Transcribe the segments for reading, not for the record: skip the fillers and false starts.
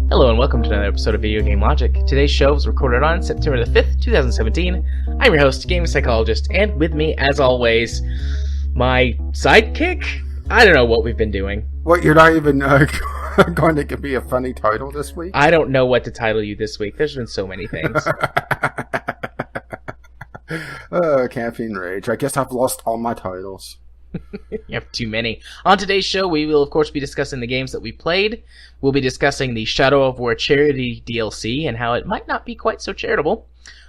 Hello and welcome to another episode of Video Game Logic. Today's show was recorded on September the 5th, 2017. I'm your host, Gaming Psychologist, and with me, as always, my sidekick? I don't know what we've been doing. What, you're not even going to give me a funny title this week? I don't know what to title you this week. There's been so many things. Caffeine Rage. I guess I've lost all my titles. You have too many. On today's show, we will, of course, be discussing the games that we played. We'll be discussing the Shadow of War Charity DLC and how it might not be quite so charitable.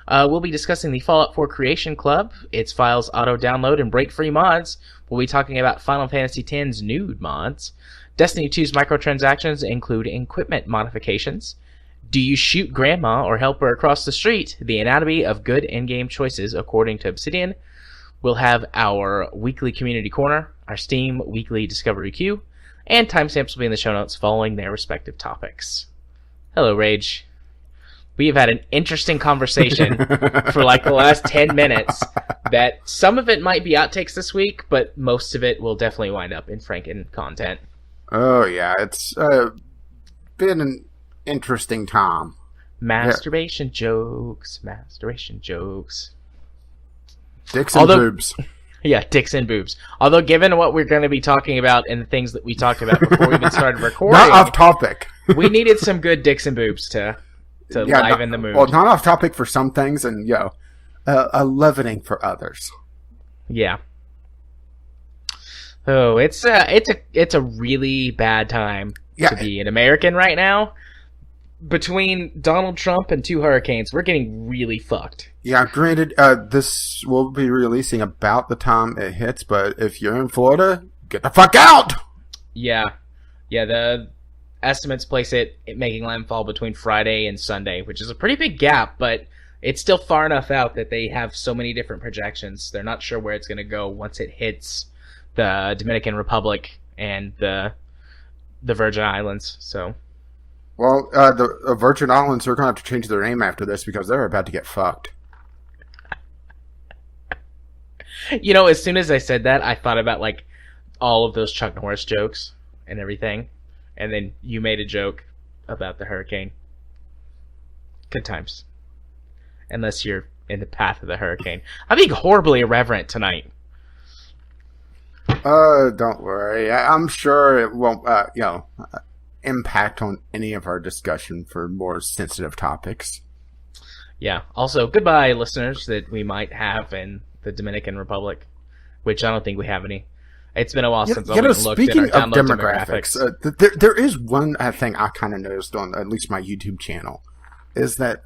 We'll be discussing the Fallout 4 Creation Club, its files auto-download and break-free mods. We'll be talking about Final Fantasy X's Nude mods. Destiny 2's microtransactions include equipment modifications. Do you shoot grandma or help her across the street? The anatomy of good in-game choices, according to Obsidian. We'll have our weekly community corner, our Steam weekly discovery queue, and timestamps will be in the show notes following their respective topics. Hello, Rage. We have had an interesting conversation for like the last 10 minutes that some of it might be outtakes this week, but most of it will definitely wind up in Franken content. Oh, yeah. It's been an interesting time. Masturbation jokes. Masturbation jokes. Dicks and boobs. Yeah, dicks and boobs. Although, given what we're going to be talking about and the things that we talked about before we even started recording... Not off topic. We needed some good dicks and boobs to liven the mood. Well, not off topic for some things and, a leavening for others. Yeah. Oh, it's a really bad time to be an American right now. Between Donald Trump and two hurricanes, we're getting really fucked. Yeah, granted, this will be releasing about the time it hits, but if you're in Florida, get the fuck out! Yeah, the estimates place it making landfall between Friday and Sunday, which is a pretty big gap, but it's still far enough out that they have so many different projections. They're not sure where it's going to go once it hits the Dominican Republic and the Virgin Islands, so... Well, the Virgin Islands are going to have to change their name after this because they're about to get fucked. You know, as soon as I said that, I thought about, like, all of those Chuck Norris jokes and everything. And then you made a joke about the hurricane. Good times. Unless you're in the path of the hurricane. I'm being horribly irreverent tonight. Don't worry. I'm sure it won't, impact on any of our discussion for more sensitive topics. Yeah. Also, goodbye, listeners that we might have in the Dominican Republic, which I don't think we have any. It's been a while since I looked at our download demographics. There is one thing I kind of noticed on at least my YouTube channel, is that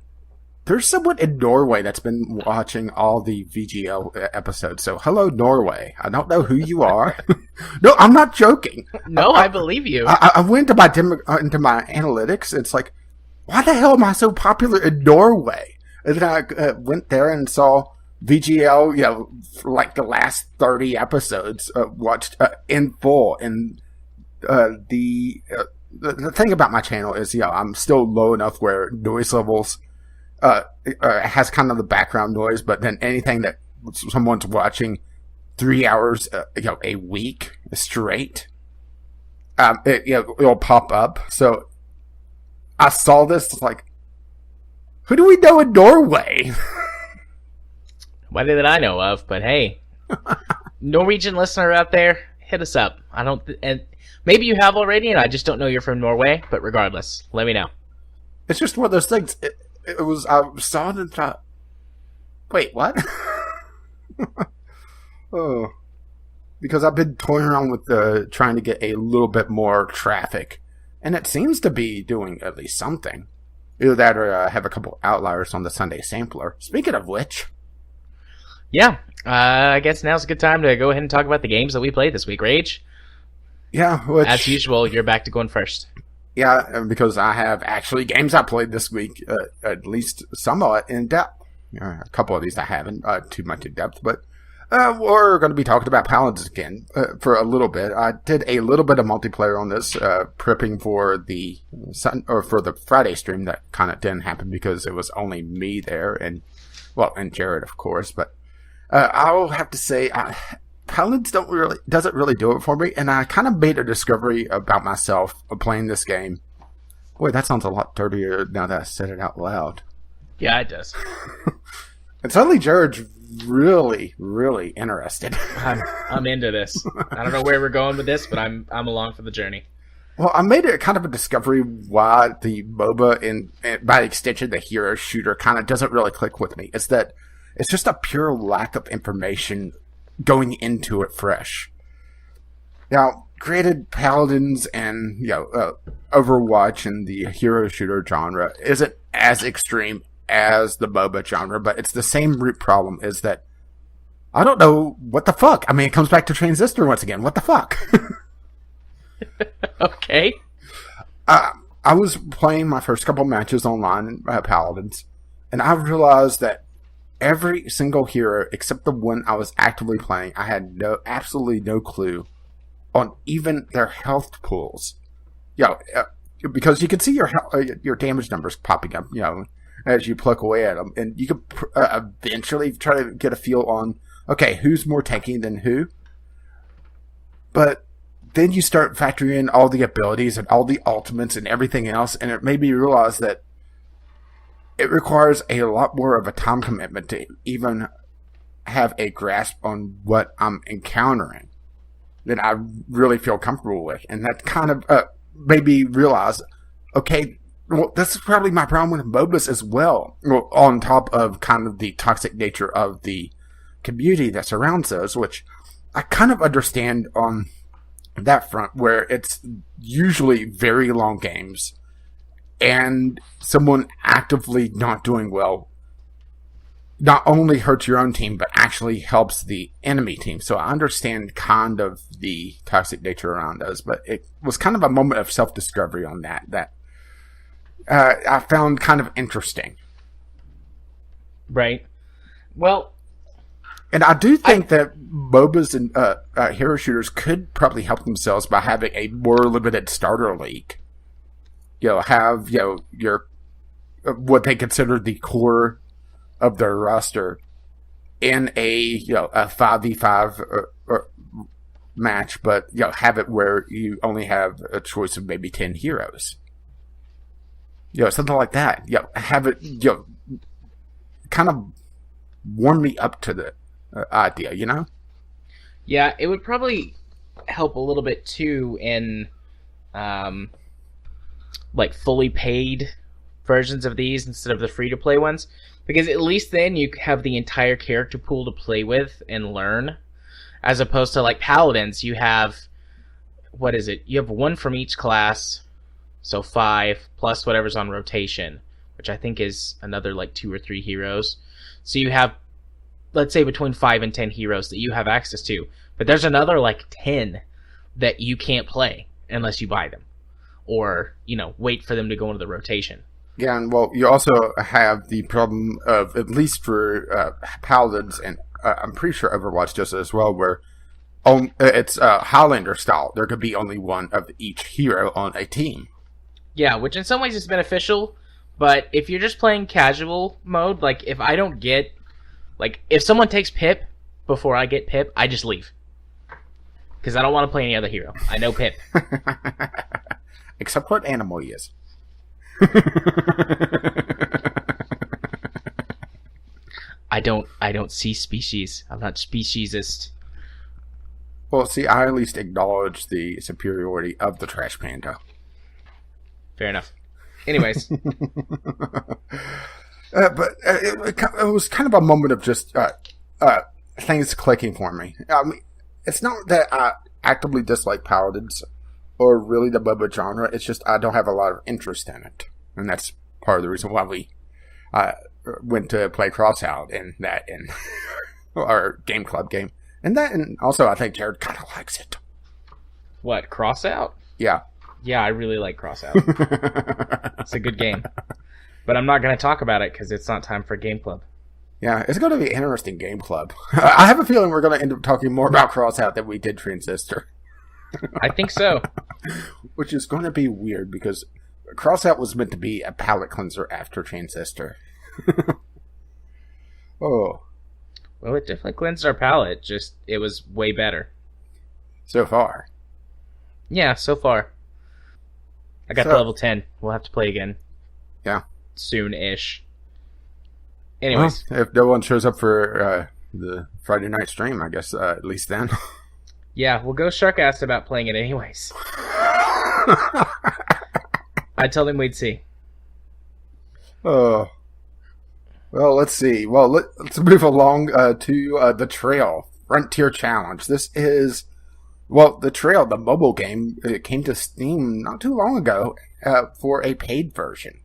there's someone in Norway that's been watching all the VGL episodes. So, hello, Norway. I don't know who you are. No, I'm not joking. No, I believe you. I went into my analytics. It's like, why the hell am I so popular in Norway? And then I went there and saw VGL, for like the last 30 episodes, watched in full. And the thing about my channel is, I'm still low enough where noise levels... has kind of the background noise, but then anything that someone's watching 3 hours, a week straight, it'll pop up. So I saw this, like, who do we know in Norway? Nobody that I know of, but hey, Norwegian listener out there, hit us up. And maybe you have already, and I just don't know you're from Norway. But regardless, let me know. It's just one of those things. I saw that. Wait, what? Oh, because I've been toying around with trying to get a little bit more traffic, and it seems to be doing at least something. Either that, or have a couple outliers on the Sunday sampler. Speaking of which, yeah, I guess now's a good time to go ahead and talk about the games that we played this week, Rage. Yeah, as usual, you're back to going first. Yeah, because I have actually games I played this week, at least somewhat in depth. A couple of these I haven't too much in depth, but We're going to be talking about Paladins again for a little bit. I did a little bit of multiplayer on this, prepping for the Friday stream that kind of didn't happen because it was only me there and Jared, of course. But I'll have to say, Paladins doesn't really do it for me, and I kind of made a discovery about myself of playing this game. Boy, that sounds a lot dirtier now that I said it out loud. Yeah, it does. And suddenly Jared's really, really interested. I'm into this. I don't know where we're going with this, but I'm along for the journey. Well, I made it kind of a discovery why the MOBA and by extension the hero shooter kind of doesn't really click with me. It's that it's just a pure lack of information going into it fresh. Now, granted, Paladins and Overwatch and the hero shooter genre isn't as extreme as the MOBA genre, but it's the same root problem, is that I don't know what the fuck. I mean, it comes back to Transistor once again. What the fuck? Okay. I was playing my first couple matches online in Paladins, and I realized that every single hero, except the one I was actively playing, I had absolutely no clue on even their health pools. Because you can see your damage numbers popping up, as you pluck away at them, and you could eventually try to get a feel on, okay, who's more tanky than who. But then you start factoring in all the abilities and all the ultimates and everything else, and it made me realize that it requires a lot more of a time commitment to even have a grasp on what I'm encountering than I really feel comfortable with. And that kind of made me realize, okay, well, this is probably my problem with MOBAs as well. Well, on top of kind of the toxic nature of the community that surrounds those, which I kind of understand on that front, where it's usually very long games and someone actively not doing well not only hurts your own team, but actually helps the enemy team. So I understand kind of the toxic nature around those, but it was kind of a moment of self-discovery on that I found kind of interesting. Right. Well, and I do think that MOBAs and hero shooters could probably help themselves by having a more limited starter league. Have your what they consider the core of their roster in a 5v5 match, but have it where you only have a choice of maybe 10 heroes. Something like that. Have it kind of warm me up to the idea, Yeah, it would probably help a little bit too in fully paid versions of these instead of the free-to-play ones, because at least then you have the entire character pool to play with and learn, as opposed to Paladins. You have, you have one from each class, so 5 plus whatever's on rotation, which I think is another 2 or 3 heroes. So you have, let's say, between 5 and 10 heroes that you have access to, but there's another 10 that you can't play unless you buy them, or wait for them to go into the rotation. Yeah, and you also have the problem of, at least for Paladins, and I'm pretty sure Overwatch does it as well, where it's Highlander style. There could be only one of each hero on a team. Yeah, which in some ways is beneficial, but if you're just playing casual mode, if I don't get, if someone takes Pip before I get Pip, I just leave. Because I don't want to play any other hero. I know Pip. Except what animal he is. I don't see species. I'm not speciesist. Well, see, I at least acknowledge the superiority of the trash panda. Fair enough. Anyways. But it was kind of a moment of just things clicking for me. I mean, it's not that I actively dislike Paladins or really the MOBA genre. It's just I don't have a lot of interest in it. And that's part of the reason why we went to play Crossout in our Game Club game. And also I think Jared kind of likes it. What, Crossout? Yeah. Yeah, I really like Crossout. It's a good game. But I'm not going to talk about it because it's not time for Game Club. Yeah, it's going to be an interesting game club. I have a feeling we're going to end up talking more about Crossout than we did Transistor. I think so. Which is going to be weird because Crossout was meant to be a palate cleanser after Transistor. Oh. Well, it definitely cleansed our palate, just it was way better. So far. Yeah, so far. I got to level 10. We'll have to play again. Yeah. Soon-ish. Anyways. Well, if no one shows up for the Friday night stream, I guess at least then. Yeah, well, Ghost Shark asked about playing it anyways. I told him we'd see. Oh. Well, let's see. Well, let's move along to the Trail Frontier Challenge. This is, well, the Trail, the mobile game, it came to Steam not too long ago for a paid version.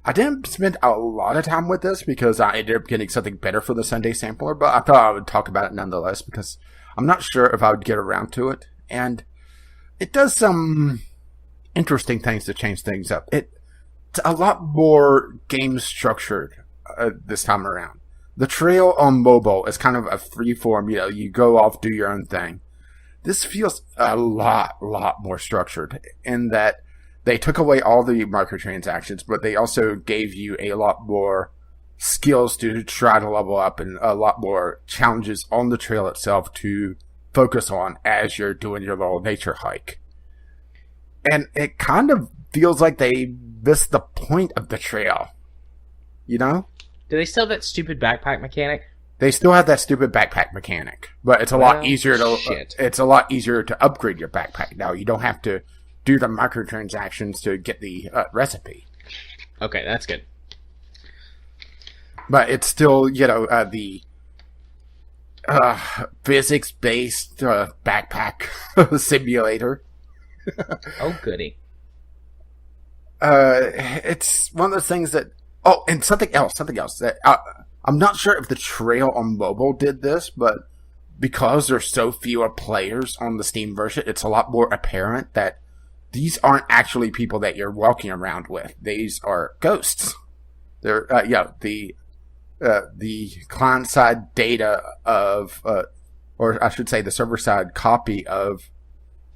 I didn't spend a lot of time with this because I ended up getting something better for the Sunday Sampler, but I thought I would talk about it nonetheless because I'm not sure if I would get around to it. And it does some interesting things to change things up. It's a lot more game structured this time around. The Trail on mobile is kind of a free form, you go off, do your own thing. This feels a lot more structured in that they took away all the microtransactions, but they also gave you a lot more skills to try to level up and a lot more challenges on the trail itself to focus on as you're doing your little nature hike. And it kind of feels like they missed the point of the trail. You know? Do they still have that stupid backpack mechanic? They still have that stupid backpack mechanic, but it's a lot easier to upgrade your backpack now. You don't have to do the microtransactions to get the recipe. Okay, that's good. But it's still, the physics-based backpack simulator. Oh, goody. It's one of those things that... Oh, and something else. That I'm not sure if the Trail on mobile did this, but because there's so fewer players on the Steam version, it's a lot more apparent that these aren't actually people that you're walking around with. These are ghosts. They're, the client-side data of, or I should say the server-side copy of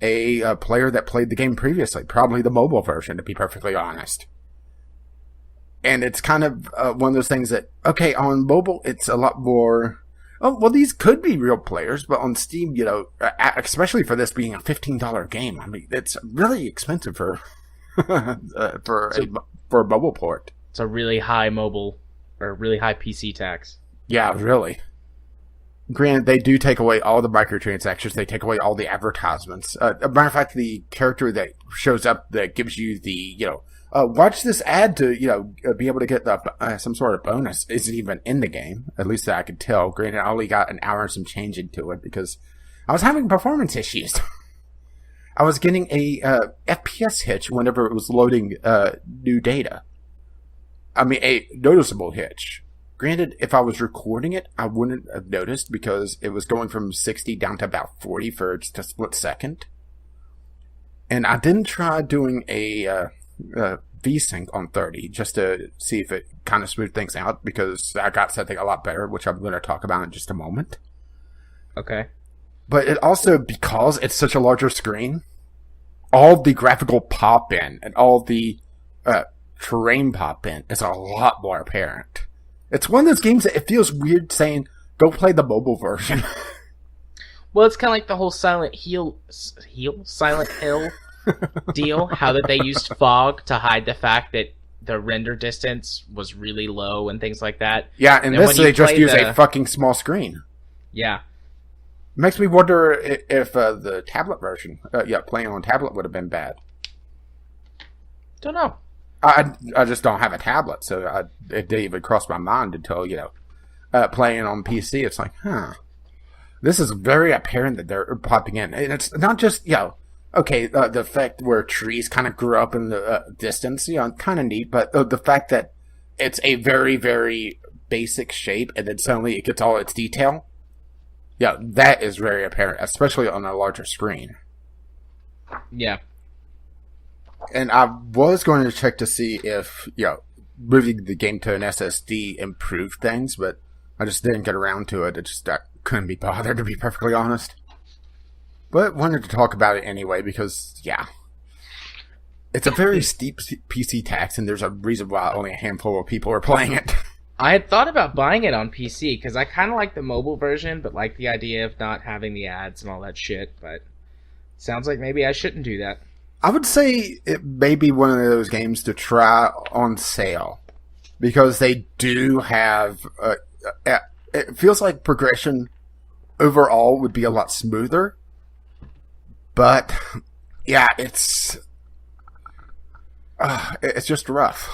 a player that played the game previously. Probably the mobile version, to be perfectly honest. And it's kind of one of those things that, okay, on mobile, it's a lot more... Oh, well, these could be real players, but on Steam, especially for this being a $15 game, I mean, it's really expensive for a mobile port. It's a really high mobile, or really high PC tax. Yeah, really. Granted, they do take away all the microtransactions. They take away all the advertisements. As a matter of fact, the character that shows up that gives you the, watch this ad to, be able to get some sort of bonus isn't even in the game. At least that I could tell. Granted, I only got an hour and some change into it because I was having performance issues. I was getting a FPS hitch whenever it was loading new data. I mean, a noticeable hitch. Granted, if I was recording it, I wouldn't have noticed because it was going from 60 down to about 40 for just a split second. And I didn't try doing a VSync on 30 just to see if it kind of smoothed things out because I got something a lot better, which I'm going to talk about in just a moment. Okay. But it also, because it's such a larger screen, all the graphical pop-in and all the terrain pop-in is a lot more apparent. It's one of those games that it feels weird saying, go play the mobile version. Well, it's kind of like the whole Silent Hill deal, how that they used fog to hide the fact that the render distance was really low and things like that. Yeah, and this they just use a fucking small screen. Yeah. Makes me wonder if the tablet version, playing on tablet would have been bad. Don't know. I just don't have a tablet, so it didn't even cross my mind until, playing on PC. It's like, this is very apparent that they're popping in. And it's not just, okay, the fact where trees kind of grew up in the distance, kind of neat, but the fact that it's a very, very basic shape and then suddenly it gets all its detail, that is very apparent, especially on a larger screen. Yeah. And I was going to check to see if, moving the game to an SSD improved things, but I just didn't get around to it. I couldn't be bothered, to be perfectly honest. But wanted to talk about it anyway because, yeah. It's a very steep PC tax, and there's a reason why only a handful of people are playing it. I had thought about buying it on PC, because I kind of like the mobile version, but like the idea of not having the ads and all that shit, but sounds like maybe I shouldn't do that. I would say it may be one of those games to try on sale, because they do have... it feels like progression overall would be a lot smoother, but yeah, it's just rough.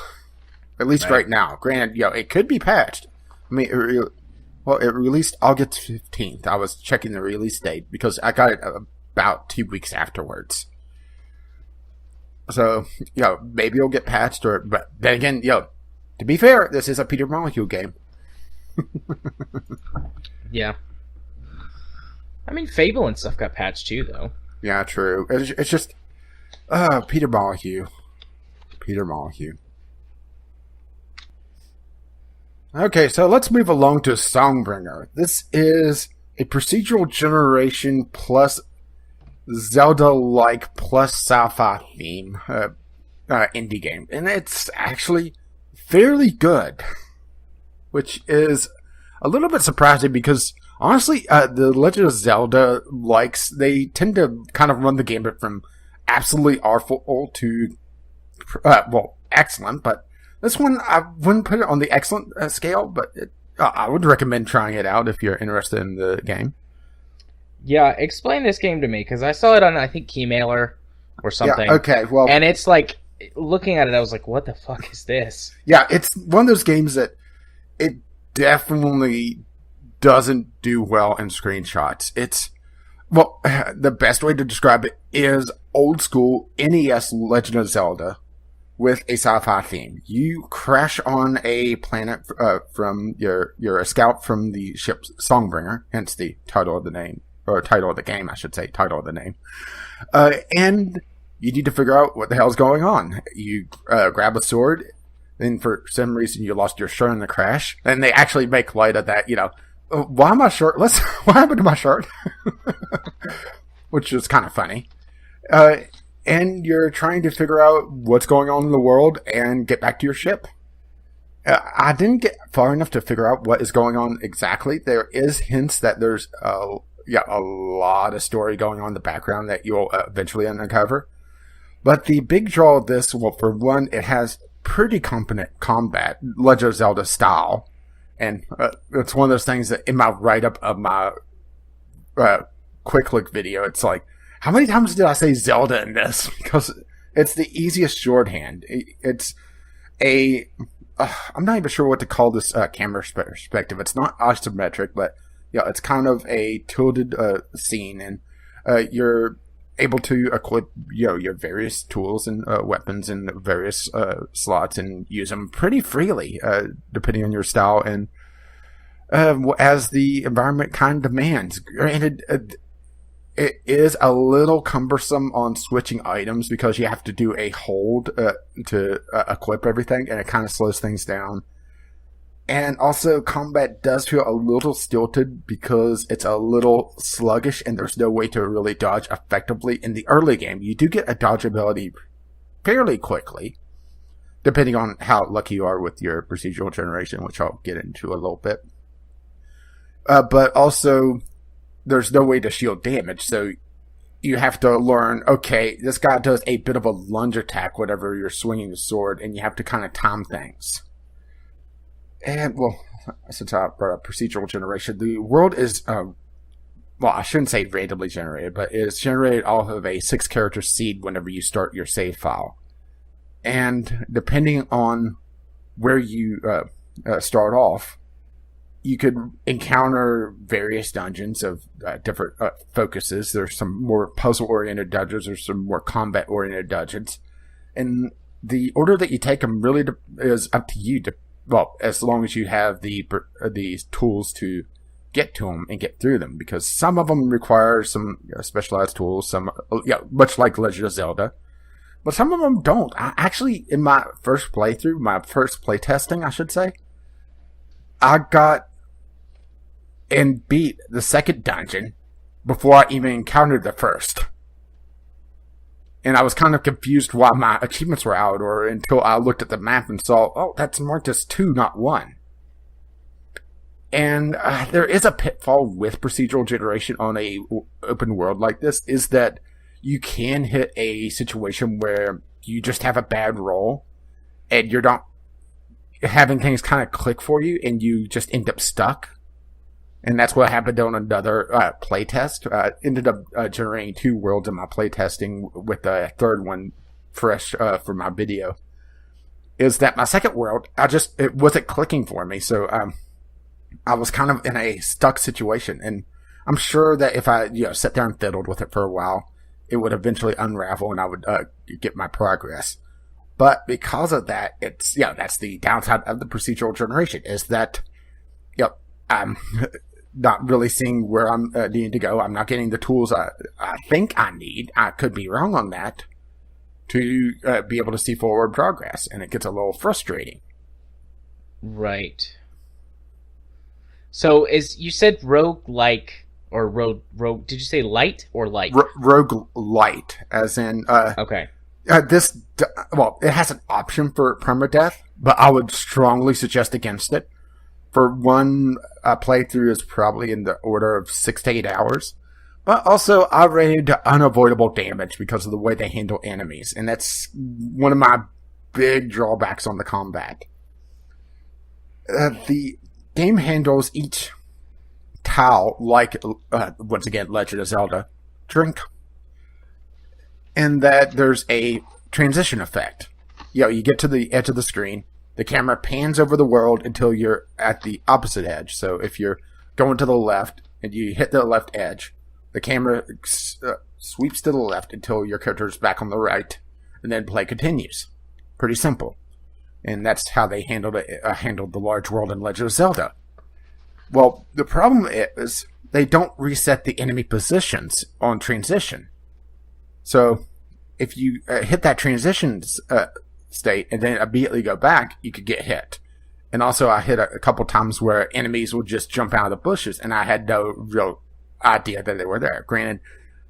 At least right now. Granted, it could be patched. I mean, it released August 15th. I was checking the release date because I got it about 2 weeks afterwards. So, maybe it'll get patched, but then again, to be fair, this is a Peter Molyneux game. Yeah. I mean, Fable and stuff got patched too, though. Yeah, true. It's just, Peter Molyneux. Peter Molyneux. Okay, so let's move along to Songbringer. This is a procedural generation plus Zelda-like plus sci-fi theme indie game. And it's actually fairly good, which is a little bit surprising because, honestly, the Legend of Zelda likes, they tend to kind of run the gambit from absolutely awful to, excellent, but this one, I wouldn't put it on the excellent scale, but I would recommend trying it out if you're interested in the game. Yeah, explain this game to me, because I saw it on, I think, Keymailer or something. Yeah, okay, well... And it's like, looking at it, I was like, what the fuck is this? Yeah, it's one of those games that it definitely doesn't do well in screenshots. It's, the best way to describe it is old school NES Legend of Zelda with a sci-fi theme. You crash on a planet from you're a scout from the ship Songbringer, hence the title of the name, or title of the game, I should say, title of the name. And you need to figure out what the hell's going on. You grab a sword, then for some reason you lost your shirt in the crash, and they actually make light of that, why am I shirtless? What happened to my shirt? Which is kind of funny. And you're trying to figure out what's going on in the world and get back to your ship. I didn't get far enough to figure out what is going on exactly. There is hints that there's a lot of story going on in the background that you'll eventually uncover. But the big draw of this, for one, it has pretty competent combat, Legend of Zelda style. And it's one of those things that in my write-up of my quick look video, it's like, how many times did I say Zelda in this? Because it's the easiest shorthand. It's I'm not even sure what to call this camera perspective. It's not isometric, but it's kind of a tilted scene, and you're able to equip your various tools and weapons in various slots and use them pretty freely, depending on your style and as the environment kind of demands. Granted, it is a little cumbersome on switching items because you have to do a hold to equip everything, and it kind of slows things down. And also, combat does feel a little stilted because it's a little sluggish and there's no way to really dodge effectively. In the early game, you do get a dodge ability fairly quickly, depending on how lucky you are with your procedural generation, which I'll get into a little bit. But also, there's no way to shield damage, so you have to learn, okay, this guy does a bit of a lunge attack whenever you're swinging the sword, and you have to kind of time things. And, since I brought up procedural generation, the world is, I shouldn't say randomly generated, but it's generated off of a 6-character seed whenever you start your save file. And depending on where you start off, you could encounter various dungeons of different focuses. There's some more puzzle-oriented dungeons. There's some more combat-oriented dungeons. And the order that you take them really is up to you. As long as you have these tools to get to them and get through them. Because some of them require some specialized tools. Some, much like Legend of Zelda. But some of them don't. Actually, in my first playthrough, my first playtesting, I should say, I got and beat the second dungeon before I even encountered the first. And I was kind of confused why my achievements were out, or until I looked at the map and saw, oh, that's marked as 2, not 1. And there is a pitfall with procedural generation on a open world like this, is that you can hit a situation where you just have a bad roll, and you're not having things kind of click for you, and you just end up stuck. And that's what happened on another playtest. Ended up generating 2 worlds in my playtesting, with the third one fresh for my video. Is that my second world, it wasn't clicking for me, so I was kind of in a stuck situation. And I'm sure that if I sat there and fiddled with it for a while, it would eventually unravel and I would get my progress. But because of that, that's the downside of the procedural generation, is that I'm not really seeing where I'm needing to go. I'm not getting the tools I think I need. I could be wrong on that, to be able to see forward progress, and it gets a little frustrating. Right. So, you said roguelike, or rogue, did you say light or light? Rogue light, as in, okay. It has an option for permadeath, but I would strongly suggest against it. For one playthrough is probably in the order of 6 to 8 hours. But also, I rated unavoidable damage because of the way they handle enemies. And that's one of my big drawbacks on the combat. The game handles each tile like, once again, Legend of Zelda, drink. And that there's a transition effect. You get to the edge of the screen. The camera pans over the world until you're at the opposite edge. So if you're going to the left and you hit the left edge, the camera sweeps to the left until your character's back on the right, and then play continues. Pretty simple. And that's how they handled the large world in Legend of Zelda. Well, the problem is they don't reset the enemy positions on transition. So if you hit that transition state and then immediately go back, you could get hit. And also, I hit a couple times where enemies would just jump out of the bushes, and I had no real idea that they were there. Granted,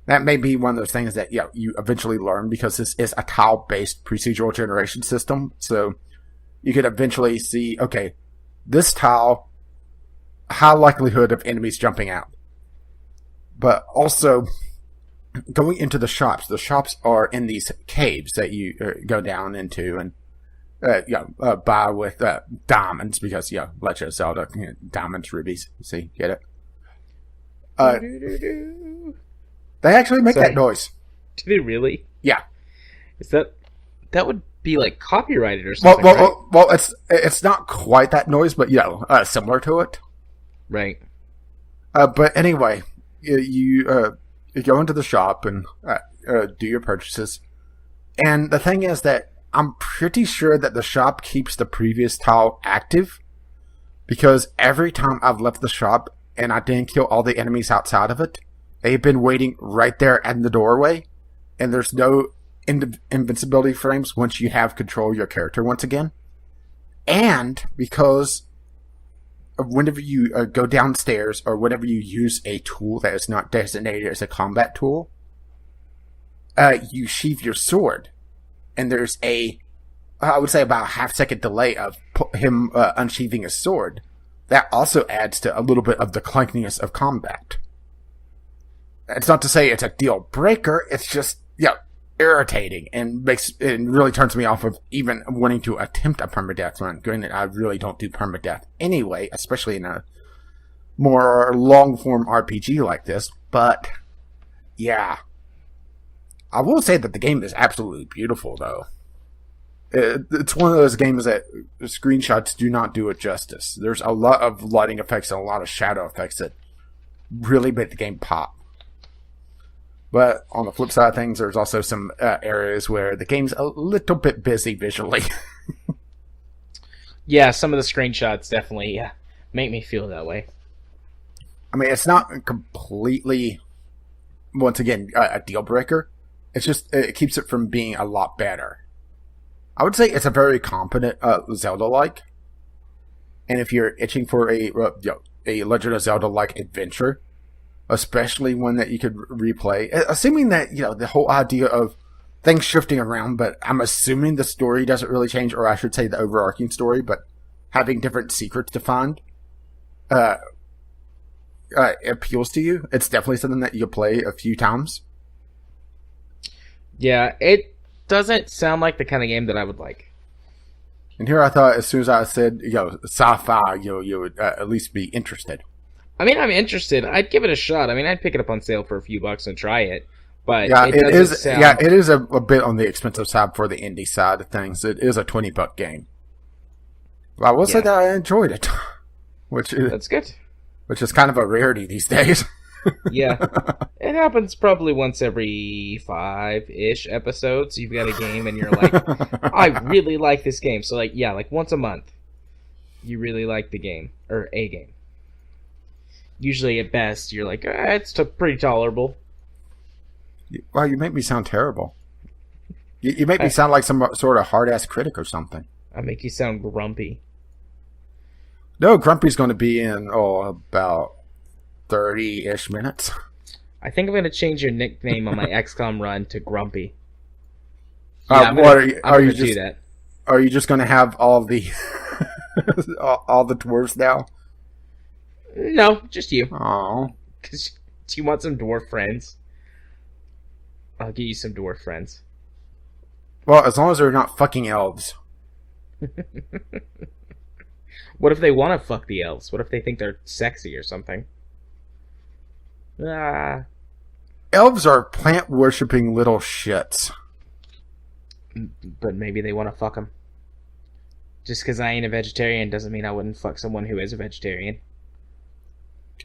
that may be one of those things that you eventually learn, because this is a tile-based procedural generation system. So you could eventually see, okay, this tile, high likelihood of enemies jumping out. But also, going into the shops are in these caves that you go down into and buy with diamonds, because Legend of Zelda, diamonds, rubies. See, get it? They actually make that noise. Do they really? Yeah. Is that would be like copyrighted or something? Well, it's not quite that noise, but similar to it. Right. But anyway, you go into the shop and do your purchases. And the thing is that I'm pretty sure that the shop keeps the previous tile active, because every time I've left the shop and I didn't kill all the enemies outside of it, they've been waiting right there in the doorway, and there's no invincibility frames once you have control of your character once again. And because whenever you go downstairs, or whenever you use a tool that is not designated as a combat tool, you sheath your sword. And there's I would say about a half-second delay of him unsheathing his sword. That also adds to a little bit of the clunkiness of combat. It's not to say it's a deal breaker, it's just, irritating, and really turns me off of even wanting to attempt a permadeath run. Granted, I really don't do permadeath anyway, especially in a more long-form RPG like this, but yeah. I will say that the game is absolutely beautiful, though. It's one of those games that screenshots do not do it justice. There's a lot of lighting effects and a lot of shadow effects that really make the game pop. But on the flip side of things, there's also some areas where the game's a little bit busy visually. Yeah, some of the screenshots definitely make me feel that way. I mean, it's not completely, once again, a deal breaker. It's just, it keeps it from being a lot better. I would say it's a very competent Zelda-like. And if you're itching for a Legend of Zelda-like adventure, especially one that you could replay. Assuming that, the whole idea of things shifting around, but I'm assuming the story doesn't really change, or I should say the overarching story, but having different secrets to find appeals to you. It's definitely something that you play a few times. Yeah, it doesn't sound like the kind of game that I would like. And here I thought, as soon as I said, sci-fi, you would at least be interested. I mean, I'm interested. I'd give it a shot. I mean, I'd pick it up on sale for a few bucks and try it. But yeah, it is. Sound... Yeah, it is a bit on the expensive side for the indie side of things. It is a $20 game. Well, I will say that I enjoyed it, that's good. Which is kind of a rarity these days. Yeah, it happens probably once every 5-ish episodes. You've got a game and you're like, I really like this game. So like once a month, you really like the game or a game. Usually at best, you're like, it's pretty tolerable. Wow, you make me sound terrible. You make me sound like some sort of hard-ass critic or something. I make you sound grumpy. No, Grumpy's going to be in, about 30-ish minutes. I think I'm going to change your nickname on my XCom run to Grumpy. Yeah, are you just do that? Are you just going to have all the all the dwarves now? No, just you. Oh, do you want some dwarf friends? I'll get you some dwarf friends. Well, as long as they're not fucking elves. What if they want to fuck the elves? What if they think they're sexy or something? Elves are plant-worshipping little shits. But maybe they want to fuck them. Just because I ain't a vegetarian doesn't mean I wouldn't fuck someone who is a vegetarian.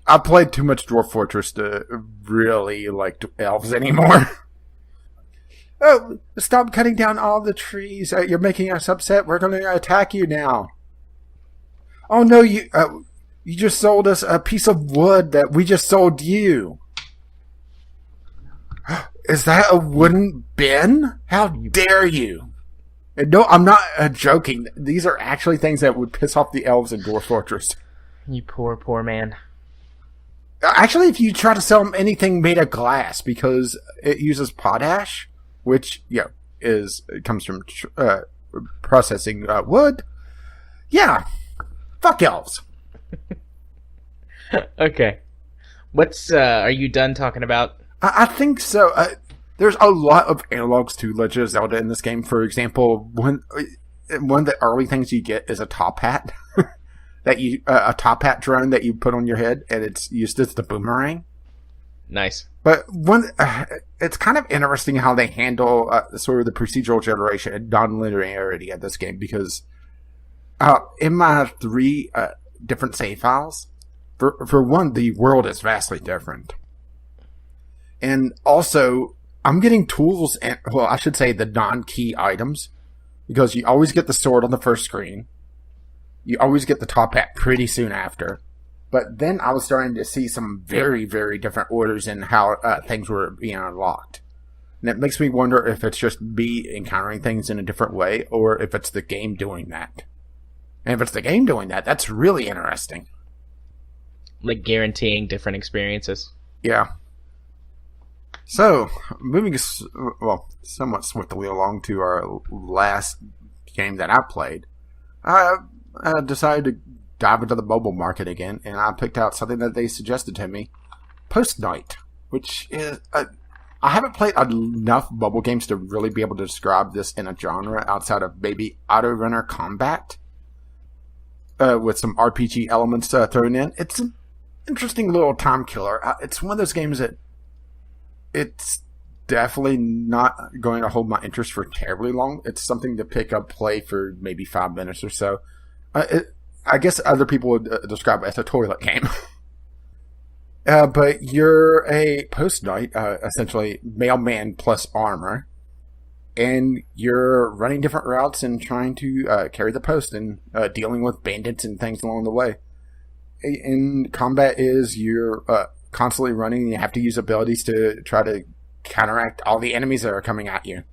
I played too much Dwarf Fortress to really like elves anymore. Oh, stop cutting down all the trees. You're making us upset. We're going to attack you now. Oh no, you just sold us a piece of wood that we just sold you. Is that a wooden bin? How dare you? And no, I'm not joking. These are actually things that would piss off the elves in Dwarf Fortress. You poor, poor man. Actually, if you try to sell them anything made of glass, because it uses potash, which comes from processing wood. Yeah, fuck elves. Okay, are you done talking about? I think so. There's a lot of analogs to Legend of Zelda in this game. For example, one of the early things you get is a top hat. A top hat drone that you put on your head, and it's used as the boomerang. Nice. But it's kind of interesting how they handle sort of the procedural generation and non-linearity of this game, because in my 3 different save files, for one, the world is vastly different. And also, I'm getting tools, I should say the non-key items, because you always get the sword on the first screen. You always get the top hat pretty soon after. But then I was starting to see some very, very different orders in how things were being unlocked. And it makes me wonder if it's just me encountering things in a different way, or if it's the game doing that. And if it's the game doing that, that's really interesting. Like guaranteeing different experiences. Yeah. So, moving somewhat swiftly along to our last game that I played. I decided to dive into the mobile market again, and I picked out something that they suggested to me, Postknight, which is I haven't played enough mobile games to really be able to describe this in a genre outside of maybe Auto Runner Combat, with some RPG elements thrown in. It's an interesting little time killer. It's one of those games that it's definitely not going to hold my interest for terribly long. It's something to pick up, play for maybe 5 minutes or so. I guess other people would describe it as a toilet game. But you're a post-knight, essentially mailman plus armor, and you're running different routes and trying to carry the post and dealing with bandits and things along the way. In combat is you're constantly running, and you have to use abilities to try to counteract all the enemies that are coming at you.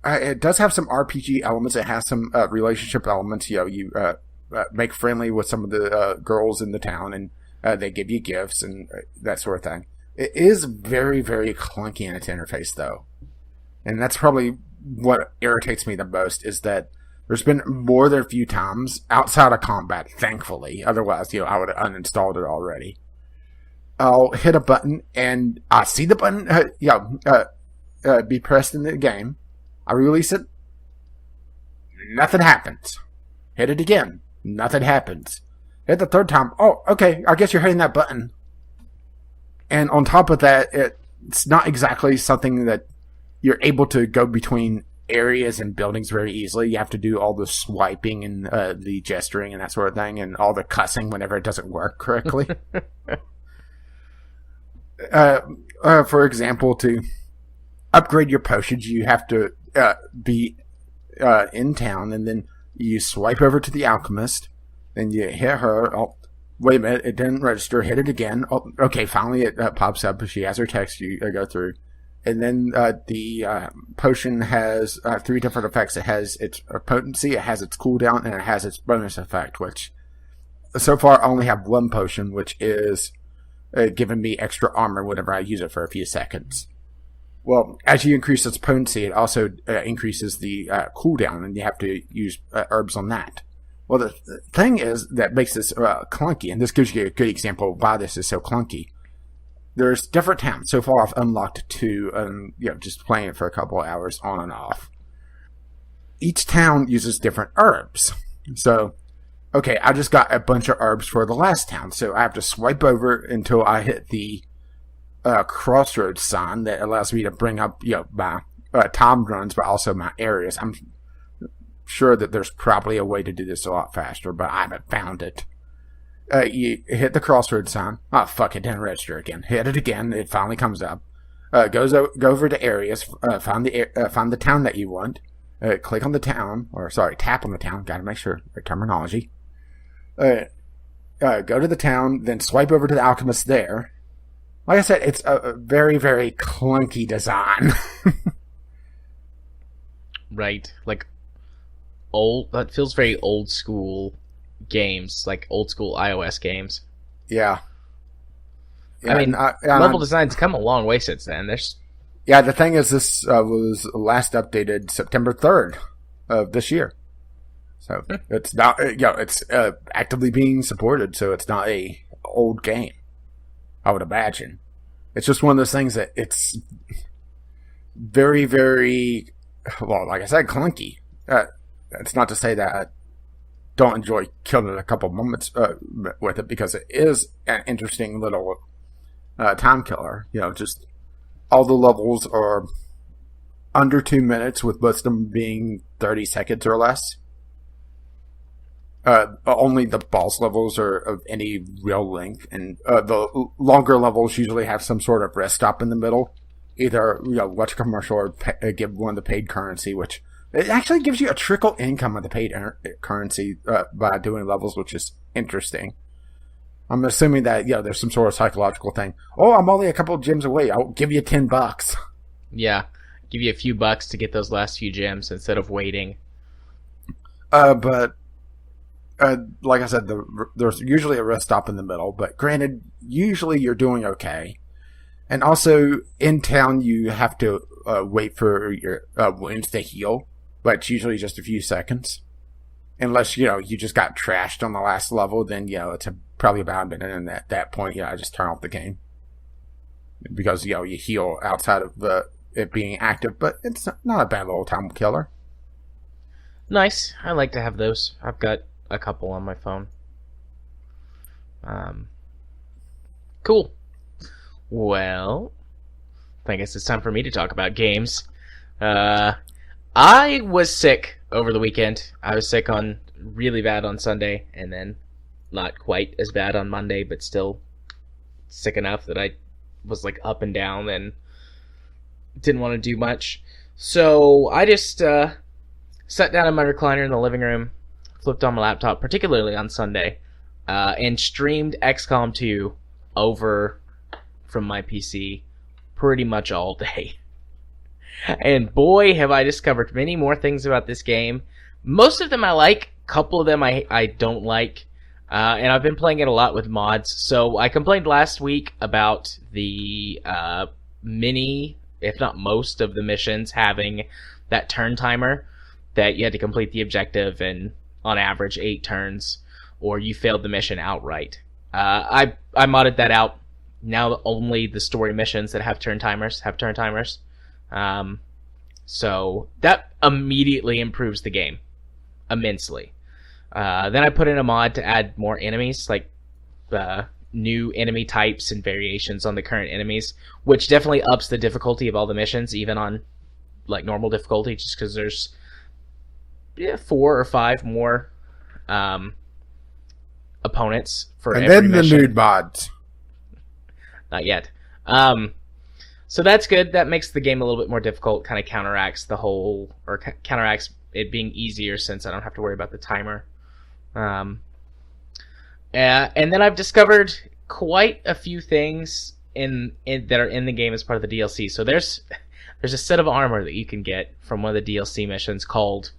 It does have some RPG elements. It has some relationship elements. You make friendly with some of the girls in the town, and they give you gifts and that sort of thing. It is very, very clunky in its interface, though. And that's probably what irritates me the most, is that there's been more than a few times outside of combat, thankfully. Otherwise, I would have uninstalled it already. I'll hit a button, and I see the button be pressed in the game. I release it. Nothing happens. Hit it again. Nothing happens. Hit the third time. Oh, okay. I guess you're hitting that button. And on top of that, it's not exactly something that you're able to go between areas and buildings very easily. You have to do all the swiping and the gesturing and that sort of thing, and all the cussing whenever it doesn't work correctly. For example, to upgrade your potions, you have to be in town, and then you swipe over to the alchemist, and you hit her. Oh, wait a minute, it didn't register. Hit it again. Oh, okay, finally it pops up. She has her text. You go through. And then the potion has 3 different effects. It has its potency, it has its cooldown, and it has its bonus effect, which so far I only have 1 potion, which is giving me extra armor whenever I use it for a few seconds. Well, as you increase its potency, it also increases the cooldown, and you have to use herbs on that. Well, the thing is that makes this clunky, and this gives you a good example of why this is so clunky. There's different towns. So far, I've unlocked 2, just playing it for a couple of hours on and off. Each town uses different herbs. So, okay, I just got a bunch of herbs for the last town, so I have to swipe over until I hit the crossroads sign that allows me to bring up, my time runs, but also my areas. I'm sure that there's probably a way to do this a lot faster, but I haven't found it. You hit the crossroads sign. Oh, fuck, it didn't register again. Hit it again. It finally comes up. Go over to areas. Find the town that you want. Click on the town. Tap on the town. Gotta make sure. Terminology. Go to the town, then swipe over to the alchemist there. Like I said, it's a very, very clunky design. Right. Like, that feels very old school games, like old school iOS games. Yeah. I mean, level design's come a long way since then. The thing is, this was last updated September 3rd of this year. So it's not, it's actively being supported, so it's not a old game, I would imagine. It's just one of those things that it's very, very, well, like I said, clunky. It's not to say that I don't enjoy killing a couple moments with it, because it is an interesting little time killer. Just all the levels are under 2 minutes, with most of them being 30 seconds or less. Only the boss levels are of any real length, and the longer levels usually have some sort of rest stop in the middle. Either watch a commercial or give one the paid currency, which it actually gives you a trickle income of the paid currency by doing levels, which is interesting. I'm assuming that there's some sort of psychological thing. Oh, I'm only a couple of gems away. I'll give you $10. Yeah, give you a few bucks to get those last few gems instead of waiting. But like I said, there's usually a rest stop in the middle. But granted, usually you're doing okay. And also, in town, you have to wait for your wounds to heal. But it's usually just a few seconds. Unless, you just got trashed on the last level, then, it's probably about a minute. And at that point, I just turn off the game. Because, you heal outside of it being active. But it's not a bad little time killer. Nice. I like to have those. I've got a couple on my phone. Cool. Well, I guess it's time for me to talk about games. I was sick over the weekend. I was sick really bad on Sunday, and then not quite as bad on Monday, but still sick enough that I was like up and down and didn't want to do much. So I just sat down in my recliner in the living room, flipped on my laptop, particularly on Sunday, and streamed XCom 2 over from my PC pretty much all day. And boy, have I discovered many more things about this game. Most of them I like. couple of them I don't like, and I've been playing it a lot with mods. So I complained last week about the many, if not most, of the missions having that turn timer that you had to complete the objective in, on average, 8 turns, or you failed the mission outright. I modded that out. Now only the story missions that have turn timers have turn timers. So that immediately improves the game immensely. Then I put in a mod to add more enemies, like new enemy types and variations on the current enemies, which definitely ups the difficulty of all the missions, even on like normal difficulty, just because there's 4 or 5 more opponents for and every then mission. the nude mods. Not yet. So that's good. That makes the game a little bit more difficult, kind of counteracts the whole, or counteracts it being easier since I don't have to worry about the timer. And then I've discovered quite a few things that are in the game as part of the DLC. So there's a set of armor that you can get from one of the DLC missions called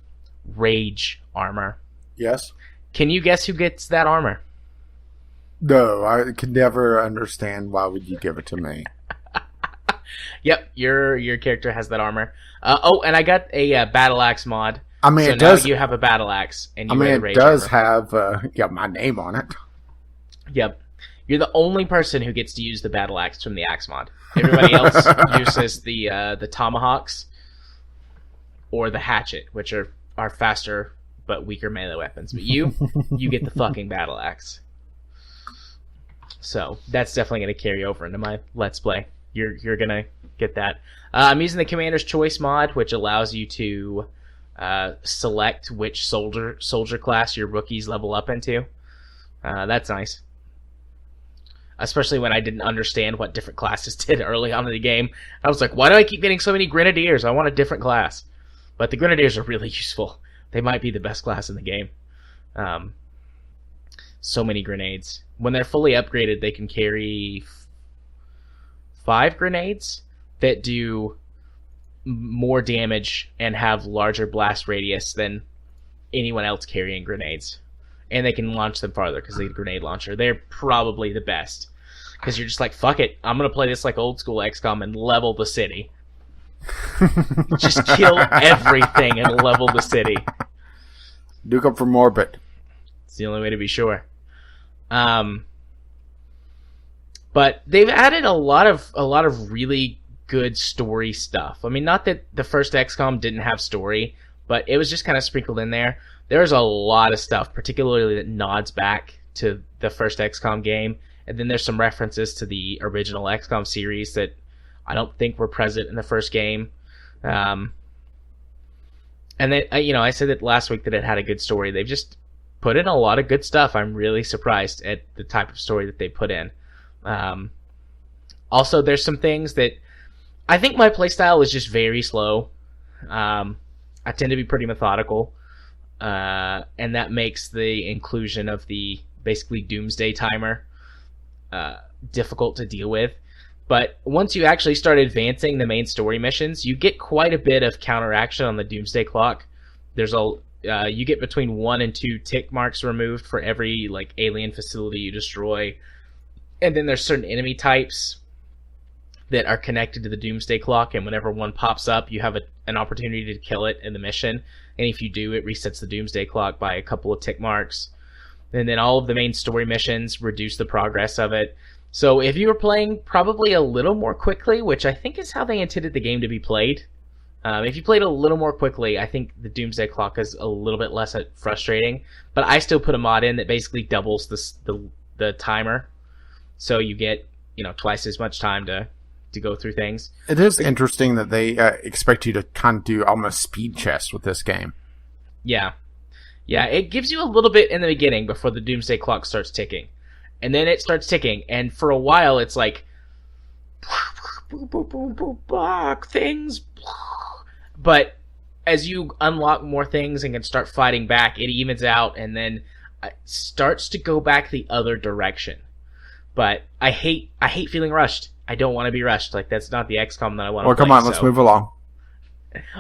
Rage Armor. Yes. Can you guess who gets that armor? No, I could never understand why would you give it to me. Yep, your character has that armor. Oh, and I got a battle axe mod. I mean, so it does. Now you have a battle axe, and I you mean, wear the it Rage does armor. have my name on it. Yep, you're the only person who gets to use the battle axe from the axe mod. Everybody else uses the tomahawks or the hatchet, which are faster but weaker melee weapons. But you get the fucking battle axe. So that's definitely going to carry over into my Let's Play. You're going to get that. I'm using the Commander's Choice mod, which allows you to select which soldier class your rookies level up into. That's nice. Especially when I didn't understand what different classes did early on in the game. I was like, why do I keep getting so many Grenadiers? I want a different class. But the Grenadiers are really useful. They might be the best class in the game. So many grenades. When they're fully upgraded, they can carry 5 grenades that do more damage and have larger blast radius than anyone else carrying grenades. And they can launch them farther because they have a grenade launcher. They're probably the best. Because you're just like, fuck it, I'm going to play this like old school XCOM and level the city. Just kill everything and level the city. Duke up from orbit. It's the only way to be sure. But they've added a lot of really good story stuff. I mean, not that the first XCOM didn't have story, but it was just kind of sprinkled in there. There's a lot of stuff, particularly that nods back to the first XCOM game, and then there's some references to the original XCOM series that I don't think were present in the first game. And then, I said that last week that it had a good story. They've just put in a lot of good stuff. I'm really surprised at the type of story that they put in. Also, there's some things that I think my playstyle is just very slow. I tend to be pretty methodical, and that makes the inclusion of the basically doomsday timer difficult to deal with. But once you actually start advancing the main story missions, you get quite a bit of counteraction on the doomsday clock. There's you get between 1 and 2 tick marks removed for every like alien facility you destroy. And then there's certain enemy types that are connected to the doomsday clock, and whenever one pops up, you have an opportunity to kill it in the mission. And if you do, it resets the doomsday clock by a couple of tick marks. And then all of the main story missions reduce the progress of it. So if you were playing probably a little more quickly, which I think is how they intended the game to be played, if you played a little more quickly, I think the doomsday clock is a little bit less frustrating. But I still put a mod in that basically doubles the timer, so you get twice as much time to go through things. It is interesting that they expect you to kind of do almost speed chess with this game. Yeah, it gives you a little bit in the beginning before the doomsday clock starts ticking. And then it starts ticking, and for a while it's like things. But as you unlock more things and can start fighting back, it evens out, and then it starts to go back the other direction. But I hate feeling rushed. I don't want to be rushed. Like, that's not the XCOM that I want to play. Well, come on, let's move along.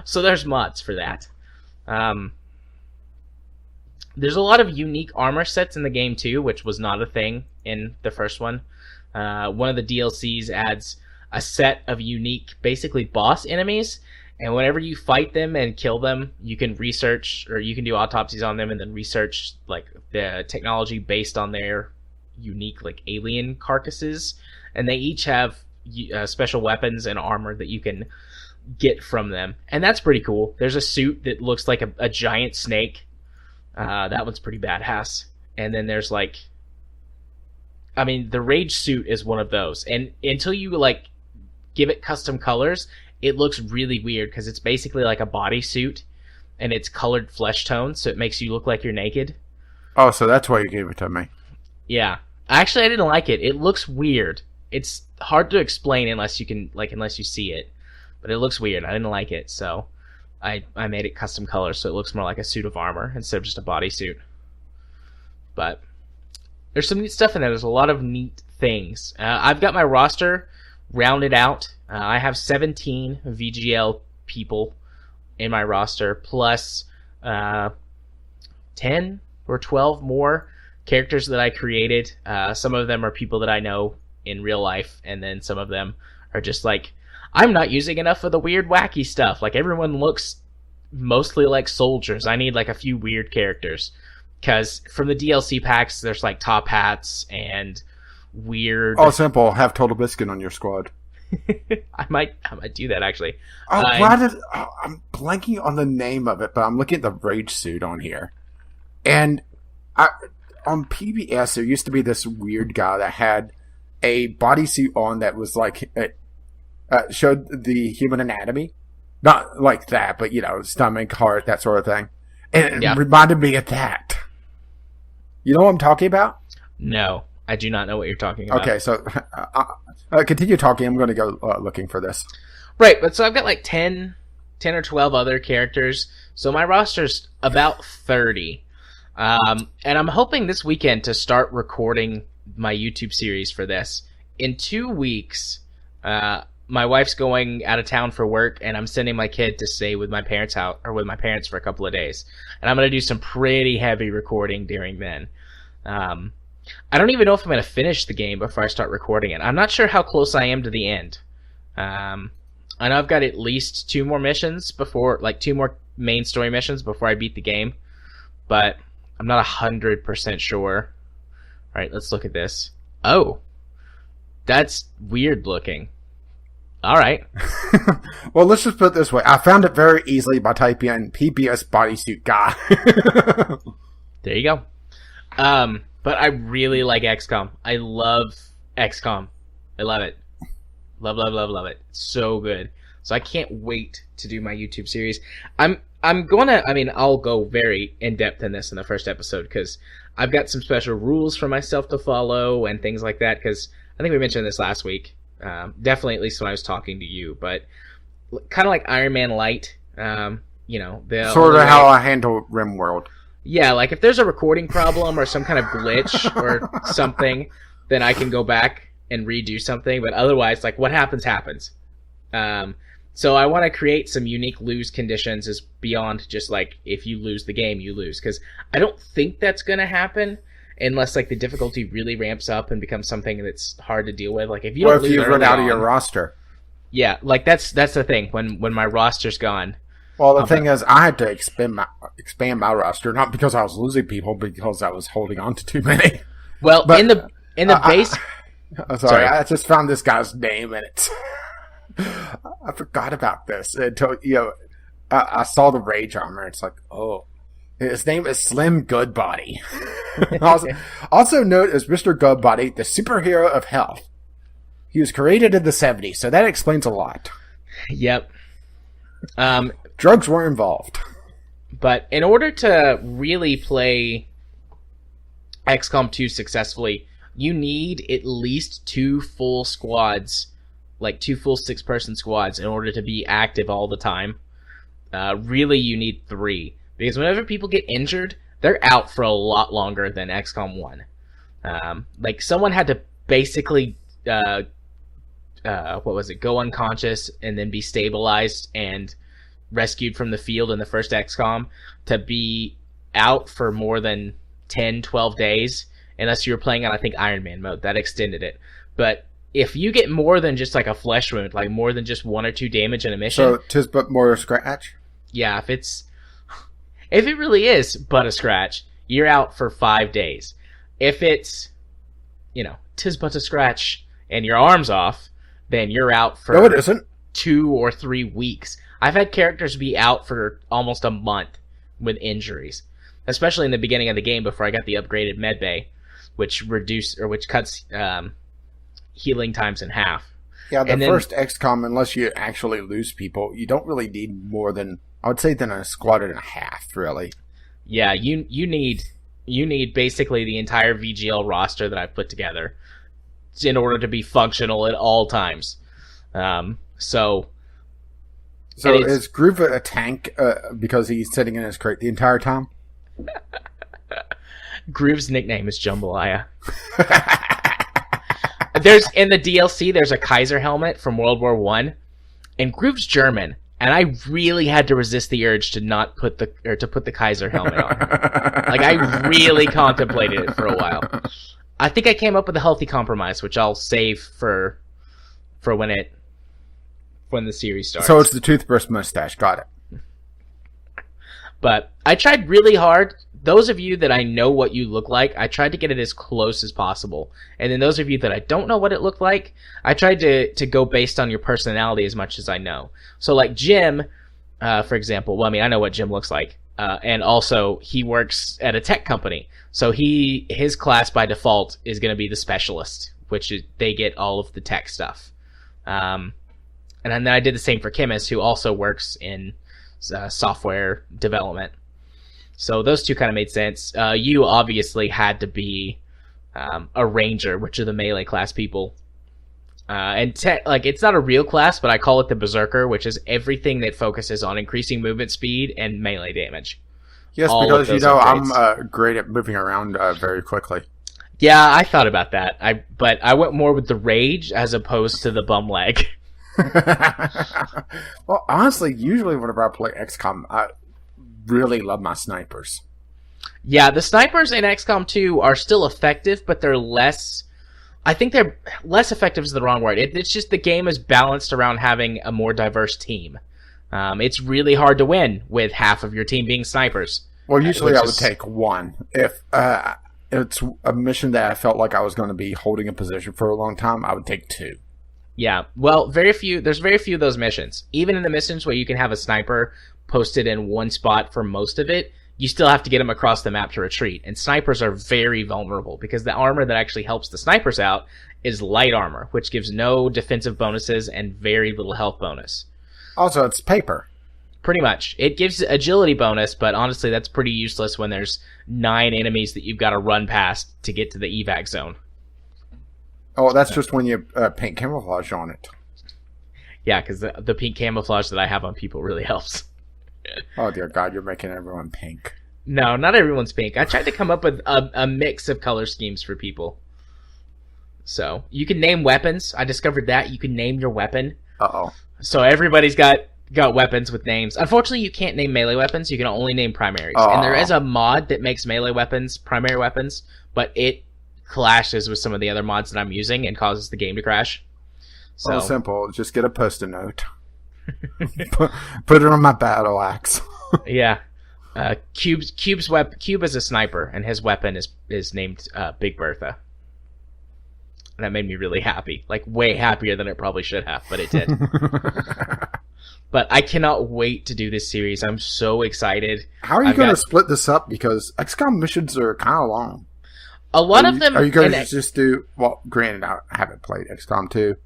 So there's mods for that. There's a lot of unique armor sets in the game too, which was not a thing in the first one. One of the DLCs adds a set of unique, basically boss enemies, and whenever you fight them and kill them, you can research, or you can do autopsies on them and then research like the technology based on their unique like alien carcasses, and they each have special weapons and armor that you can get from them, and that's pretty cool. There's a suit that looks like a giant snake. That one's pretty badass. And then there's like, I mean, the rage suit is one of those, and until you like give it custom colors, it looks really weird because it's basically like a bodysuit and it's colored flesh tones, so it makes you look like you're naked. Oh, so that's why you gave it to me. Yeah. Actually, I didn't like it. It looks weird. It's hard to explain unless you see it. But it looks weird. I didn't like it, so I made it custom colors so it looks more like a suit of armor instead of just a bodysuit. But there's some neat stuff in there. There's a lot of neat things. I've got my roster rounded out. I have 17 VGL people in my roster, plus 10 or 12 more characters that I created. Some of them are people that I know in real life, and then some of them are just like, I'm not using enough of the weird wacky stuff. Like, everyone looks mostly like soldiers. I need like a few weird characters. Because from the DLC packs, there's like top hats and weird... Oh, simple. Have TotalBiscuit on your squad. I might do that, actually. I'm blanking on the name of it, but I'm looking at the rage suit on here. And on PBS, there used to be this weird guy that had a bodysuit on that was like... showed the human anatomy. Not like that, but, you know, stomach, heart, that sort of thing. And it reminded me of that. You know what I'm talking about? No, I do not know what you're talking about. Okay, so continue talking. I'm going to go looking for this. Right, but so I've got like 10 or 12 other characters. So my roster's about 30. And I'm hoping this weekend to start recording my YouTube series for this. In 2 weeks... my wife's going out of town for work, and I'm sending my kid to stay with my parents for a couple of days. And I'm going to do some pretty heavy recording during then. I don't even know if I'm going to finish the game before I start recording it. I'm not sure how close I am to the end. I know I've got at least 2 more missions before, like 2 more main story missions before I beat the game. But I'm not 100% sure. Alright, let's look at this. Oh, that's weird looking. All right. Well, let's just put it this way. I found it very easily by typing in PBS bodysuit guy. There you go. But I really like XCom. I love XCom. I love it. Love it. It's so good. So I can't wait to do my YouTube series. I'll go very in-depth in this in the first episode because I've got some special rules for myself to follow and things like that, because I think we mentioned this last week. Definitely, at least when I was talking to you, but kind of like Iron Man Light, sort of how I handle RimWorld. Yeah, like if there's a recording problem or some kind of glitch or something, then I can go back and redo something. But otherwise, like what happens. So I want to create some unique lose conditions as beyond just like if you lose the game, you lose, because I don't think that's gonna happen. Unless like the difficulty really ramps up and becomes something that's hard to deal with, like if you don't lose, or if you run out of your roster. Yeah, like that's the thing. When my roster's gone. Well, the thing is, I had to expand my roster, not because I was losing people, but because I was holding on to too many. Well, but, in the base. Sorry, I just found this guy's name and it's. I forgot about this until I saw the rage armor. It's like, oh. His name is Slim Goodbody. Also known as Mr. Goodbody, the superhero of health. He was created in the 70s, so that explains a lot. Yep. Drugs were involved. But in order to really play XCOM 2 successfully, you need at least 2 full squads, like 2 full 6-person squads, in order to be active all the time. Really, you need 3. Because whenever people get injured, they're out for a lot longer than XCOM 1. Like, someone had to basically, go unconscious and then be stabilized and rescued from the field in the first XCOM to be out for more than 10, 12 days, unless you were playing on, I think, Iron Man mode. That extended it. But if you get more than just like a flesh wound, like more than just 1 or 2 damage in a mission... So, 'tis but more a scratch? Yeah, if it really is but a scratch, you're out for 5 days. If it's, 'tis but a scratch, and your arm's off, then you're out for... No, it isn't. 2 or 3 weeks. I've had characters be out for almost a month with injuries, especially in the beginning of the game before I got the upgraded medbay, which cuts healing times in half. Yeah, first XCOM, unless you actually lose people, you don't really need more than, I would say, than a squad and a half, really. Yeah, you need basically the entire VGL roster that I've put together in order to be functional at all times. So is Groove a tank because he's sitting in his crate the entire time? Groove's nickname is Jambalaya. In the DLC, there's a Kaiser helmet from World War I, and Groove's German, and I really had to resist the urge to put the Kaiser helmet on her. Like, I really contemplated it for a while. I think I came up with a healthy compromise, which I'll save for when the series starts. So it's the toothbrush mustache. Got it. But I tried really hard. Those of you that I know what you look like, I tried to get it as close as possible. And then those of you that I don't know what it looked like, I tried to go based on your personality as much as I know. So like Jim, for example, well, I mean, I know what Jim looks like. And also, he works at a tech company. So his class by default is going to be the specialist, which they get all of the tech stuff. And then I did the same for Chemist, who also works in software development. So those two kind of made sense. You obviously had to be a ranger, which are the melee class people. It's not a real class, but I call it the Berserker, which is everything that focuses on increasing movement speed and melee damage. Yes, because I'm great at moving around very quickly. Yeah, I thought about that. But I went more with the rage as opposed to the bum leg. Well, honestly, usually whenever I play XCOM, I really love my snipers. Yeah, the snipers in XCOM 2 are still effective, but they're less... I think they're less effective is the wrong word. It's just the game is balanced around having a more diverse team. It's really hard to win with half of your team being snipers. Well, usually I would take one. If it's a mission that I felt like I was going to be holding a position for a long time, I would take 2. Yeah, well, there's very few of those missions. Even in the missions where you can have a sniper posted in one spot for most of it, you still have to get them across the map to retreat. And snipers are very vulnerable because the armor that actually helps the snipers out is light armor, which gives no defensive bonuses and very little health bonus. Also, it's paper. Pretty much. It gives agility bonus, but honestly, that's pretty useless when there's 9 enemies that you've got to run past to get to the evac zone. Oh, that's just when you paint camouflage on it. Yeah, because the pink camouflage that I have on people really helps. Oh, dear God, you're making everyone pink. No, not everyone's pink. I tried to come up with a mix of color schemes for people. So, you can name weapons. I discovered that. You can name your weapon. Uh-oh. So everybody's got weapons with names. Unfortunately, you can't name melee weapons. You can only name primaries. Oh. And there is a mod that makes melee weapons primary weapons, but it clashes with some of the other mods that I'm using and causes the game to crash. So simple. Just get a post-it note. Put it on my battle axe. Yeah. Cube is a sniper, and his weapon is named Big Bertha. And that made me really happy. Like, way happier than it probably should have, but it did. But I cannot wait to do this series. I'm so excited. How are you going to split this up? Because XCOM missions are kind of long. A lot of them... Are you going to just do... Well, granted, I haven't played XCOM 2.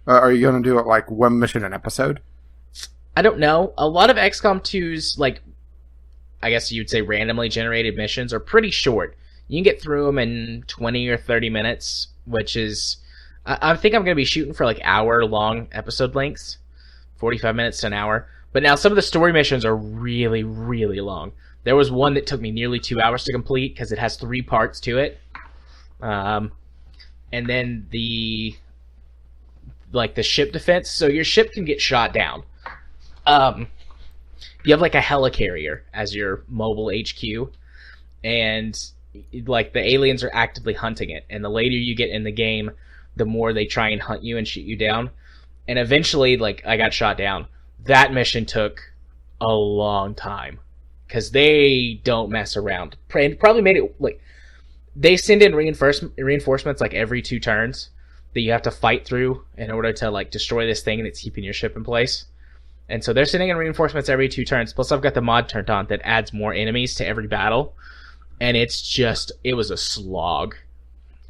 Are you going to do it like one mission an episode? I don't know. A lot of XCOM 2's, like, I guess you'd say randomly generated missions are pretty short. You can get through them in 20 or 30 minutes, which is... I think I'm going to be shooting for, like, hour-long episode lengths. 45 minutes to an hour. But now some of the story missions are really, really long. There was one that took me nearly 2 hours to complete because it has 3 parts to it. And then the ship defense. So your ship can get shot down. You have like a helicarrier as your mobile HQ. and like the aliens are actively hunting it. And the later you get in the game, the more they try and hunt you and shoot you down. And eventually, like, I got shot down. That mission took a long time because they don't mess around. Probably made it like they send in reinforcements like every 2 turns that you have to fight through in order to like destroy this thing that's keeping your ship in place. And so they're sending in reinforcements every 2 turns. Plus, I've got the mod turned on that adds more enemies to every battle, and it was a slog.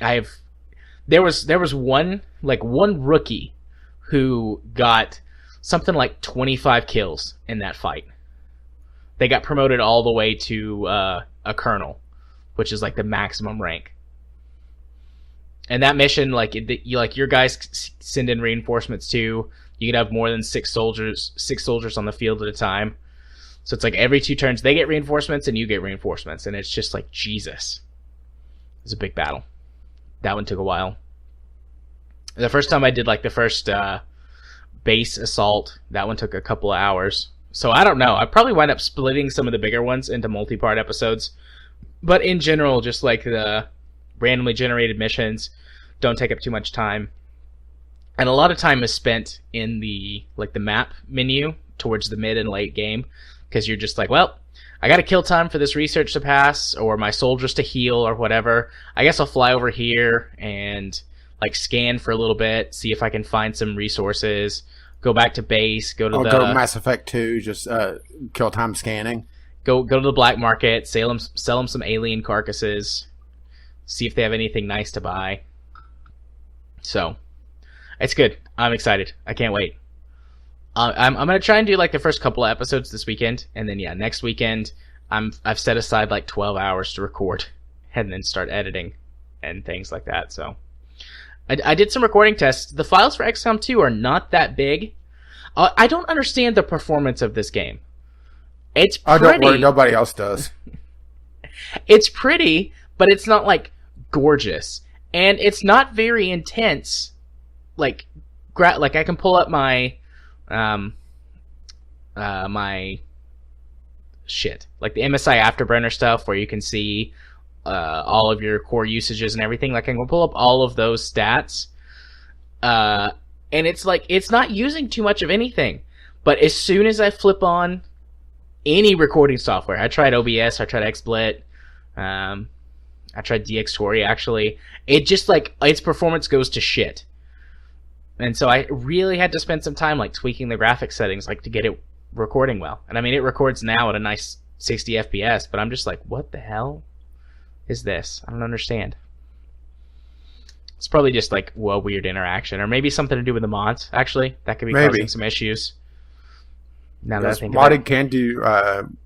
There was one rookie who got something like 25 kills in that fight. They got promoted all the way to a colonel, which is like the maximum rank. And that mission, like your guys send in reinforcements too. You can have more than 6 soldiers on the field at a time. So it's like every 2 turns they get reinforcements and you get reinforcements, and it's just like Jesus. It was a big battle. That one took a while. The first time I did like the first base assault, that one took a couple of hours. So I don't know. I probably wind up splitting some of the bigger ones into multi-part episodes. But in general, just like the randomly generated missions don't take up too much time. And a lot of time is spent in the map menu towards the mid and late game, because you're just like, well, I got to kill time for this research to pass or my soldiers to heal or whatever. I guess I'll fly over here and like scan for a little bit, see if I can find some resources, go back to base, go to Mass Effect 2, just kill time scanning. Go to the black market, sell them some alien carcasses, see if they have anything nice to buy. So it's good. I'm excited. I can't wait. I'm gonna try and do like the first couple of episodes this weekend, and then next weekend I've set aside like 12 hours to record, and then start editing and things like that. So I did some recording tests. The files for XCom 2 are not that big. I don't understand the performance of this game. It's pretty. Don't worry, nobody else does. It's pretty, but it's not like gorgeous, and it's not very intense. Like I can pull up my my shit, like the MSI Afterburner stuff, where you can see all of your core usages and everything. Like I can pull up all of those stats, and it's like it's not using too much of anything. But as soon as I flip on any recording software, I tried OBS, I tried XSplit, I tried DxTory actually, it just like its performance goes to shit. And so I really had to spend some time like tweaking the graphics settings like to get it recording well. And I mean, it records now at a nice 60 FPS, but I'm just like, what the hell is this? I don't understand. It's probably just like a weird interaction, or maybe something to do with the mods. Actually, that could be causing some issues. Now that I think modded can do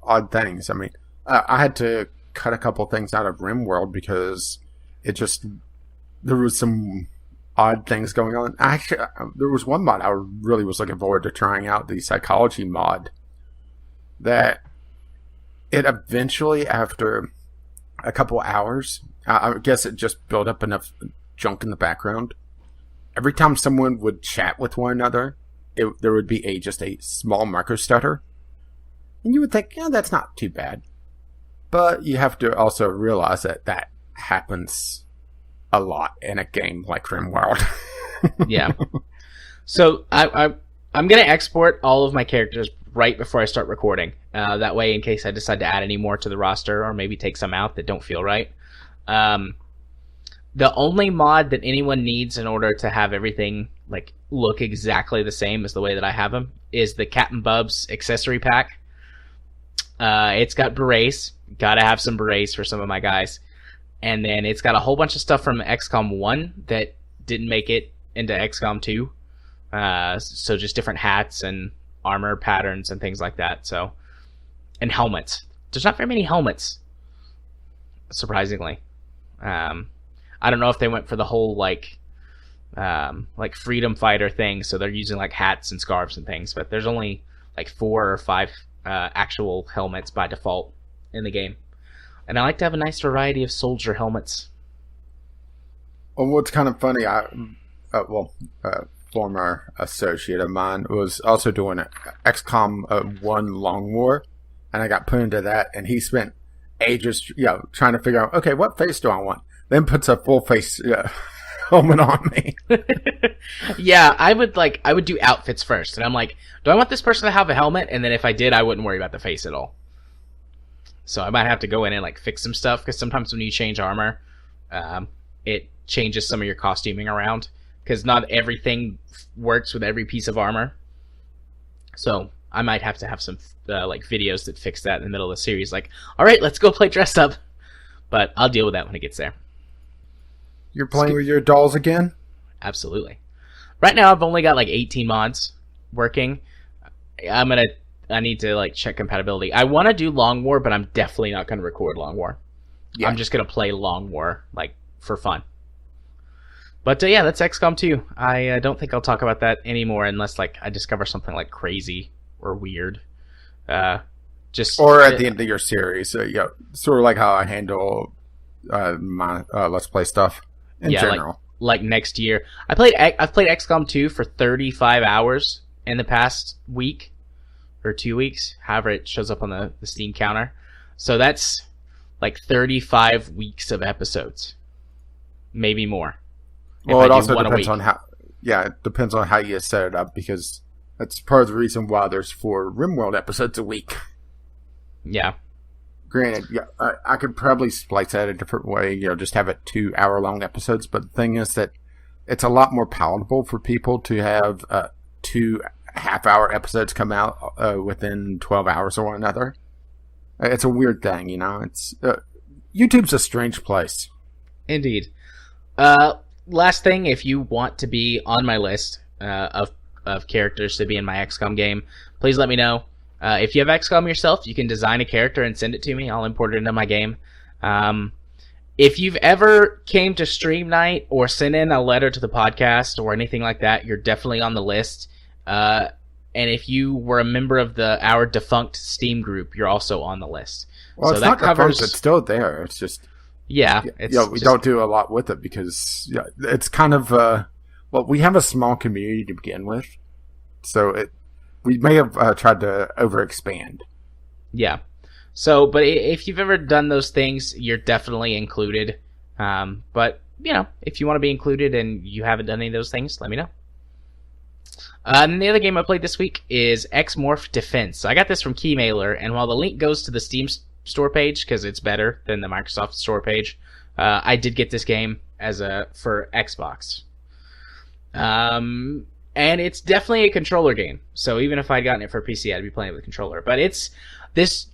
odd things. I mean, I had to cut a couple things out of RimWorld because there was some odd things going on. Actually, there was one mod I really was looking forward to trying out, the Psychology mod, that it eventually, after a couple hours, I guess it just built up enough junk in the background. Every time someone would chat with one another, there would be just a small micro stutter. And you would think, that's not too bad. But you have to also realize that happens a lot in a game like RimWorld. Yeah. So I'm going to export all of my characters right before I start recording. That way, in case I decide to add any more to the roster, or maybe take some out that don't feel right. The only mod that anyone needs in order to have everything like look exactly the same as the way that I have them is the Captain Bub's accessory pack. It's got berets. Gotta have some berets for some of my guys. And then it's got a whole bunch of stuff from XCOM 1 that didn't make it into XCOM 2. So just different hats and armor patterns and things like that. So, and helmets. There's not very many helmets, surprisingly. I don't know if they went for the whole like freedom fighter thing, so they're using like hats and scarves and things. But there's only like 4 or 5 actual helmets by default in the game. And I like to have a nice variety of soldier helmets. Well, what's kind of funny, former associate of mine was also doing XCOM 1 Long War, and I got put into that, and he spent ages, trying to figure out, okay, what face do I want? Then puts a full face helmet on me. Yeah, I would do outfits first, and I'm like, do I want this person to have a helmet? And then if I did, I wouldn't worry about the face at all. So I might have to go in and like fix some stuff, because sometimes when you change armor, it changes some of your costuming around, because not everything works with every piece of armor. So I might have to have some like videos that fix that in the middle of the series. Like, all right, let's go play dress up. But I'll deal with that when it gets there. You're playing with your dolls again? Absolutely. Right now, I've only got like 18 mods working. I need to like check compatibility. I want to do Long War, but I'm definitely not going to record Long War. Yeah. I'm just going to play Long War like for fun. But yeah, that's XCOM 2. I don't think I'll talk about that anymore unless like I discover something like crazy or weird. Or at the end of your series, sort of like how I handle my Let's Play stuff in general. Like next year. I've played XCOM 2 for 35 hours in the past week or 2 weeks, however it shows up on the Steam counter. So that's like 35 weeks of episodes, maybe more. Well, it also depends on how. Yeah, it depends on how you set it up, because that's part of the reason why there's 4 RimWorld episodes a week. Yeah. Granted, I could probably splice that a different way, just have it 2-hour-long episodes, but the thing is that it's a lot more palatable for people to have 2 half-hour episodes come out within 12 hours of one another. It's a weird thing, It's YouTube's a strange place. Indeed. Last thing, if you want to be on my list of characters to be in my XCOM game, please let me know. If you have XCOM yourself, you can design a character and send it to me. I'll import it into my game. If you've ever came to stream night or sent in a letter to the podcast or anything like that, you're definitely on the list. And if you were a member of our defunct Steam group, you're also on the list. Well, so it's not defunct, it's still there. It's just... Yeah. We don't do a lot with it because it's kind of... we have a small community to begin with. So we may have tried to overexpand. Yeah. So, but if you've ever done those things, you're definitely included. But, if you want to be included and you haven't done any of those things, let me know. And the other game I played this week is X-MORPH Defense. So I got this from Keymailer, and while the link goes to the Steam store page, because it's better than the Microsoft store page, I did get this game for Xbox. And it's definitely a controller game. So even if I'd gotten it for PC, I'd be playing it with a controller. But it's this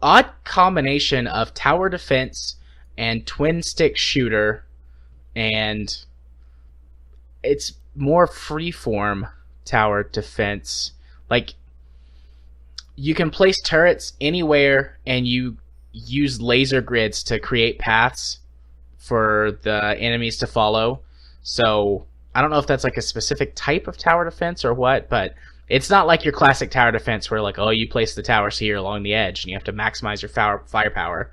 odd combination of tower defense and twin stick shooter, and it's more freeform tower defense. Like, you can place turrets anywhere, and you use laser grids to create paths for the enemies to follow. So I don't know if that's like a specific type of tower defense or what, but it's not like your classic tower defense where like, oh, you place the towers here along the edge and you have to maximize your firepower.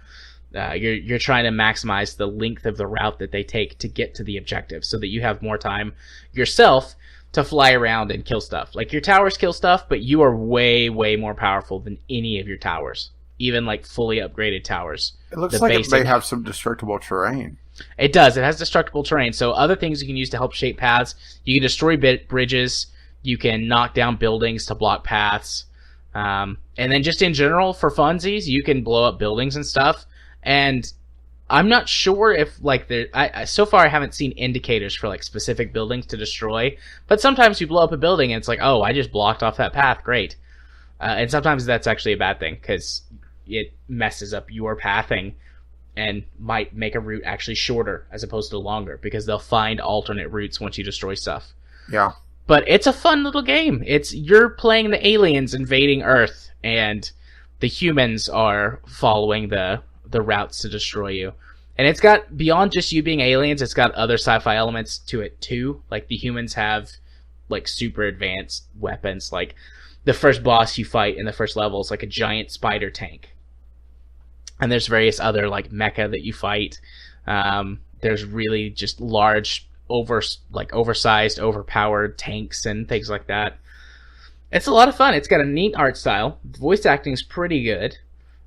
You're trying to maximize the length of the route that they take to get to the objective so that you have more time yourself to fly around and kill stuff. Like, your towers kill stuff, but you are way, way more powerful than any of your towers. Even like fully upgraded towers. It looks like it may have some destructible terrain. It does. It has destructible terrain. So other things you can use to help shape paths. You can destroy bridges. You can knock down buildings to block paths. And then just in general, for funsies, you can blow up buildings and stuff. And I'm not sure if like so far I haven't seen indicators for like specific buildings to destroy. But sometimes you blow up a building and it's like, oh, I just blocked off that path. Great. And sometimes that's actually a bad thing because it messes up your pathing and might make a route actually shorter as opposed to longer because they'll find alternate routes once you destroy stuff. Yeah. But it's a fun little game. You're playing the aliens invading Earth, and the humans are following the routes to destroy you. And it's got, beyond just you being aliens, it's got other sci-fi elements to it too. Like, the humans have like super advanced weapons. Like, the first boss you fight in the first level is like a giant spider tank. And there's various other like mecha that you fight. There's really just large, oversized, overpowered tanks and things like that. It's a lot of fun. It's got a neat art style. The voice acting is pretty good.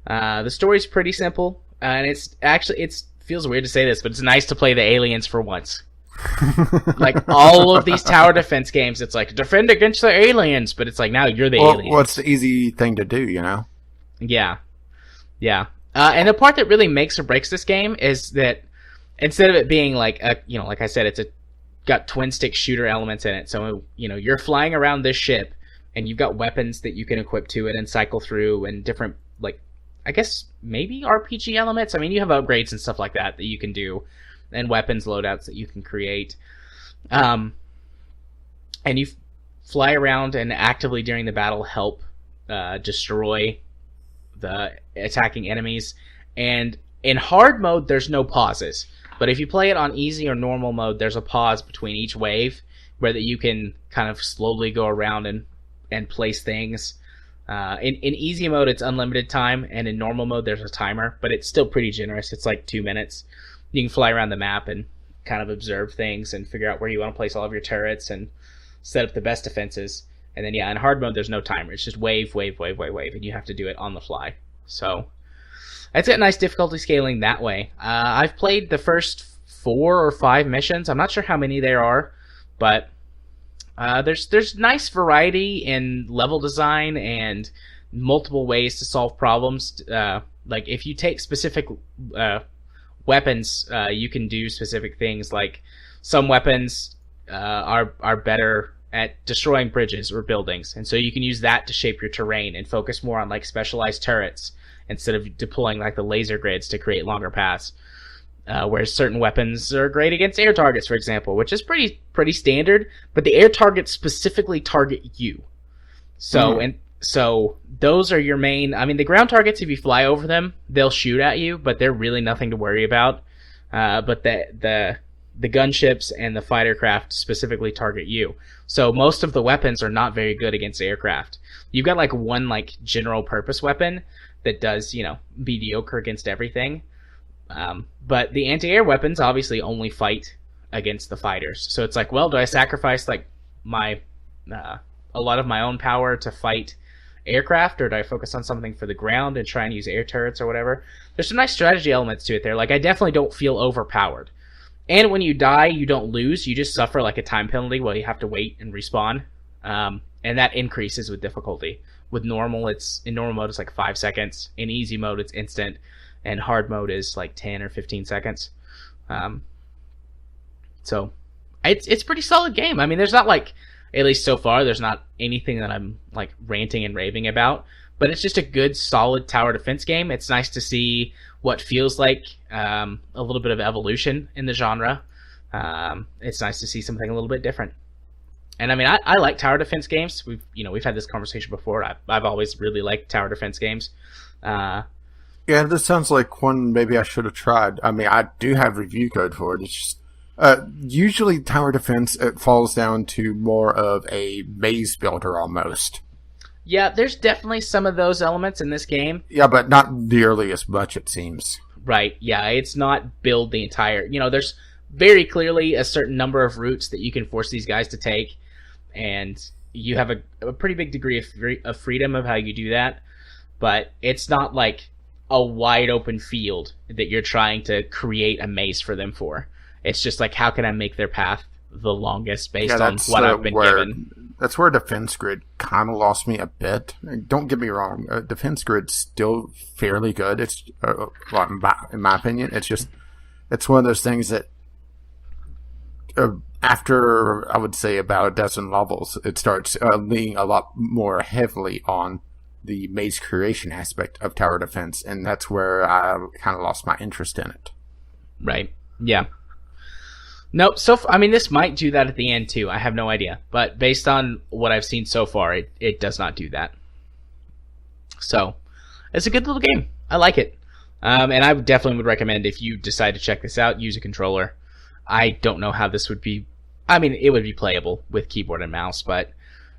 The story's pretty simple. and it's actually it feels weird to say this, but it's nice to play the aliens for once. Like all of these tower defense games, it's like defend against the aliens, but it's like now you're the alien. Well, it's the easy thing to do, you know? Yeah. And the part that really makes or breaks this game is that instead of it being like like I said, it's got twin stick shooter elements in it. So you're flying around this ship, and you've got weapons that you can equip to it and cycle through, and different I guess maybe RPG elements. I mean, you have upgrades and stuff like that you can do, and weapons loadouts that you can create. And you fly around and actively during the battle help destroy the attacking enemies. And in hard mode, there's no pauses. But if you play it on easy or normal mode, there's a pause between each wave where that you can kind of slowly go around and place things. In easy mode, it's unlimited time, and in normal mode, there's a timer, but it's still pretty generous. It's like 2 minutes. You can fly around the map and kind of observe things and figure out where you want to place all of your turrets and set up the best defenses. And then, in hard mode, there's no timer. It's just wave, and you have to do it on the fly. So, it's got nice difficulty scaling that way. I've played the first 4 or 5 missions. I'm not sure how many there are, but there's nice variety in level design and multiple ways to solve problems. Like if you take specific weapons, you can do specific things. Like some weapons are better at destroying bridges or buildings, and so you can use that to shape your terrain and focus more on like specialized turrets instead of deploying like the laser grids to create longer paths. Whereas certain weapons are great against air targets, for example, which is pretty standard. But the air targets specifically target you. So those are your main. I mean, the ground targets, if you fly over them, they'll shoot at you, but they're really nothing to worry about. But the gunships and the fighter craft specifically target you. So most of the weapons are not very good against aircraft. You've got like one like general purpose weapon that does mediocre against everything. But the anti-air weapons obviously only fight against the fighters. So it's like, well, do I sacrifice like my a lot of my own power to fight aircraft, or do I focus on something for the ground and try and use air turrets or whatever? There's some nice strategy elements to it there. Like I definitely don't feel overpowered. And when you die, you don't lose. You just suffer like a time penalty while you have to wait and respawn. And that increases with difficulty. With normal, in normal mode, it's like 5 seconds. In easy mode, it's instant. And hard mode is like 10 or 15 seconds. So it's a pretty solid game. I mean, there's not like, at least so far, there's not anything that I'm like ranting and raving about. But it's just a good, solid tower defense game. It's nice to see what feels like a little bit of evolution in the genre. It's nice to see something a little bit different. And I mean, I like tower defense games. We've had this conversation before. I've always really liked tower defense games. Yeah, this sounds like one maybe I should have tried. I mean, I do have review code for it. It's just usually tower defense, it falls down to more of a maze builder almost. Yeah, there's definitely some of those elements in this game. Yeah, but not nearly as much, it seems. Right, yeah, it's not build the entire... there's very clearly a certain number of routes that you can force these guys to take, and you have a pretty big degree of freedom of how you do that, but it's not like a wide open field that you're trying to create a maze for them for. It's just like, how can I make their path the longest based on what I've been given? That's where Defense Grid kind of lost me a bit. Don't get me wrong, Defense Grid's still fairly good. It's in my opinion, it's one of those things that after I would say about a dozen levels, it starts leaning a lot more heavily on the maze creation aspect of tower defense, and that's where I kind of lost my interest in it. Right. Yeah. Nope. This might do that at the end too. I have no idea, but based on what I've seen so far, it does not do that. So, it's a good little game. I like it, and I definitely would recommend if you decide to check this out, use a controller. I don't know how this would be. I mean, it would be playable with keyboard and mouse, but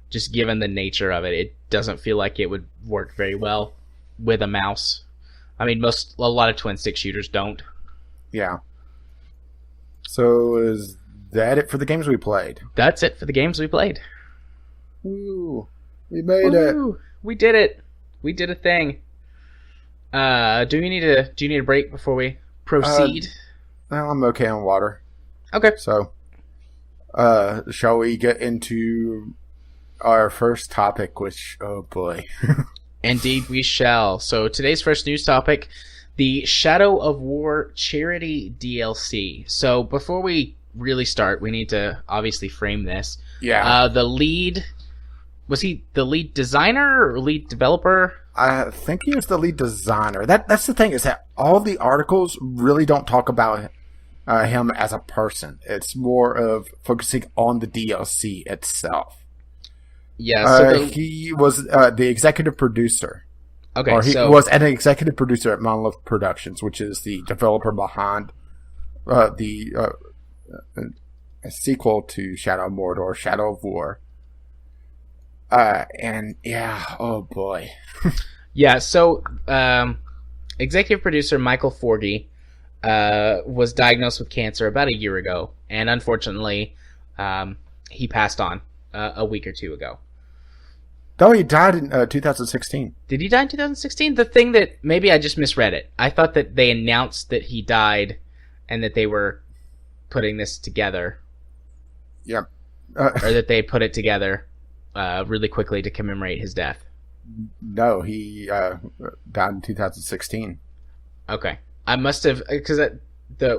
just given the nature of it, it doesn't feel like it would work very well with a mouse. I mean, a lot of twin stick shooters don't. Yeah. So is that it for the games we played? That's it for the games we played. Woo! We made it! We did it! We did a thing. Do you need a break before we proceed? Well, I'm okay on water. Okay. So, shall we get into our first topic, which, oh boy. Indeed we shall. So today's first news topic, the Shadow of War charity DLC. So before we really start, we need to obviously frame this. Yeah. Was he the lead designer or lead developer? I think he was the lead designer. That's the thing, is that all the articles really don't talk about him as a person. It's more of focusing on the DLC itself. Yeah, he was the executive producer. Okay, or he was an executive producer at Monolith Productions, which is the developer behind the sequel to Shadow of Mordor, Shadow of War. And yeah, oh boy. Yeah, so executive producer Michael Forgey was diagnosed with cancer about a year ago, and unfortunately, he passed on a week or two ago. No, he died in 2016. Did he die in 2016? The thing that maybe I just misread it. I thought that they announced that he died, and that they were putting this together. Yep. Or that they put it together really quickly to commemorate his death. No, he died in 2016. Okay. I must have, because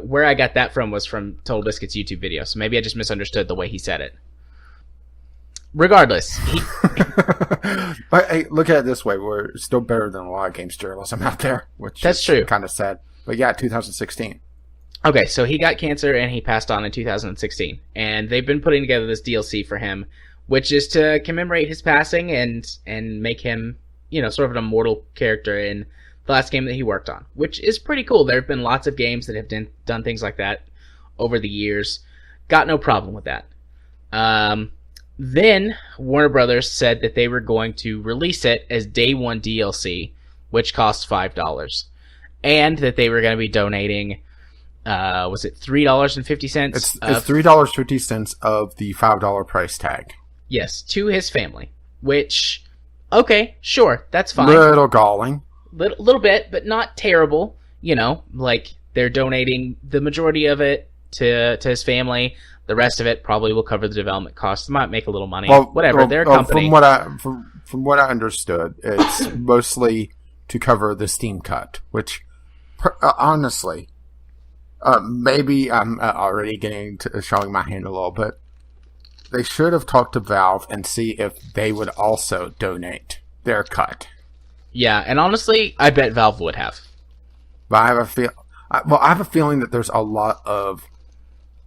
where I got that from was from TotalBiscuit's YouTube video, so maybe I just misunderstood the way he said it. Regardless, But hey, look at it this way: we're still better than a lot of games journalism out there, which that's is true. Kind of sad. But yeah, 2016. Okay, so he got cancer and he passed on in 2016, and they've been putting together this DLC for him, which is to commemorate his passing and make him, sort of an immortal character in the last game that he worked on, which is pretty cool. There have been lots of games that have done things like that over the years. Got no problem with that. Then Warner Brothers said that they were going to release it as Day 1 DLC, which costs $5, and that they were going to be donating, was it $3.50? It's $3.50 of the $5 price tag. Yes, to his family, which, okay, sure, that's fine. Little galling. Little bit, but not terrible. Like they're donating the majority of it to his family. The rest of it probably will cover the development costs. Might make a little money. Whatever. They're a company. From what I understood, it's mostly to cover the Steam cut. Which, honestly, maybe I'm already getting to showing my hand a little bit. They should have talked to Valve and see if they would also donate their cut. Yeah, and honestly, I bet Valve would have. But I have a feeling that there's a lot of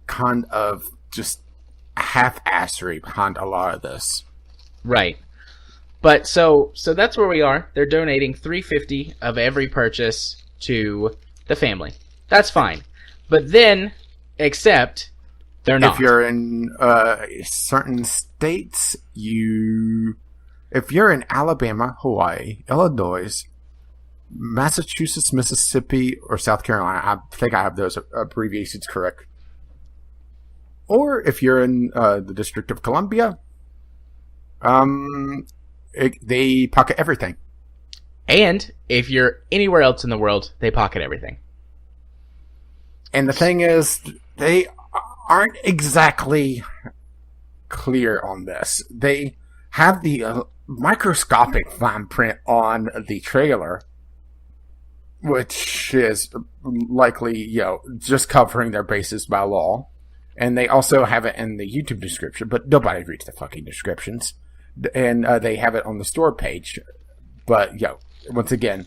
kind of just half-assery behind a lot of this. Right. But so that's where we are. They're donating $3.50 of every purchase to the family. That's fine. But then, except they're not. If you're in certain states, if you're in Alabama, Hawaii, Illinois, Massachusetts, Mississippi, or South Carolina, I think I have those abbreviations correct. Or if you're in the District of Columbia, they pocket everything. And if you're anywhere else in the world, they pocket everything. And the thing is, they aren't exactly clear on this. They have the microscopic fine print on the trailer, which is likely, just covering their bases by law. And they also have it in the YouTube description, but nobody reads the fucking descriptions. And they have it on the store page. But, once again,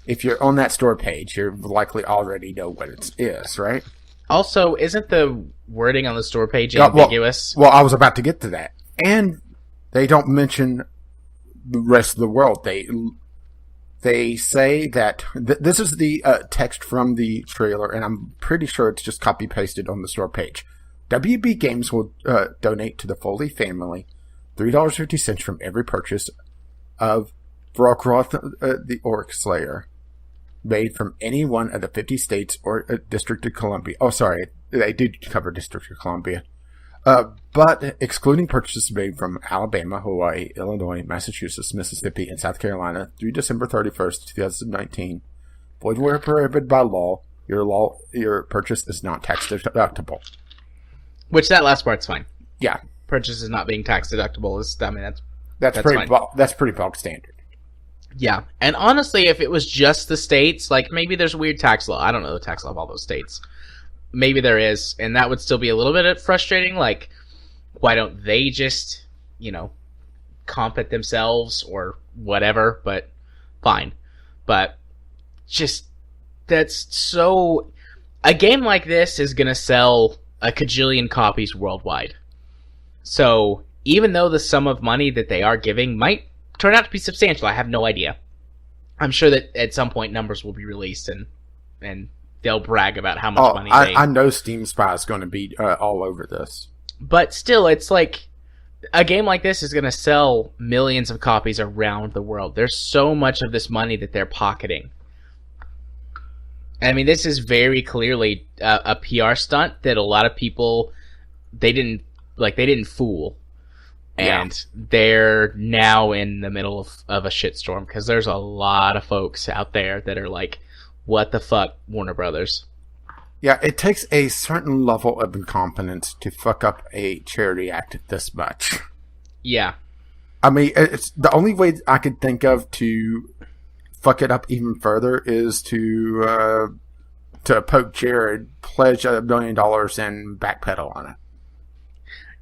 if you're on that store page, you likely already know what it is, right? Also, isn't the wording on the store page ambiguous? Well, I was about to get to that. And they don't mention the rest of the world. They say that this is the text from the trailer, and I'm pretty sure it's just copy-pasted on the store page. WB Games will donate to the Foley family $3.50 from every purchase of Vrokroth the Orc Slayer made from any one of the 50 states or District of Columbia. Oh, sorry, they did cover District of Columbia. But excluding purchases made from Alabama, Hawaii, Illinois, Massachusetts, Mississippi, and South Carolina through December 31st, 2019, Void where prohibited by law. Your purchase is not tax deductible. Which that last part's fine. Yeah. Purchase is not being tax deductible that's pretty fine. That's pretty bog standard. Yeah, and honestly, if it was just the states, like maybe there's a weird tax law. I don't know the tax law of all those states. Maybe there is, and that would still be a little bit frustrating. Like, why don't they just, comp it themselves or whatever? But fine. But just that's so. A game like this is gonna sell a cajillion copies worldwide. So even though the sum of money that they are giving might turn out to be substantial, I have no idea. I'm sure that at some point numbers will be released and they'll brag about how much money they... I know Steam Spy is going to be all over this. But still, it's like a game like this is going to sell millions of copies around the world. There's so much of this money that they're pocketing. I mean, this is very clearly a PR stunt that a lot of people they didn't fool. And they're now in the middle of a shitstorm because there's a lot of folks out there that are like, what the fuck, Warner Brothers? Yeah, it takes a certain level of incompetence to fuck up a charity act this much. Yeah. I mean, it's the only way I could think of to fuck it up even further is to poke Jared, pledge $1 million, and backpedal on it.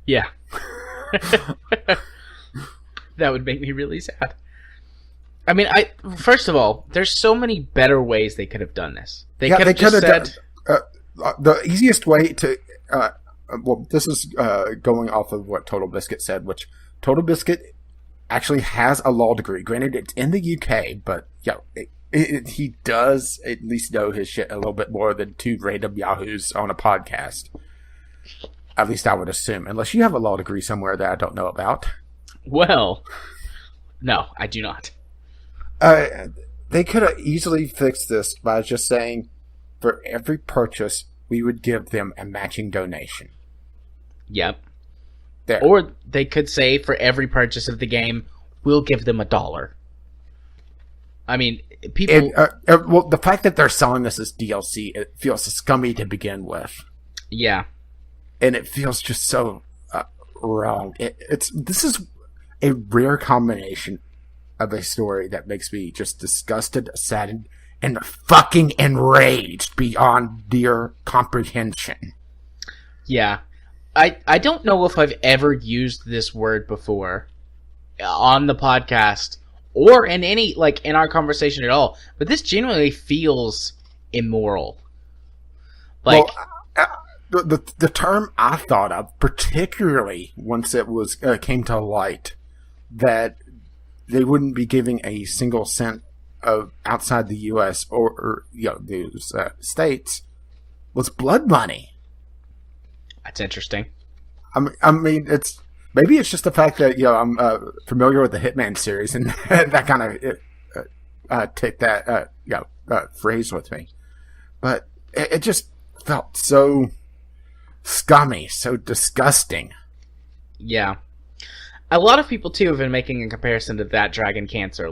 Yeah. That would make me really sad. I mean, first of all, there's so many better ways they could have done this. They could have just said... the easiest way to... this is going off of what TotalBiscuit said, which TotalBiscuit actually has a law degree. Granted, it's in the UK, but he does at least know his shit a little bit more than two random yahoos on a podcast. At least I would assume. Unless you have a law degree somewhere that I don't know about. Well, no, I do not. They could have easily fixed this by just saying, for every purchase, we would give them a matching donation. Yep. There. Or they could say, for every purchase of the game, we'll give them $1. I mean, people... well, the fact that they're selling this as DLC, it feels scummy to begin with. Yeah. And it feels just so wrong. This is a rare combination of a story that makes me just disgusted, saddened, and fucking enraged beyond dear comprehension. Yeah. I don't know if I've ever used this word before on the podcast or in any, in our conversation at all, but this genuinely feels immoral. The term I thought of, particularly once it was came to light, that they wouldn't be giving a single cent of outside the U.S. or those states, was blood money. That's interesting. I mean, it's just the fact that I'm familiar with the Hitman series, and that kind of take that phrase with me, but it just felt so scummy, so disgusting. Yeah. A lot of people, too, have been making a comparison to that Dragon Cancer,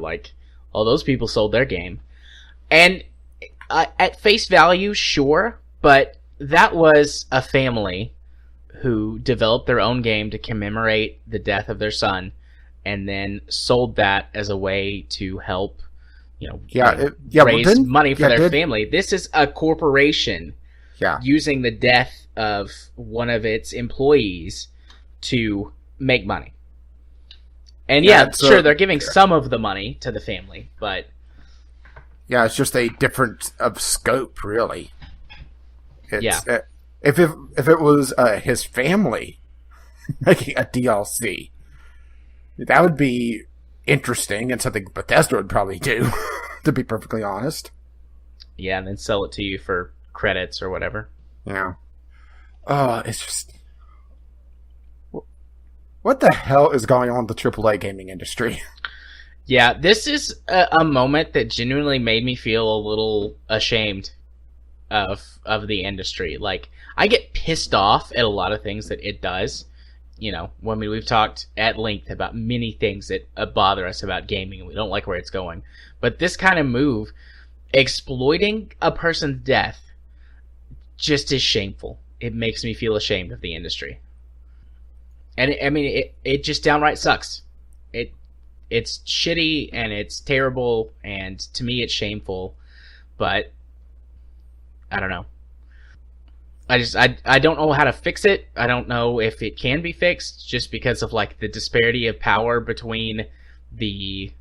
those people sold their game. And at face value, sure, but that was a family who developed their own game to commemorate the death of their son, and then sold that as a way to help, raise money for their family. This is a corporation using the death of one of its employees to make money. And sure, they're giving some of the money to the family, but... Yeah, it's just a difference of scope, really. If it was his family making a DLC, that would be interesting and something Bethesda would probably do, to be perfectly honest. Yeah, and then sell it to you for credits or whatever. Yeah. It's just... What the hell is going on in the AAA gaming industry? Yeah, this is a moment that genuinely made me feel a little ashamed of the industry. I get pissed off at a lot of things that it does. We've talked at length about many things that bother us about gaming, and we don't like where it's going. But this kind of move, exploiting a person's death just is shameful. It makes me feel ashamed of the industry. And it just downright sucks. It's shitty and it's terrible, and to me it's shameful, but I don't know. I don't know how to fix it. I don't know if it can be fixed, just because of like the disparity of power between the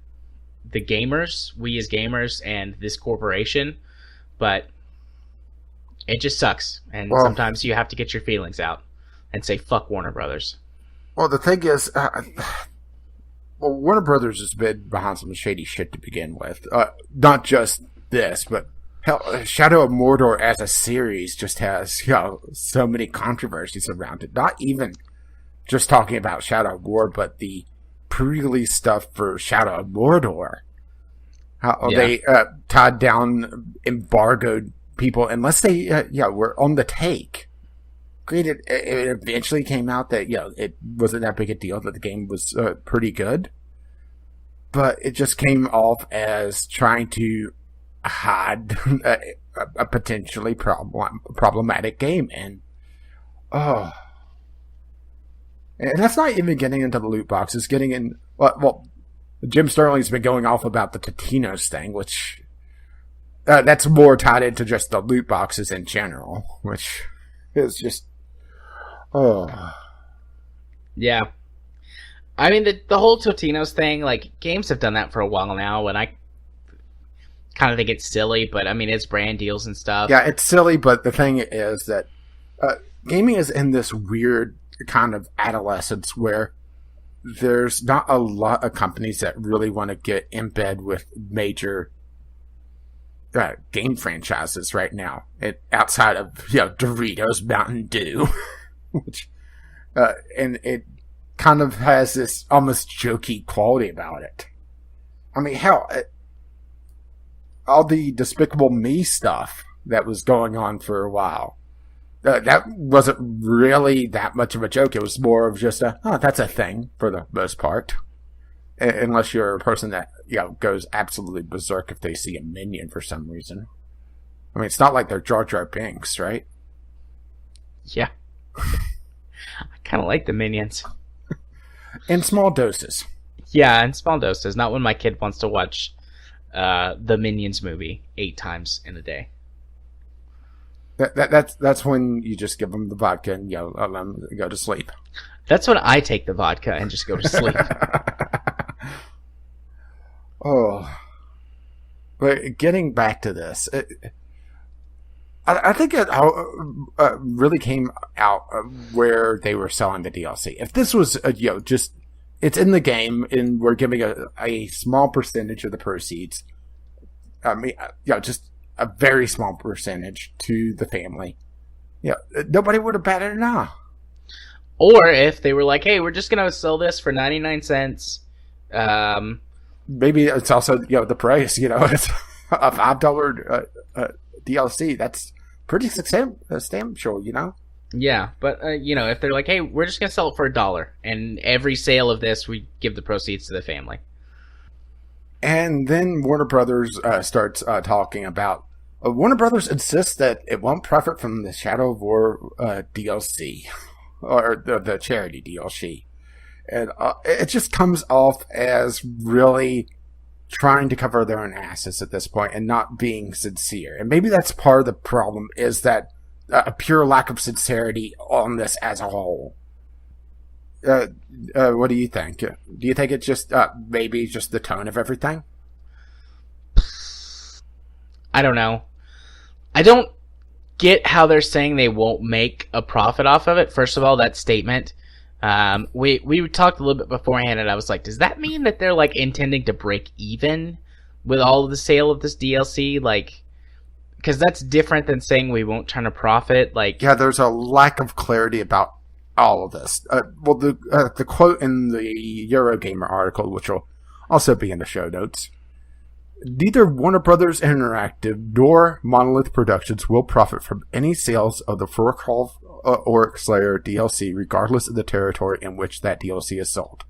gamers, we as gamers, and this corporation. But it just sucks, and sometimes you have to get your feelings out and say fuck Warner Brothers. Well, the thing is, Warner Brothers has been behind some shady shit to begin with. Not just this, but hell, Shadow of Mordor as a series just has so many controversies around it. Not even just talking about Shadow of War, but the pre-release stuff for Shadow of Mordor. How they tied down, embargoed people unless they were on the take. Granted, it eventually came out that it wasn't that big a deal, that the game was pretty good, but it just came off as trying to hide a potentially problematic game, and that's not even getting into the loot boxes. Getting in, well, Jim Sterling's been going off about the Totinos thing, which that's more tied into just the loot boxes in general, which is just. Yeah. I mean, the whole Totinos thing, like, games have done that for a while now, and I kind of think it's silly, but, I mean, it's brand deals and stuff. Yeah, it's silly, but the thing is that gaming is in this weird kind of adolescence where there's not a lot of companies that really want to get in bed with major game franchises right now, outside of Doritos, Mountain Dew. Which, and it kind of has this almost jokey quality about it. I mean, hell, all the Despicable Me stuff that was going on for a while, that wasn't really that much of a joke. It was more of just that's a thing for the most part. Unless you're a person that, goes absolutely berserk if they see a minion for some reason. I mean, it's not like they're Jar Jar Binks, right? Yeah. I kind of like the minions. In small doses. Yeah, in small doses. Not when my kid wants to watch the Minions movie 8 times in a day. That's when you just give them the vodka and let them go to sleep. That's when I take the vodka and just go to sleep. But getting back to this, I think it really came out where they were selling the DLC. If this was, just, it's in the game and we're giving a small percentage of the proceeds, I mean, just a very small percentage to the family, nobody would have batted an eye. Or if they were like, hey, we're just going to sell this for 99 cents. Maybe it's also, the price, it's a $5 DLC. That's pretty substantial, Yeah, but, if they're like, hey, we're just going to sell it for $1, and every sale of this, we give the proceeds to the family. And then Warner Brothers starts talking about, Warner Brothers insists that it won't profit from the Shadow of War DLC, or the charity DLC. And it just comes off as really trying to cover their own asses at this point and not being sincere. And maybe that's part of the problem, is that a pure lack of sincerity on this as a whole. What do you think? Do you think it's just maybe just the tone of everything? I don't know. I don't get how they're saying they won't make a profit off of it. First of all, that statement... we talked a little bit beforehand, and I was like, does that mean that they're like intending to break even with all of the sale of this DLC? Like, because that's different than saying we won't turn a profit. Like, yeah, there's a lack of clarity about all of this. The quote in the Eurogamer article, which will also be in the show notes. Neither Warner Brothers Interactive nor Monolith Productions will profit from any sales of the Furcrawl Orc Slayer DLC, regardless of the territory in which that DLC is sold.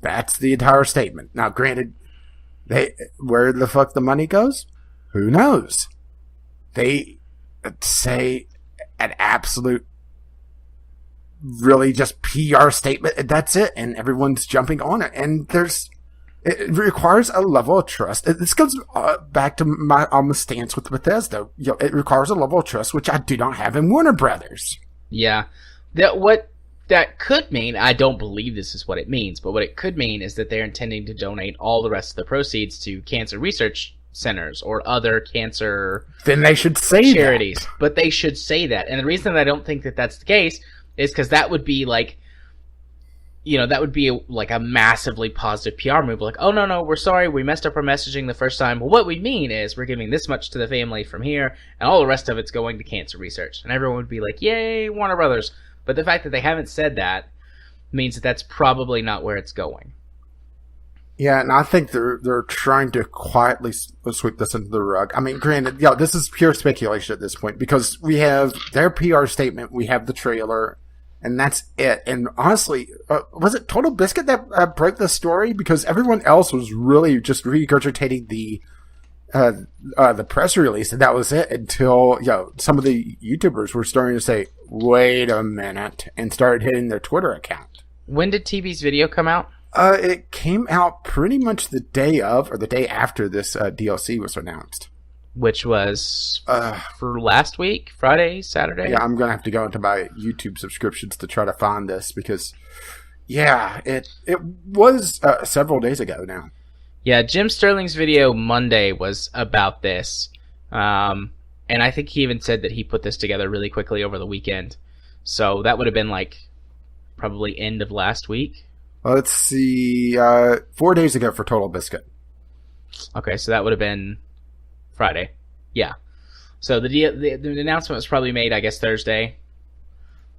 That's the entire statement. Now, granted, Where the fuck the money goes? Who knows? They say an absolute, really just PR statement, and that's it, and everyone's jumping on it, and it requires a level of trust. This goes back to my stance with Bethesda. It requires a level of trust which I do not have in Warner Brothers. Yeah, that could mean, I don't believe this is what it means, but what it could mean is that they're intending to donate all the rest of the proceeds to cancer research centers or other cancer then they should say charities. That. But they should say that. And the reason that I don't think that that's the case is because that would be like, that would be like a massively positive PR move. Like, oh, no, we're sorry, we messed up our messaging the first time. Well, what we mean is we're giving this much to the family from here, and all the rest of it's going to cancer research. And everyone would be like, yay, Warner Brothers. But the fact that they haven't said that means that that's probably not where it's going. Yeah, and I think they're trying to quietly sweep this under the rug. I mean, granted, this is pure speculation at this point, because we have their PR statement, we have the trailer, and that's it. And honestly, was it TotalBiscuit that broke the story? Because everyone else was really just regurgitating the press release, and that was it, until some of the YouTubers were starting to say, wait a minute, and started hitting their Twitter account. When did TV's video come out? It came out pretty much the day of, or the day after this DLC was announced. Which was for last week? Friday? Saturday? Yeah, I'm going to have to go into my YouTube subscriptions to try to find this, because, it was several days ago now. Yeah, Jim Sterling's video Monday was about this. And I think he even said that he put this together really quickly over the weekend. So that would have been probably end of last week. Let's see, 4 days ago for TotalBiscuit. Okay, so that would have been Friday. Yeah. So the announcement was probably made, I guess, Thursday.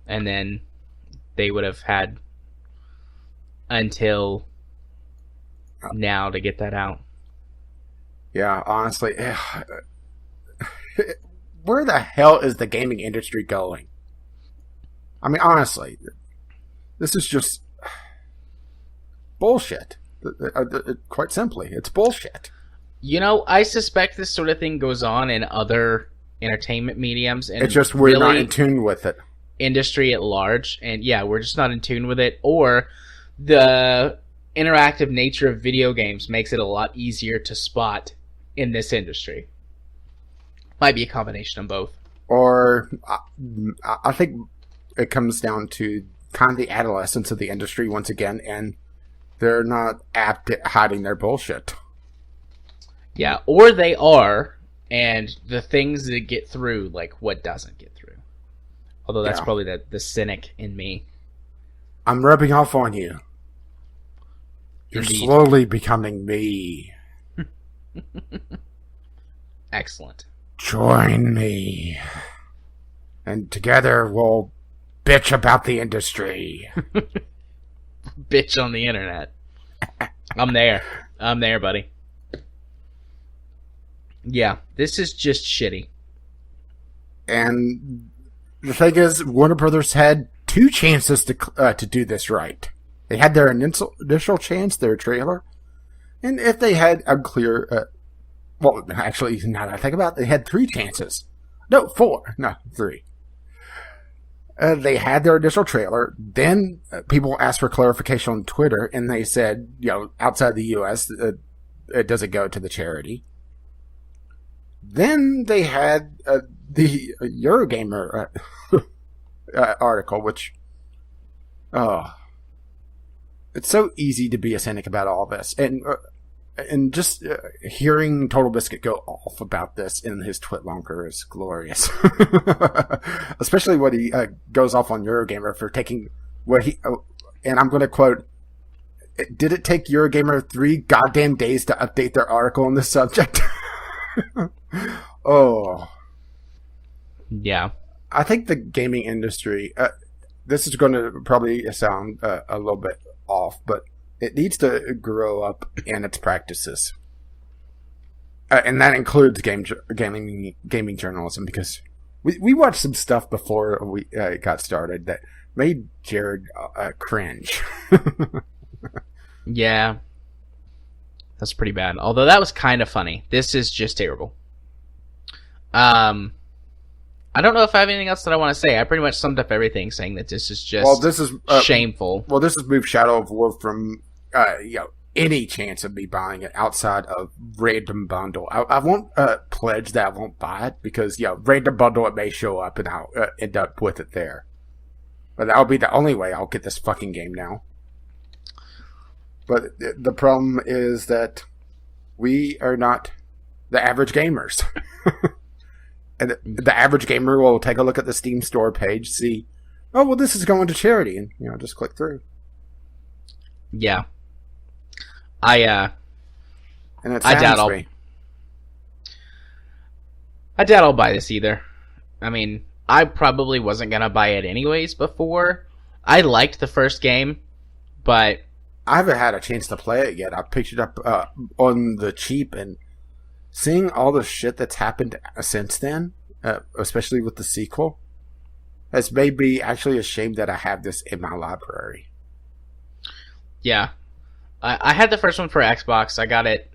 And then they would have had until now to get that out. Yeah, honestly, where the hell is the gaming industry going? I mean, honestly, this is just bullshit. Quite simply, it's bullshit. I suspect this sort of thing goes on in other entertainment mediums, and it's just we're really not in tune with it. Industry at large, and we're just not in tune with it, or the interactive nature of video games makes it a lot easier to spot in this industry. Might be a combination of both. Or I think it comes down to kind of the adolescence of the industry once again, and they're not apt at hiding their bullshit. Yeah, or they are, and the things that get through, what doesn't get through. Although that's probably the cynic in me. I'm rubbing off on you. You're Indeed. slowly becoming me. Excellent. Join me. And together we'll bitch about the industry. Bitch on the internet. I'm there, buddy. Yeah, this is just shitty. And the thing is, Warner Brothers had two chances to do this right. They had their initial chance, their trailer, and if they had a clear, well, actually, now that I think about it, they had three chances. No, four. No, three. They had their initial trailer. Then people asked for clarification on Twitter, and they said, outside the U.S., it doesn't go to the charity. Then they had the Eurogamer article, which, it's so easy to be a cynic about all this, and just hearing TotalBiscuit go off about this in his Tweetlonger is glorious. Especially when he goes off on Eurogamer for taking what he, and I'm going to quote, did it take Eurogamer 3 goddamn days to update their article on this subject? Oh. Yeah. I think the gaming industry, this is going to probably sound a little bit off, but it needs to grow up in its practices. And that includes gaming journalism, because we watched some stuff before we got started that made Jared cringe. Yeah. That's pretty bad. Although that was kind of funny. This is just terrible. I don't know if I have anything else that I want to say. I pretty much summed up everything, saying that this is just shameful. Well, this has moved Shadow of War from any chance of me buying it outside of random bundle. I won't pledge that I won't buy it because random bundle it may show up and I'll end up with it there. But that'll be the only way I'll get this fucking game now. But the problem is that we are not the average gamers. And the average gamer will take a look at the Steam store page, see, oh, well, this is going to charity, and, just click through. Yeah. And it sounds me. I doubt I'll buy this either. I mean, I probably wasn't going to buy it anyways before. I liked the first game, but I haven't had a chance to play it yet. I picked it up on the cheap, and seeing all the shit that's happened since then, especially with the sequel, has made me actually ashamed that I have this in my library. Yeah. I had the first one for Xbox. I got it,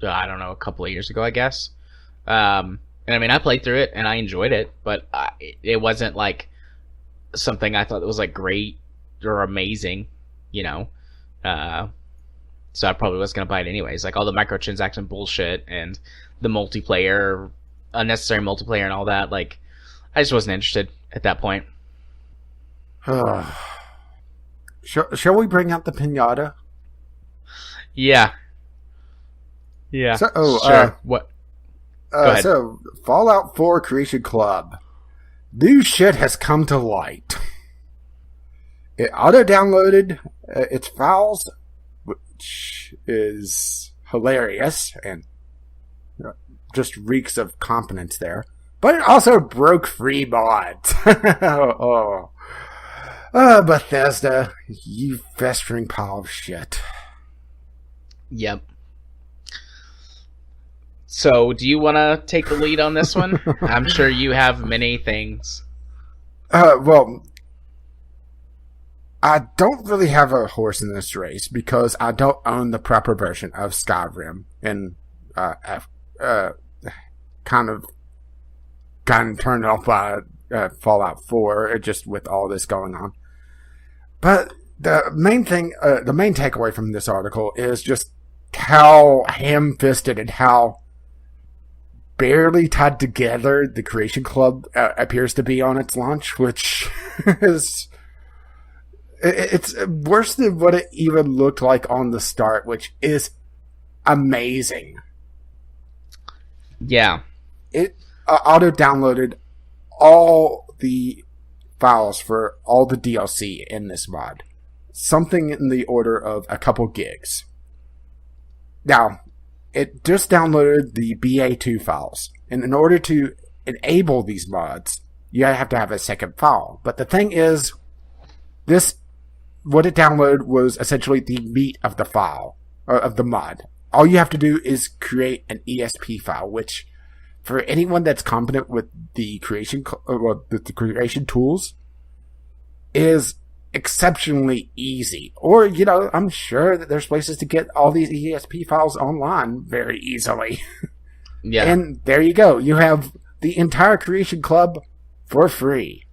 I don't know, a couple of years ago, I guess. And I mean, I played through it, and I enjoyed it, but it wasn't like something I thought that was like great or amazing, so I probably was going to buy it anyways. Like all the microtransaction bullshit and the multiplayer, unnecessary multiplayer and all that. Like, I just wasn't interested at that point. Shall we bring out the piñata? Yeah. Yeah. So, sure. What? Go ahead. So, Fallout 4 Creation Club. New shit has come to light. It auto-downloaded its files, which is hilarious and just reeks of competence there. But it also broke free mods. Bethesda, you festering pile of shit. Yep. So, do you want to take the lead on this one? I'm sure you have many things. Well, I don't really have a horse in this race because I don't own the proper version of Skyrim, and kind of gotten turned off by Fallout 4 just with all this going on. But the main takeaway from this article is just how ham-fisted and how barely tied together the Creation Club appears to be on its launch, which is it's worse than what it even looked like on the start, which is amazing. Yeah. It auto-downloaded all the files for all the DLC in this mod. Something in the order of a couple gigs. Now, it just downloaded the BA2 files. And in order to enable these mods, you have to have a second file. But the thing is, what it downloaded was essentially the meat of the file, or of the mod. All you have to do is create an ESP file, which, for anyone that's competent with the creation tools, is exceptionally easy. Or, I'm sure that there's places to get all these ESP files online very easily. Yeah. And there you go. You have the entire Creation Club for free.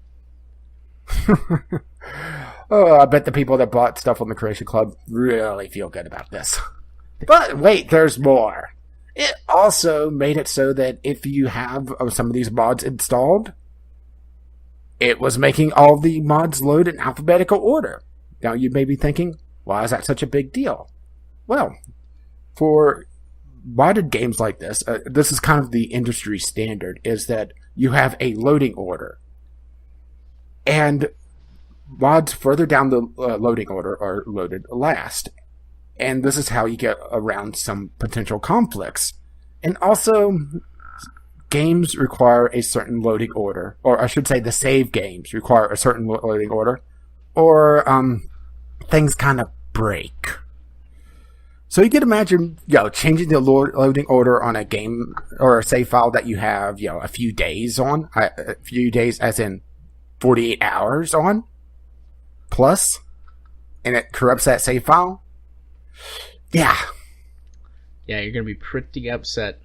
Oh, I bet the people that bought stuff on the Creation Club really feel good about this. But wait, there's more. It also made it so that if you have some of these mods installed, it was making all the mods load in alphabetical order. Now you may be thinking, why is that such a big deal? Well, for modded games like this, this is kind of the industry standard, is that you have a loading order. And mods further down the loading order are loaded last. And this is how you get around some potential conflicts. And also, games require a certain loading order. Or I should say the save games require a certain loading order. Or things kind of break. So you can imagine, changing the loading order on a game or a save file that you have, a few days on. A few days as in 48 hours on. Plus. And it corrupts that save file. Yeah. Yeah, you're going to be pretty upset.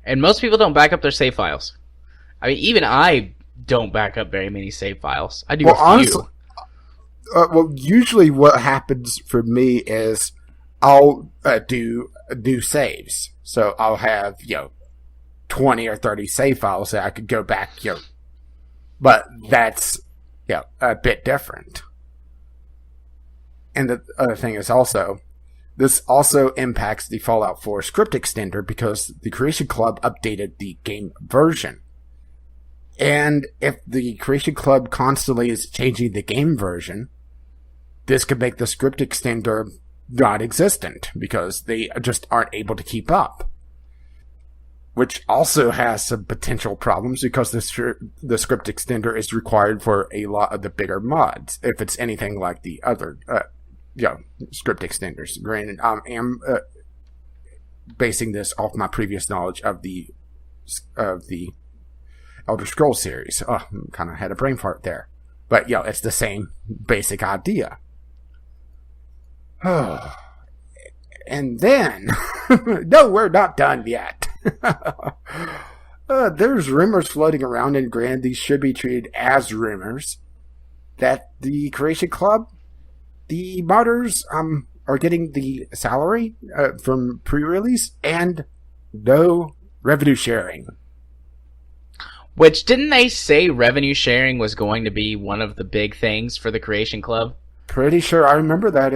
And most people don't back up their save files. I mean, even I don't back up very many save files. I do a few. Honestly, usually what happens for me is I'll do saves. So I'll have 20 or 30 save files that I could go back. But that's a bit different. And the other thing is this also impacts the Fallout 4 script extender because the Creation Club updated the game version. And if the Creation Club constantly is changing the game version, this could make the script extender non-existent because they just aren't able to keep up. Which also has some potential problems because the script extender is required for a lot of the bigger mods, if it's anything like the other script extenders. Granted, I am basing this off my previous knowledge of the Elder Scrolls series. Kind of had a brain fart there. But, it's the same basic idea. And then, no, we're not done yet. There's rumors floating around, and granted, these should be treated as rumors, that the Creation Club, the modders, are getting the salary from pre-release and no revenue sharing. Which, didn't they say revenue sharing was going to be one of the big things for the Creation Club? Pretty sure I remember that.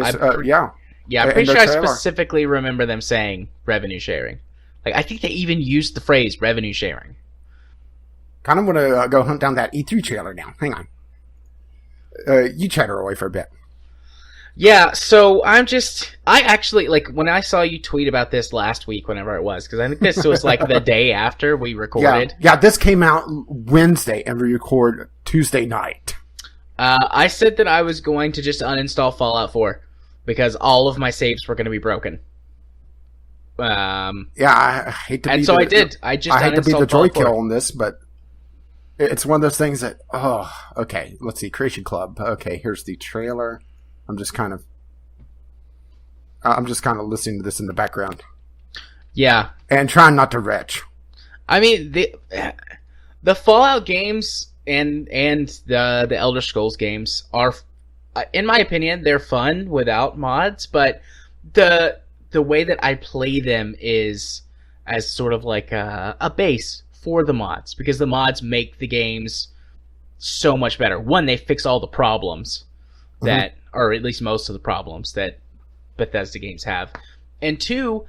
Yeah, I'm pretty sure I specifically remember them saying revenue sharing. Like, I think they even used the phrase revenue sharing. Kind of want to go hunt down that E3 trailer now. Hang on. You chatter away for a bit. Yeah, so I actually, when I saw you tweet about this last week, whenever it was, because I think this was the day after we recorded. Yeah, this came out Wednesday, and we record Tuesday night. I said that I was going to just uninstall Fallout 4, because all of my saves were going to be broken. I hate to be I did. I hate to be the joy kill on this, but it's one of those things that, okay, let's see, Creation Club. Okay, here's the trailer. I'm just kind of listening to this in the background. Yeah. And trying not to retch. I mean, the Fallout games and the Elder Scrolls games are, in my opinion, they're fun without mods, but the way that I play them is as sort of like a base for the mods, because the mods make the games so much better. One, they fix all the problems that, or at least most of the problems that Bethesda games have. And two,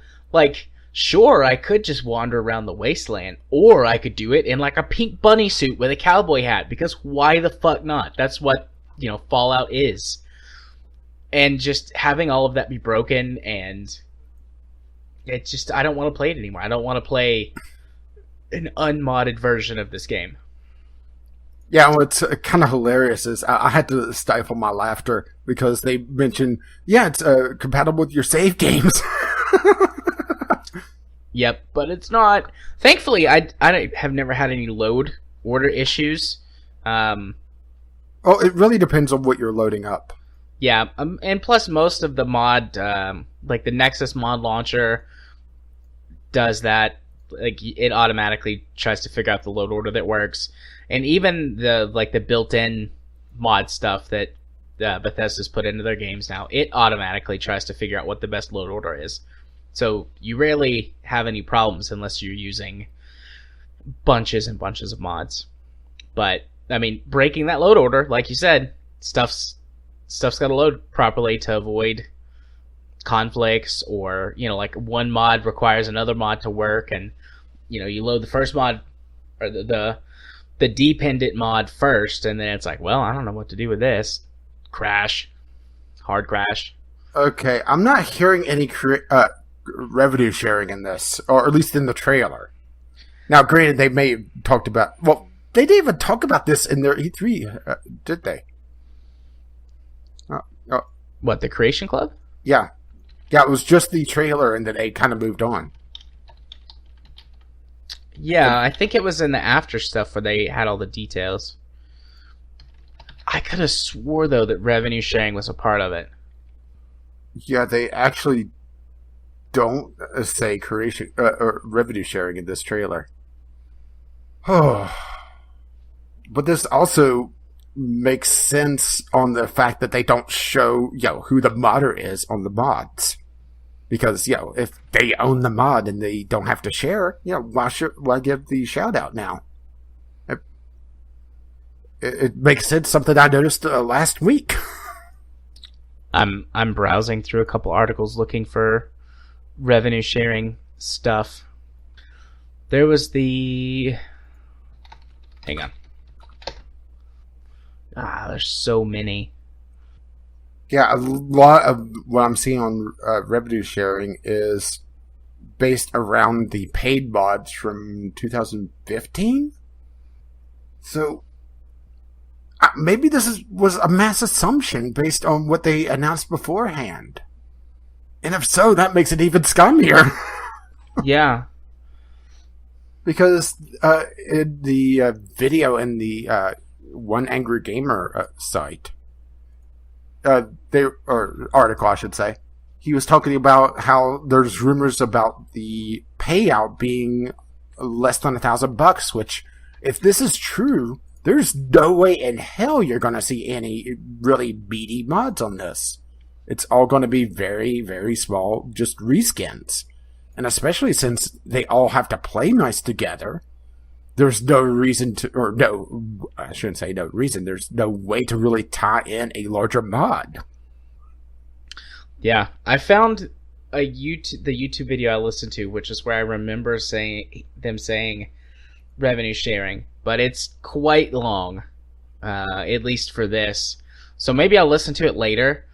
sure, I could just wander around the wasteland, or I could do it in a pink bunny suit with a cowboy hat, because why the fuck not? That's what, Fallout is. And just having all of that be broken, and it's just, I don't want to play it anymore. I don't want to play an unmodded version of this game. Yeah, what's kind of hilarious is I had to stifle my laughter because they mentioned, it's compatible with your save games. Yep, but it's not. Thankfully, I have never had any load order issues. It really depends on what you're loading up. Yeah, and plus most of the mod, the Nexus mod launcher does that. It automatically tries to figure out the load order that works. And even the built-in mod stuff that Bethesda's put into their games now, it automatically tries to figure out what the best load order is. So you rarely have any problems unless you're using bunches and bunches of mods. But, I mean, breaking that load order, like you said, stuff's got to load properly to avoid conflicts, or, one mod requires another mod to work, and, you load the first mod, or the dependent mod first, and then it's I don't know what to do with this. Crash. Hard crash. Okay, I'm not hearing any revenue sharing in this, or at least in the trailer. Now, granted, they may have talked about... Well, they didn't even talk about this in their E3, did they? What, the Creation Club? Yeah. Yeah, it was just the trailer, and then they kind of moved on. Yeah, I think it was in the after stuff where they had all the details. I could have swore, though, that revenue sharing was a part of it. Yeah, they actually don't say creation or revenue sharing in this trailer. Oh, but this also makes sense on the fact that they don't show who the modder is on the mods, because if they own the mod and they don't have to share, why give the shout out now? It makes sense. Something I noticed last week. I'm browsing through a couple articles looking for revenue sharing stuff. There was hang on. There's so many. Yeah, a lot of what I'm seeing on revenue sharing is based around the paid mods from 2015. So maybe this was a mass assumption based on what they announced beforehand. And if so, that makes it even scummier. Yeah. Because in the video in the One Angry Gamer site, article, I should say, he was talking about how there's rumors about the payout being less than $1,000, which, if this is true, there's no way in hell you're going to see any really meaty mods on this. It's all going to be very, very small, just reskins. And especially since they all have to play nice together, there's no reason to, or no, I shouldn't say no reason, there's no way to really tie in a larger mod. Yeah, I found the YouTube video I listened to, which is where I remember them saying revenue sharing, but it's quite long, at least for this. So maybe I'll listen to it later,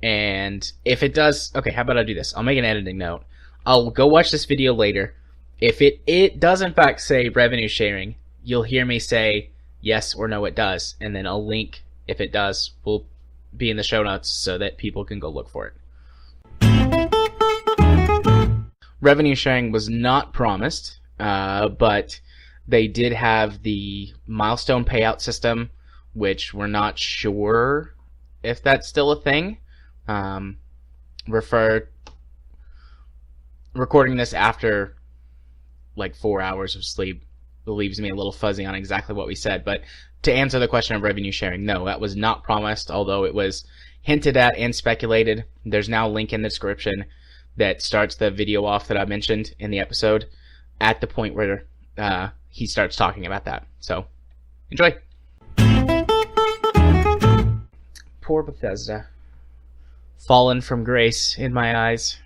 and if it does, okay, how about I do this? I'll make an editing note. I'll go watch this video later. If it does in fact say revenue sharing, you'll hear me say yes or no it does, and then I'll link, if it does, will be in the show notes so that people can go look for it. Revenue sharing was not promised, but they did have the milestone payout system, which we're not sure if that's still a thing. Recording this after like 4 hours of sleep leaves me a little fuzzy on exactly what we said, but to answer the question of revenue sharing, no, that was not promised, although it was hinted at and speculated. There's now a link in the description that starts the video off that I mentioned in the episode at the point where he starts talking about that. So, enjoy. Poor Bethesda. Fallen from grace in my eyes.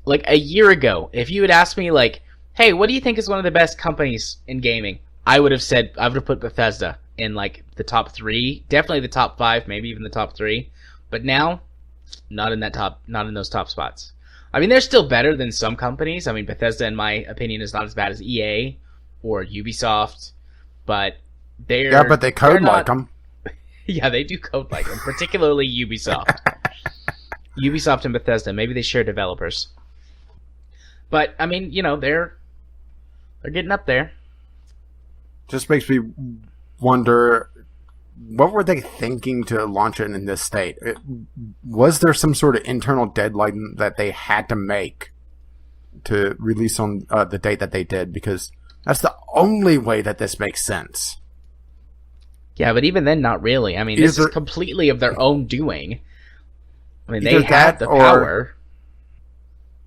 Like, a year ago, if you had asked me, like, hey, what do you think is one of the best companies in gaming? I would have put Bethesda in, like, the top 3. Definitely the top 5, maybe even the top 3. But now, not in those top spots. I mean, they're still better than some companies. I mean, Bethesda, in my opinion, is not as bad as EA or Ubisoft, but they're... Yeah, but they code like them. Yeah, they do code like them, particularly Ubisoft. Ubisoft and Bethesda, maybe they share developers. But, I mean, they're getting up there. Just makes me wonder, what were they thinking to launch it in this state? Was there some sort of internal deadline that they had to make to release on the date that they did? Because that's the only way that this makes sense. Yeah, but even then, not really. I mean, this is completely of their own doing. I mean, they had the power.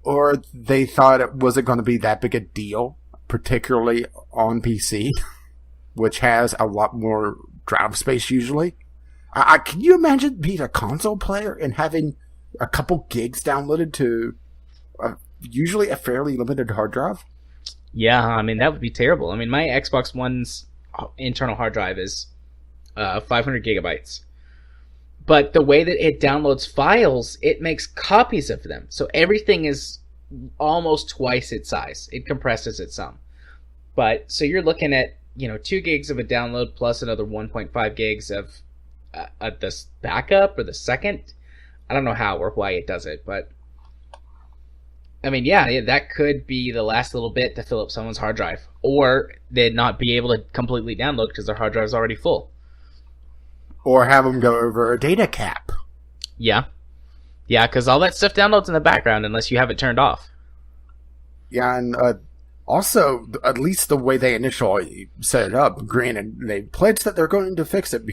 Or they thought it wasn't going to be that big a deal, particularly on PC, which has a lot more drive space usually. Can you imagine being a console player and having a couple gigs downloaded to usually a fairly limited hard drive? Yeah, I mean, that would be terrible. I mean, my Xbox One's internal hard drive is 500 gigabytes. But the way that it downloads files, it makes copies of them. So everything is almost twice its size. It compresses it some. But, so you're looking at, 2 gigs of a download plus another 1.5 gigs of the backup or the second. I don't know how or why it does it, but... I mean, yeah, that could be the last little bit to fill up someone's hard drive. Or they'd not be able to completely download because their hard drive is already full. Or have them go over a data cap. Yeah. Yeah, because all that stuff downloads in the background unless you have it turned off. Yeah, and also, at least the way they initially set it up, granted, they pledged that they're going to fix it,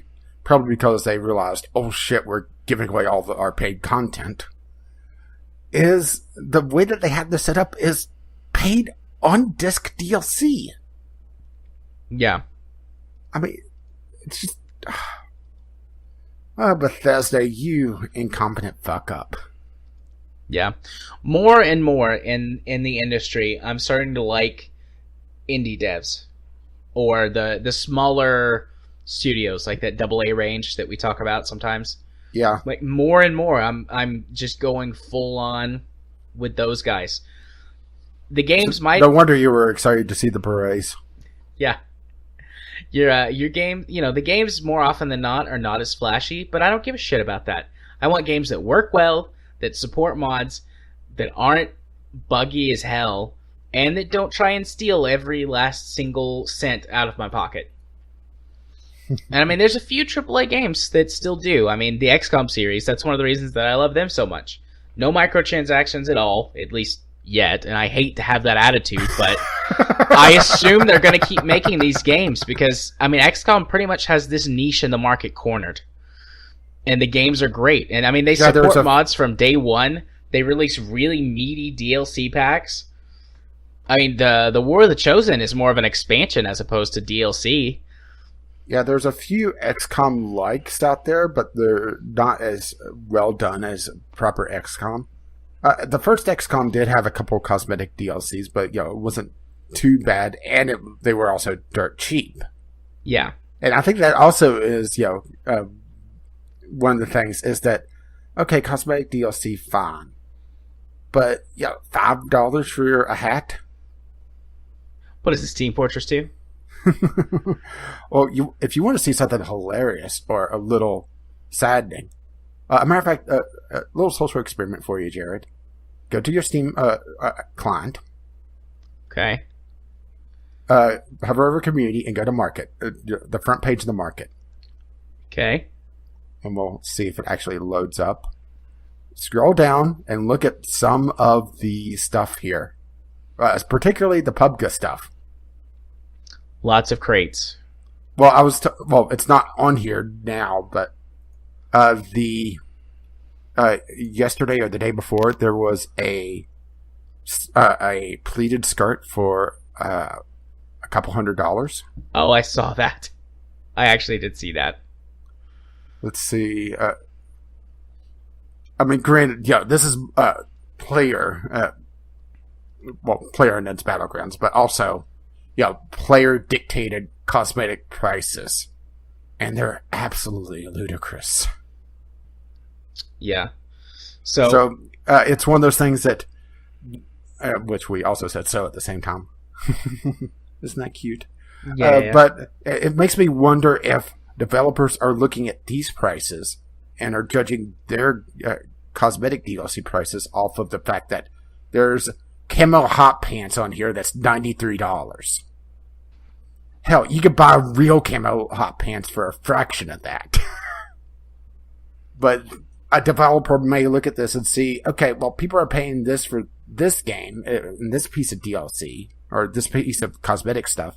probably because they realized, oh shit, we're giving away all our paid content, is the way that they have this set up is paid on-disc DLC. Yeah. I mean, it's just... Bethesda, you incompetent fuck up. Yeah. More and more in the industry, I'm starting to like indie devs. Or the smaller studios, like that AA range that we talk about sometimes. Yeah. Like more and more, I'm just going full on with those guys. The games might... No wonder you were excited to see the berets. Yeah. Your game, the games more often than not are not as flashy, but I don't give a shit about that. I want games that work well, that support mods, that aren't buggy as hell, and that don't try and steal every last single cent out of my pocket. And I mean, there's a few AAA games that still do. I mean, the XCom series, that's one of the reasons that I love them so much. No microtransactions at all, at least yet, and I hate to have that attitude, but I assume they're going to keep making these games because, I mean, XCOM pretty much has this niche in the market cornered. And the games are great. And, I mean, they support mods from day one. They release really meaty DLC packs. I mean, the War of the Chosen is more of an expansion as opposed to DLC. Yeah, there's a few XCOM likes out there, but they're not as well done as proper XCOM. The first XCOM did have a couple cosmetic DLCs, but it wasn't too bad, and they were also dirt cheap. Yeah, and I think that also is one of the things is that okay, cosmetic DLC fine, but $5 for a hat. What is this, Team Fortress 2? Well, if you want to see something hilarious or a little saddening, a matter of fact, a little social experiment for you, Jared. Go to your Steam client. Okay. Hover over community and go to market, the front page of the market. Okay. And we'll see if it actually loads up. Scroll down and look at some of the stuff here, particularly the PUBG stuff. Lots of crates. Well, it's not on here now, but yesterday or the day before, there was a pleated skirt for a couple $100. Oh, I saw that. I actually did see that. Let's see. I mean, granted, this is player in its Battlegrounds, but also, player dictated cosmetic prices, and they're absolutely ludicrous. Yeah. So it's one of those things that, which we also said so at the same time. Isn't that cute? Yeah. But it makes me wonder if developers are looking at these prices and are judging their cosmetic DLC prices off of the fact that there's camo hot pants on here that's $93. Hell, you could buy real camo hot pants for a fraction of that. But a developer may look at this and see, okay, well, people are paying this for this game, and this piece of DLC, or this piece of cosmetic stuff,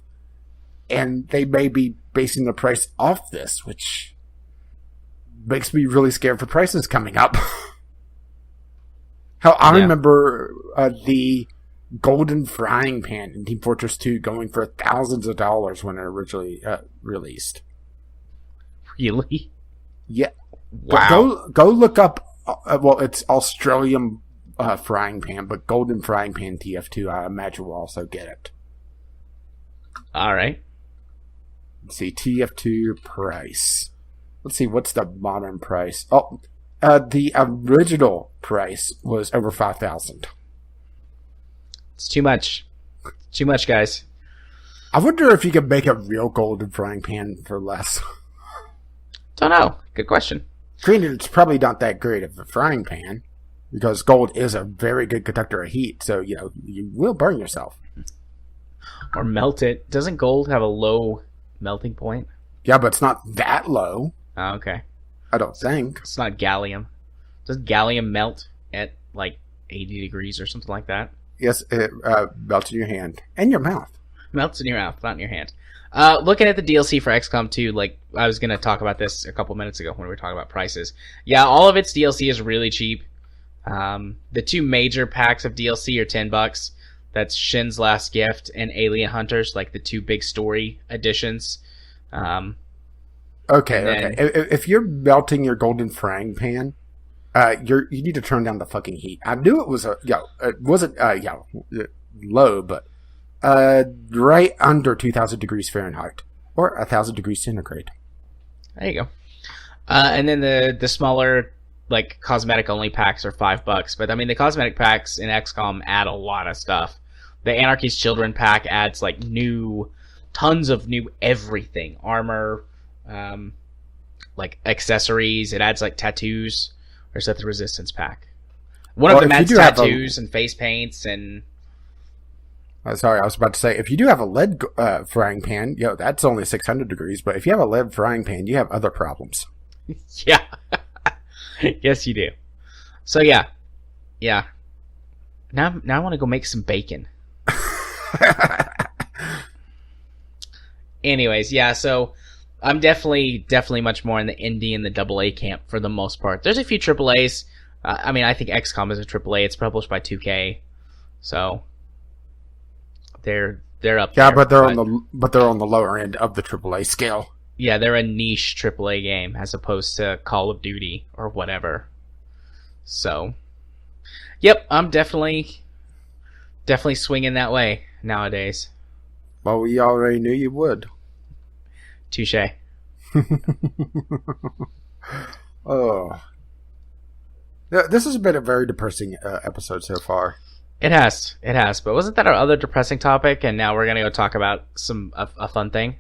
and they may be basing the price off this, which makes me really scared for prices coming up. Hell, I remember the golden frying pan in Team Fortress 2 going for thousands of dollars when it originally released. Really? Yeah. Wow. Go look up. It's Australian frying pan, but golden frying pan TF2. I imagine will also get it. All right. Let's see, TF2 price. Let's see, what's the modern price? Oh, the original price was over 5,000. It's too much. Too much, guys. I wonder if you could make a real golden frying pan for less. Don't know. Good question. Granted, it's probably not that great of a frying pan, because gold is a very good conductor of heat, so, you will burn yourself. Or melt it. Doesn't gold have a low melting point? Yeah, but it's not that low. Oh, okay. I don't think. It's not gallium. Does gallium melt at like 80 degrees or something like that? Yes, it melts in your hand and your mouth. Melts in your mouth, not in your hand. Looking at the DLC for XCOM 2, like I was gonna talk about this a couple minutes ago when we were talking about prices. Yeah, all of its DLC is really cheap. The 2 major packs of DLC are $10. That's Shin's Last Gift and Alien Hunters, like the 2 big story editions. Okay. If you're melting your golden frying pan, you need to turn down the fucking heat. I knew it was it wasn't low, but right under 2,000 degrees Fahrenheit or 1,000 degrees centigrade. There you go. And then the smaller, like, cosmetic only packs are $5. But I mean, the cosmetic packs in XCOM add a lot of stuff. The Anarchy's Children pack adds like tons of new everything, armor, like accessories. It adds like tattoos. Or is that the Resistance pack? One of them adds tattoos and face paints and. Sorry, I was about to say, if you do have a lead frying pan, that's only 600 degrees. But if you have a lead frying pan, you have other problems. Yeah. Yes, you do. So yeah. Now I want to go make some bacon. Anyways, yeah. So I'm definitely much more in the indie and the AA camp for the most part. There's a few AAAs. I mean, I think XCOM is a AAA. It's published by 2K, so they're up there. Yeah, but they're on the lower end of the AAA scale. Yeah, they're a niche AAA game as opposed to Call of Duty or whatever. So, yep, I'm definitely swinging that way nowadays. Well, we already knew you would. Touche. Oh. This has been a very depressing episode so far. It has. But wasn't that our other depressing topic? And now we're going to go talk about a fun thing?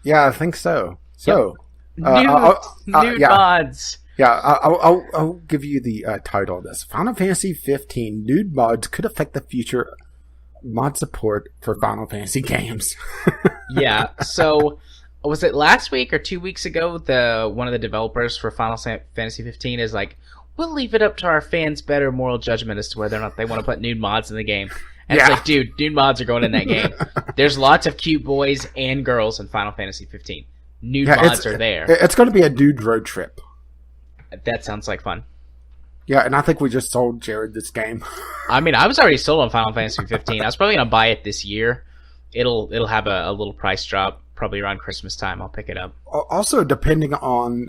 Yeah, I think so. So, Nude mods. Yeah, I'll give you the title of this. Final Fantasy 15 Nude mods could affect the future mod support for Final Fantasy games. Yeah, so was it last week or 2 weeks ago? One of the developers for Final Fantasy 15 is like, we'll leave it up to our fans' better moral judgment as to whether or not they want to put nude mods in the game. And It's like, dude, nude mods are going in that game. There's lots of cute boys and girls in Final Fantasy 15. Nude mods are there. It's going to be a dude road trip. That sounds like fun. Yeah, and I think we just sold Jared this game. I mean, I was already sold on Final Fantasy 15. I was probably going to buy it this year. It'll have a little price drop, probably around Christmas time. I'll pick it up. Also, depending on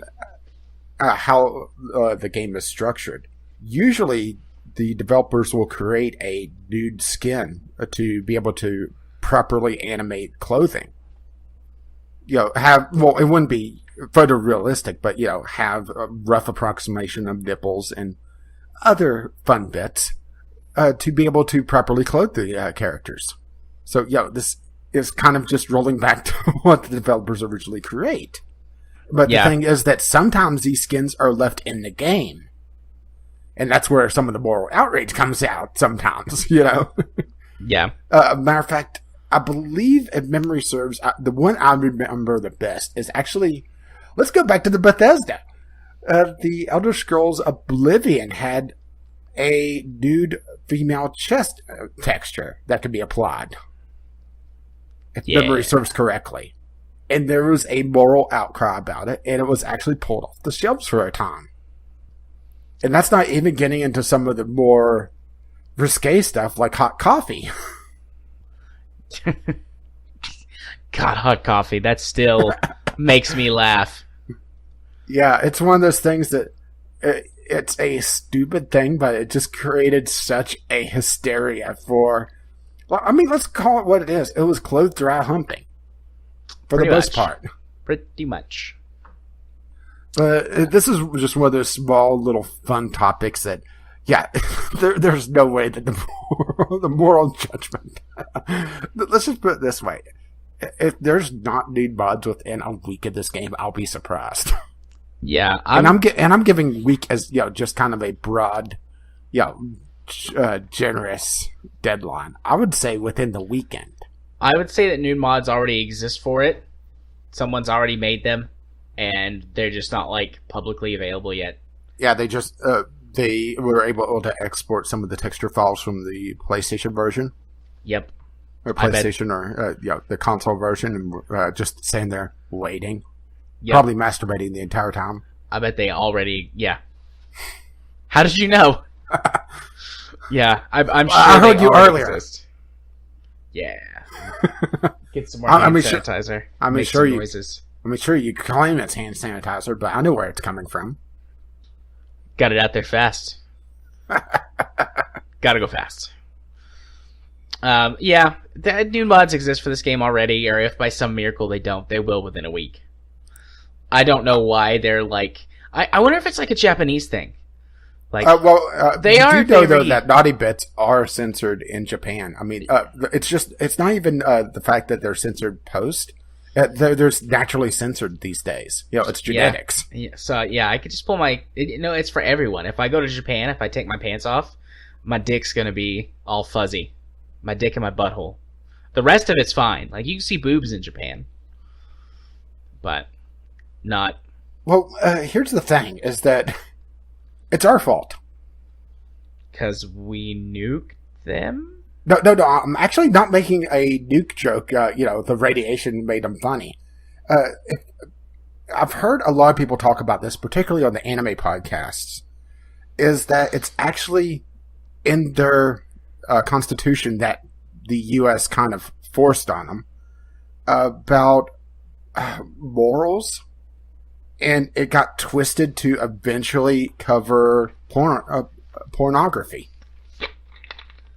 how the game is structured, usually the developers will create a nude skin to be able to properly animate clothing. It wouldn't be photorealistic, but have a rough approximation of nipples and other fun bits to be able to properly clothe the characters. So this is kind of just rolling back to what the developers originally create. But the thing is that sometimes these skins are left in the game. And that's where some of the moral outrage comes out sometimes, Yeah. Matter of fact, I believe, if memory serves, the one I remember the best is actually, let's go back to the Bethesda. The Elder Scrolls Oblivion had a nude female chest texture that could be applied. If memory serves correctly. And there was a moral outcry about it, and it was actually pulled off the shelves for a time. And that's not even getting into some of the more risque stuff like hot coffee. God, hot coffee. That still makes me laugh. Yeah, it's one of those things that it's a stupid thing, but it just created such a hysteria for... Well, I mean, let's call it what it is. It was clothed dry humping. For the most part. Pretty much. This is just one of those small little fun topics that, there's no way that the moral judgment. Let's just put it this way. If there's not nude mods within a week of this game, I'll be surprised. Yeah. I'm giving week as, just kind of a broad, generous deadline. I would say within the weekend. I would say that nude mods already exist for it. Someone's already made them, and they're just not, publicly available yet. Yeah, they just they were able to export some of the texture files from the PlayStation version. Yep. Or PlayStation, or the console version, and just sitting there waiting. Yep. Probably masturbating the entire time. I bet they already... Yeah. How did you know? Yeah, I'm sure I heard you earlier. Exist. Yeah. Get some more hand sanitizer. Make some noises. Sure you claim it's hand sanitizer, but I know where it's coming from. Got it out there fast. Gotta go fast. Yeah, the new mods exist for this game already, or if by some miracle they don't, they will within a week. I don't know why they're like... I wonder if it's like a Japanese thing. Like, they are. You know, though, that naughty bits are censored in Japan. I mean, it's not even the fact that they're censored post. There's naturally censored these days. You know, it's genetics. Yeah. So yeah, I could just pull my. It's for everyone. If I go to Japan, if I take my pants off, my dick's gonna be all fuzzy. My dick and my butthole. The rest of it's fine. Like, you can see boobs in Japan, but not. Well, here's the thing: is that it's our fault. Because we nuked them? No. I'm actually not making a nuke joke. The radiation made them funny. I've heard a lot of people talk about this, particularly on the anime podcasts, is that it's actually in their constitution that the U.S. kind of forced on them about morals. And it got twisted to eventually cover pornography.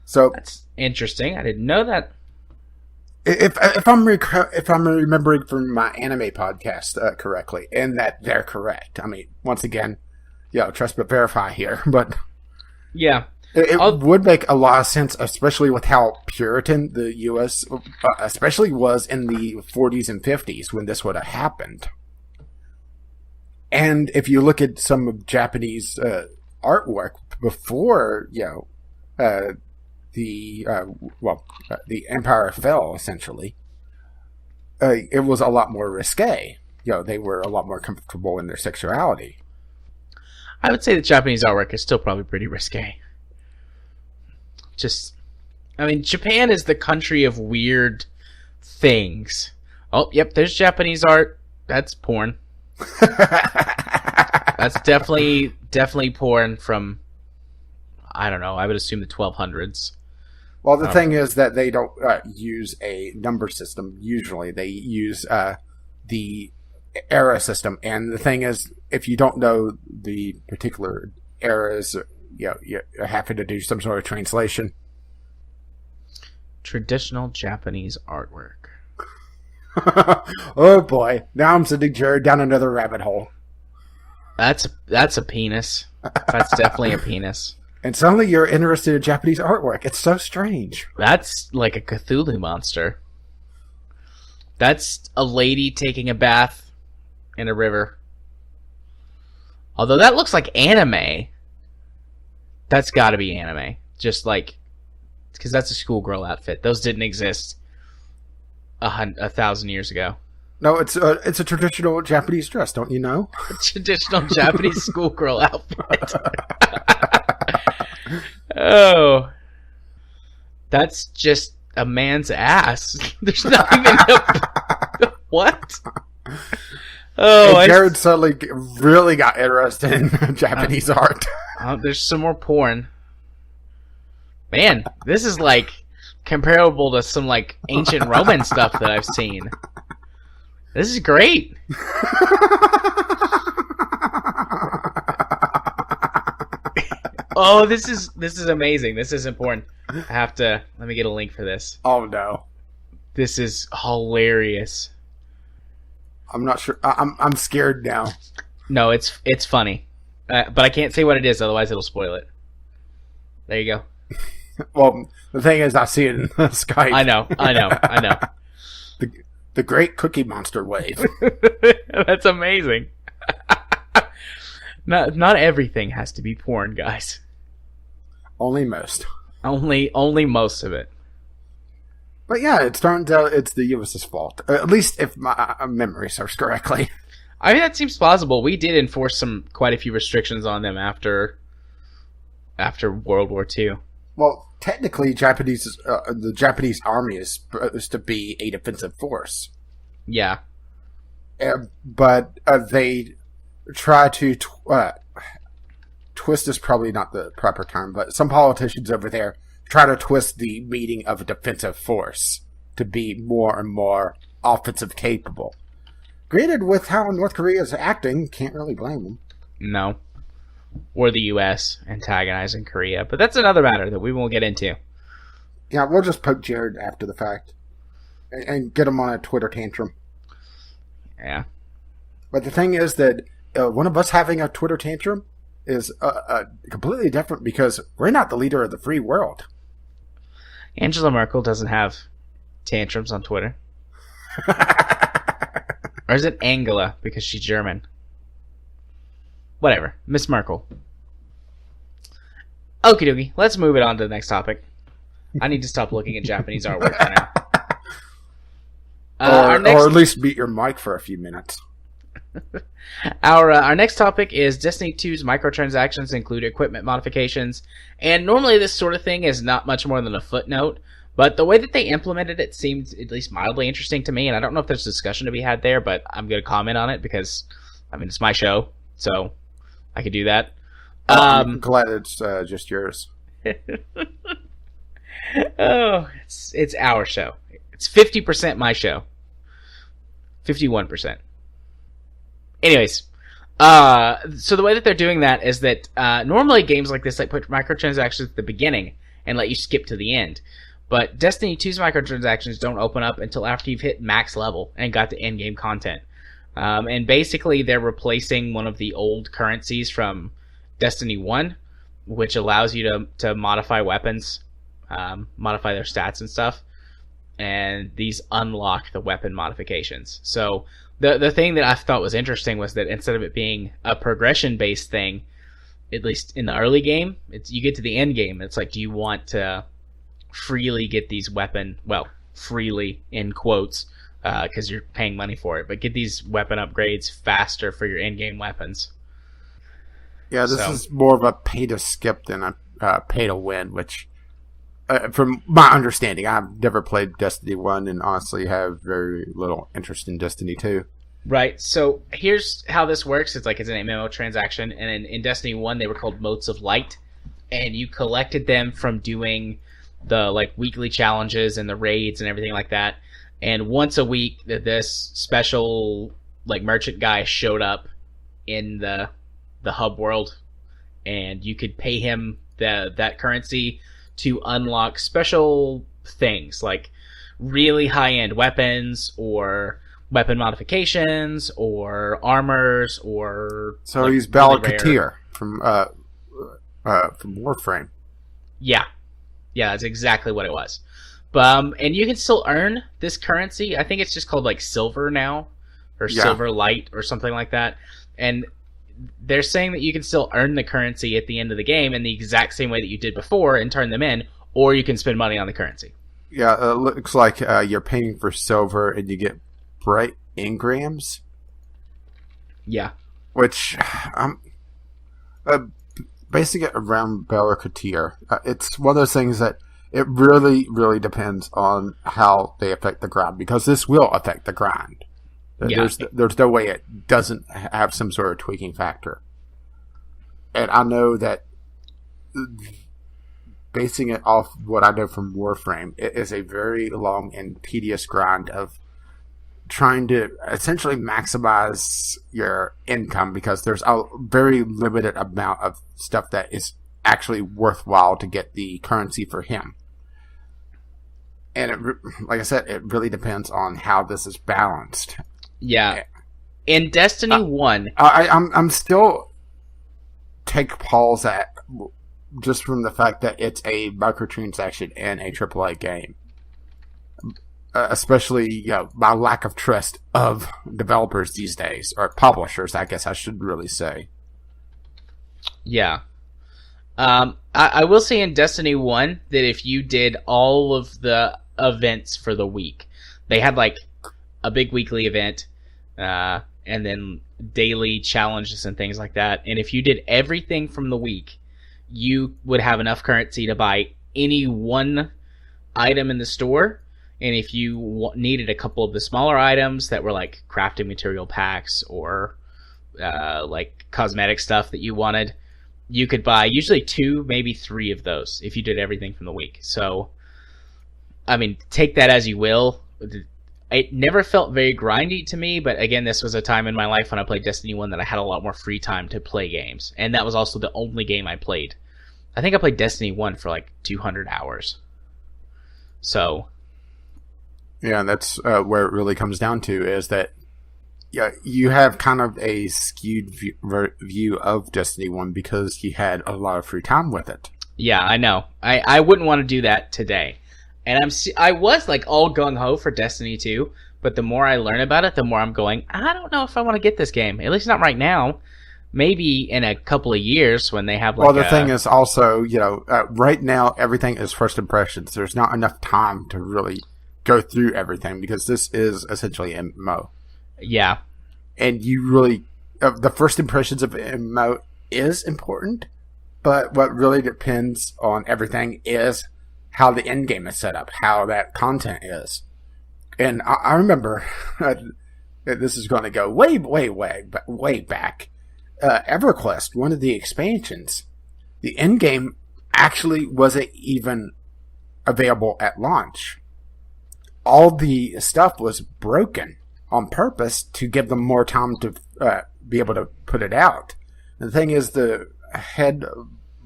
So that's interesting. I didn't know that. If I'm remembering from my anime podcast correctly, and that they're correct. I mean, once again, trust but verify here. But yeah, it would make a lot of sense, especially with how Puritan the U.S. Especially was in the 40s and 50s when this would have happened. And if you look at some of Japanese artwork before, the empire fell, essentially, it was a lot more risque. They were a lot more comfortable in their sexuality. I would say that Japanese artwork is still probably pretty risque. Japan is the country of weird things. Oh, yep, there's Japanese art. That's porn. That's definitely porn from, I don't know, I would assume the 1200s. Well, the thing is that they don't use a number system. Usually they use the era system. And the thing is, if you don't know the particular eras, you're having to do some sort of translation. Traditional Japanese artwork. Oh boy! Now I'm sending Jared down another rabbit hole. That's a penis. That's definitely a penis. And suddenly you're interested in Japanese artwork. It's so strange. That's like a Cthulhu monster. That's a lady taking a bath in a river. Although that looks like anime. That's got to be anime. Just like, because that's a schoolgirl outfit. Those didn't exist 1,000 years ago. No, it's a traditional Japanese dress, don't you know? A traditional Japanese schoolgirl outfit. Oh. That's just a man's ass. There's not even a... What? Oh, and Jared suddenly really got interested in Japanese art. There's some more porn. Man, this is like comparable to some like ancient Roman stuff that I've seen. This is great. Oh, this is amazing. This is important. Let me get a link for this. Oh no. This is hilarious. I'm not sure. I'm scared now. No, it's funny. But I can't say what it is, otherwise it'll spoil it. There you go. Well, the thing is, I see it in Skype. I know. The Great Cookie Monster Wave. That's amazing. Not everything has to be porn, guys. Only most. Only most of it. But yeah, it turns out it's the US's fault. At least if my memory serves correctly. I mean, that seems plausible. We did enforce quite a few restrictions on them after after World War II. Well, technically, the Japanese army is supposed to be a defensive force. Yeah. But they try to twist is probably not the proper term, but some politicians over there try to twist the meaning of a defensive force to be more and more offensive capable. Granted, with how North Korea is acting, can't really blame them. No. Or the U.S. antagonizing Korea. But that's another matter that we won't get into. Yeah, we'll just poke Jared after the fact. And get him on a Twitter tantrum. Yeah. But the thing is that one of us having a Twitter tantrum is completely different because we're not the leader of the free world. Angela Merkel doesn't have tantrums on Twitter. Or is it Angela because she's German? Whatever. Miss Merkel. Okie dokie. Let's move it on to the next topic. I need to stop looking at Japanese artwork for now. Or at least beat your mic for a few minutes. Our next topic is Destiny 2's microtransactions include equipment modifications. And normally this sort of thing is not much more than a footnote. But the way that they implemented it seemed at least mildly interesting to me. And I don't know if there's a discussion to be had there, but I'm going to comment on it because, I mean, it's my show. So I could do that. I'm glad it's just yours. Oh, it's our show. It's 50% my show. 51%. Anyways, so the way that they're doing that is that normally games like this like put microtransactions at the beginning and let you skip to the end. But Destiny 2's microtransactions don't open up until after you've hit max level and got the end-game content. And basically they're replacing one of the old currencies from Destiny 1, which allows you to modify weapons, modify their stats and stuff. And these unlock the weapon modifications. So the thing that I thought was interesting was that instead of it being a progression-based thing, at least in the early game, you get to the end game, it's like, do you want to freely get these freely in quotes, because you're paying money for it, but get these weapon upgrades faster for your in-game weapons. Yeah, this is more of a pay to skip than a pay to win, which, from my understanding, I've never played Destiny 1 and honestly have very little interest in Destiny 2. Right, so here's how this works. It's like it's an MMO transaction, and in Destiny 1 they were called Motes of Light, and you collected them from doing the like weekly challenges and the raids and everything like that. And once a week, this special like merchant guy showed up in the hub world, and you could pay him that currency to unlock special things like really high-end weapons or weapon modifications or armors or so like, he's Balakatir from Warframe. Yeah, that's exactly what it was. And you can still earn this currency. I think it's just called like silver now, or silver light, or something like that. And they're saying that you can still earn the currency at the end of the game in the exact same way that you did before and turn them in, or you can spend money on the currency. Yeah, it looks like you're paying for silver and you get bright engrams. Yeah. Which, basing it around Balakatir, it's one of those things that it really, really depends on how they affect the grind, because this will affect the grind. Yeah. There's no way it doesn't have some sort of tweaking factor. And I know that basing it off what I know from Warframe, it is a very long and tedious grind of trying to essentially maximize your income, because there's a very limited amount of stuff that is actually worthwhile to get the currency for him. And like I said, it really depends on how this is balanced. Yeah. In Destiny 1... I'm still take pause at just from the fact that it's a microtransaction in a AAA game. Especially, my lack of trust of developers these days, or publishers, I guess I should really say. Yeah. I will say in Destiny 1 that if you did all of the events for the week, they had like a big weekly event, and then daily challenges and things like that. And if you did everything from the week, you would have enough currency to buy any one item in the store, and if you needed a couple of the smaller items that were like crafting material packs or like cosmetic stuff that you wanted, you could buy usually 2, maybe 3 of those if you did everything from the week. So, I mean, take that as you will. It never felt very grindy to me, but again, this was a time in my life when I played Destiny 1 that I had a lot more free time to play games. And that was also the only game I played. I think I played Destiny 1 for like 200 hours. So. Yeah, that's where it really comes down to, is that you have kind of a skewed view of Destiny 1 because you had a lot of free time with it. Yeah, I know. I wouldn't want to do that today. And I was like all gung-ho for Destiny 2, but the more I learn about it, the more I'm going, I don't know if I want to get this game. At least not right now. Maybe in a couple of years when they have like. Well, the thing is also, right now everything is first impressions. There's not enough time to really go through everything because this is essentially MMO. Yeah. And you really, the first impressions of MMO is important, but what really depends on everything is how the end game is set up, how that content is. And I remember, this is going to go way back. EverQuest, one of the expansions, the end game actually wasn't even available at launch. All the stuff was broken on purpose to give them more time to be able to put it out. And the thing is, the head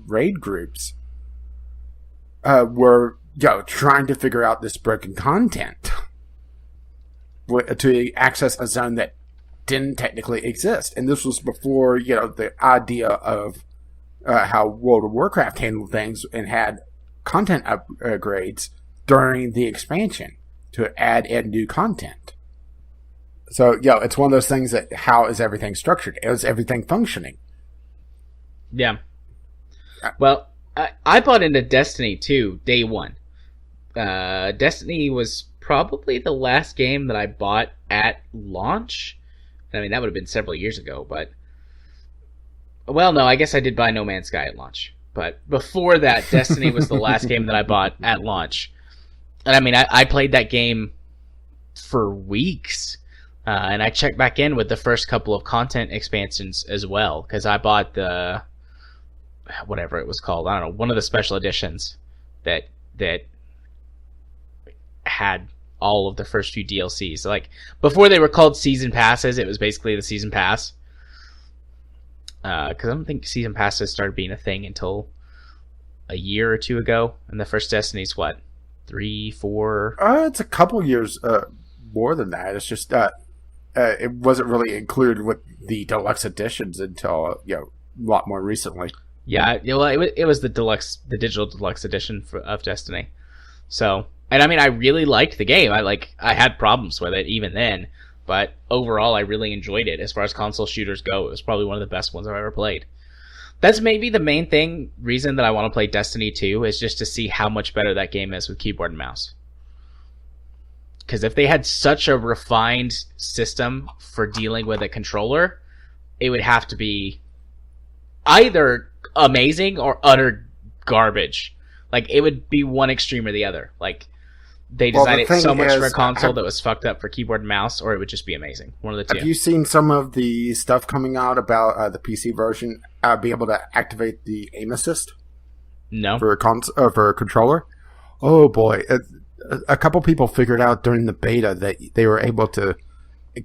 raid groups were trying to figure out this broken content to access a zone that didn't technically exist. And this was before, the idea of how World of Warcraft handled things and had content upgrades during the expansion to add in new content. So, it's one of those things that how is everything structured? Is everything functioning? Yeah. Well, I bought into Destiny 2 day one. Destiny was probably the last game that I bought at launch. I mean, that would have been several years ago, but. Well, no, I guess I did buy No Man's Sky at launch. But before that, Destiny was the last game that I bought at launch. And I mean, I played that game for weeks. And I checked back in with the first couple of content expansions as well. Because I bought the. Whatever it was called. I don't know. One of the special editions that had all of the first few DLCs. So like, before they were called season passes, it was basically the season pass. Because I don't think season passes started being a thing until a year or two ago. And the first Destiny's what? 3, 4? It's a couple years more than that. It's just it wasn't really included with the deluxe editions until a lot more recently. Yeah, well, it was the digital deluxe edition of Destiny. So, and I mean, I really liked the game. I had problems with it even then, but overall, I really enjoyed it. As far as console shooters go, it was probably one of the best ones I've ever played. That's maybe the main reason that I want to play Destiny 2 is just to see how much better that game is with keyboard and mouse. Because if they had such a refined system for dealing with a controller, it would have to be either amazing or utter garbage. Like, it would be one extreme or the other. Like, they designed it so much for a console that was fucked up for keyboard and mouse, or it would just be amazing. One of the two. Have you seen some of the stuff coming out about the PC version be able to activate the aim assist? No. For a controller? Oh boy. A couple people figured out during the beta that they were able to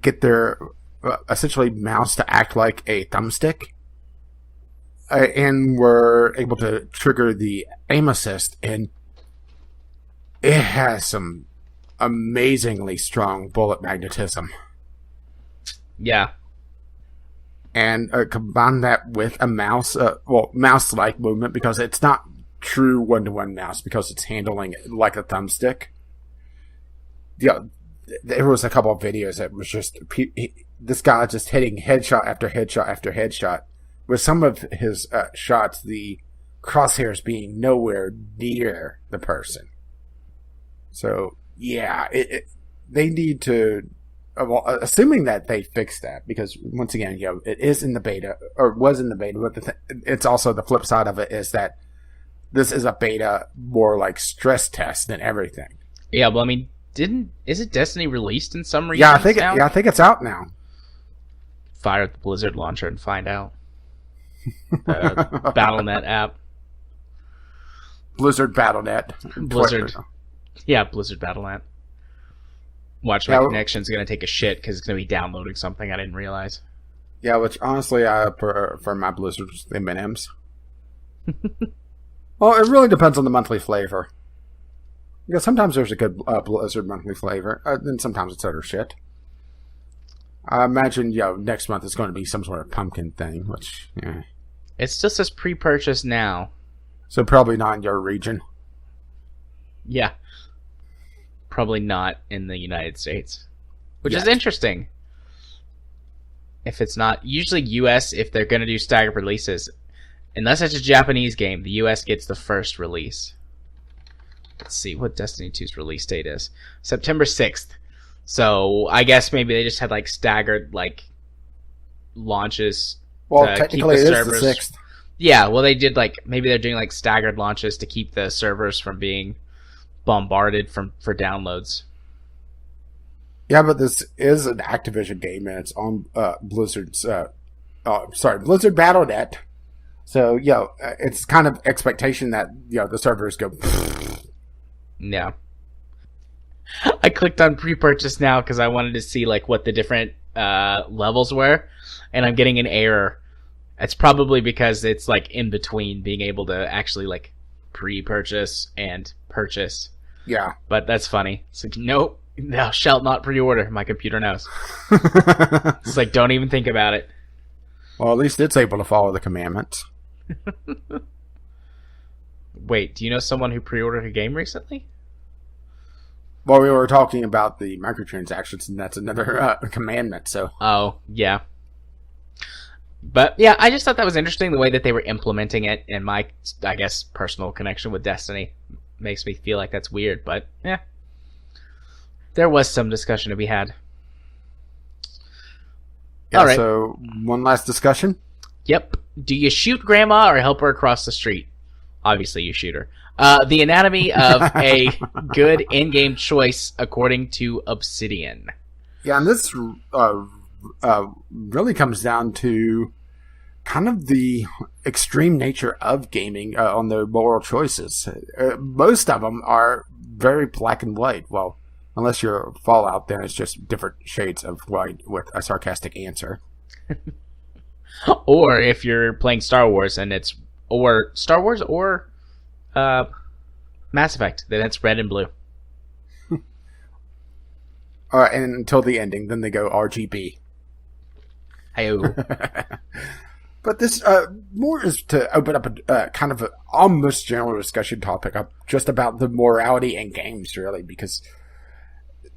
get their essentially mouse to act like a thumbstick. And were able to trigger the aim assist, and it has some amazingly strong bullet magnetism. Yeah. And combine that with a mouse, mouse-like movement, because it's not true one-to-one mouse, because it's handling it like a thumbstick. There was a couple of videos that was just this guy just hitting headshot after headshot after headshot. With some of his shots, the crosshairs being nowhere near the person. So, yeah, they need to well, assuming that they fixed that, because once again, it is in the beta, or was in the beta, but it's also the flip side of it is that this is a beta more like stress test than everything. Yeah, well, I mean, isn't Destiny released in some regions? I think it's out now. Fire the Blizzard launcher and find out. Battle.net app. Blizzard Battle.net. Blizzard. Yeah, Blizzard Battle.net. Watch, my connection's going to take a shit because it's going to be downloading something I didn't realize. Yeah, which honestly I prefer my Blizzard's M&Ms. Well, it really depends on the monthly flavor. Because sometimes there's a good Blizzard monthly flavor, and sometimes it's utter shit. I imagine, next month is going to be some sort of pumpkin thing, which, yeah. It still says pre-purchase now. So probably not in your region. Yeah. Probably not in the United States. Which is interesting. If it's not... Usually US, if they're going to do staggered releases, unless it's a Japanese game, the US gets the first release. Let's see what Destiny 2's release date is. September 6th. So I guess maybe they just had like staggered like launches. Well, technically it is the 6th. Yeah, well they did like maybe they're doing like staggered launches to keep the servers from being bombarded for downloads. Yeah, but this is an Activision game and it's on Blizzard's Blizzard Battle.net. So, it's kind of expectation that the servers go. Yeah. I clicked on pre-purchase now because I wanted to see like what the different levels were, and I'm getting an error. It's probably because it's like in between being able to actually like pre-purchase and purchase. Yeah. But that's funny. It's like, nope, thou shalt not pre-order. My computer knows. It's like, don't even think about it. Well, at least it's able to follow the commandments. Wait, do you know someone who pre-ordered a game recently? Well, we were talking about the microtransactions, and that's another commandment, so... Oh, yeah. But, yeah, I just thought that was interesting, the way that they were implementing it, and my, I guess, personal connection with Destiny makes me feel like that's weird, but, yeah. There was some discussion to be had. Yeah, all right. So, one last discussion? Yep. Do you shoot Grandma or help her across the street? Obviously, you shoot her. The anatomy of a good in-game choice, according to Obsidian. Yeah, and this really comes down to kind of the extreme nature of gaming on their moral choices. Most of them are very black and white. Well, unless you're Fallout, then it's just different shades of white with a sarcastic answer. Or if you're playing Star Wars and it's or Star Wars or Mass Effect, then it's red and blue. And until the ending, then they go RGB. Hey-o. But this more is to open up a kind of almost general discussion topic just about the morality in games, really, because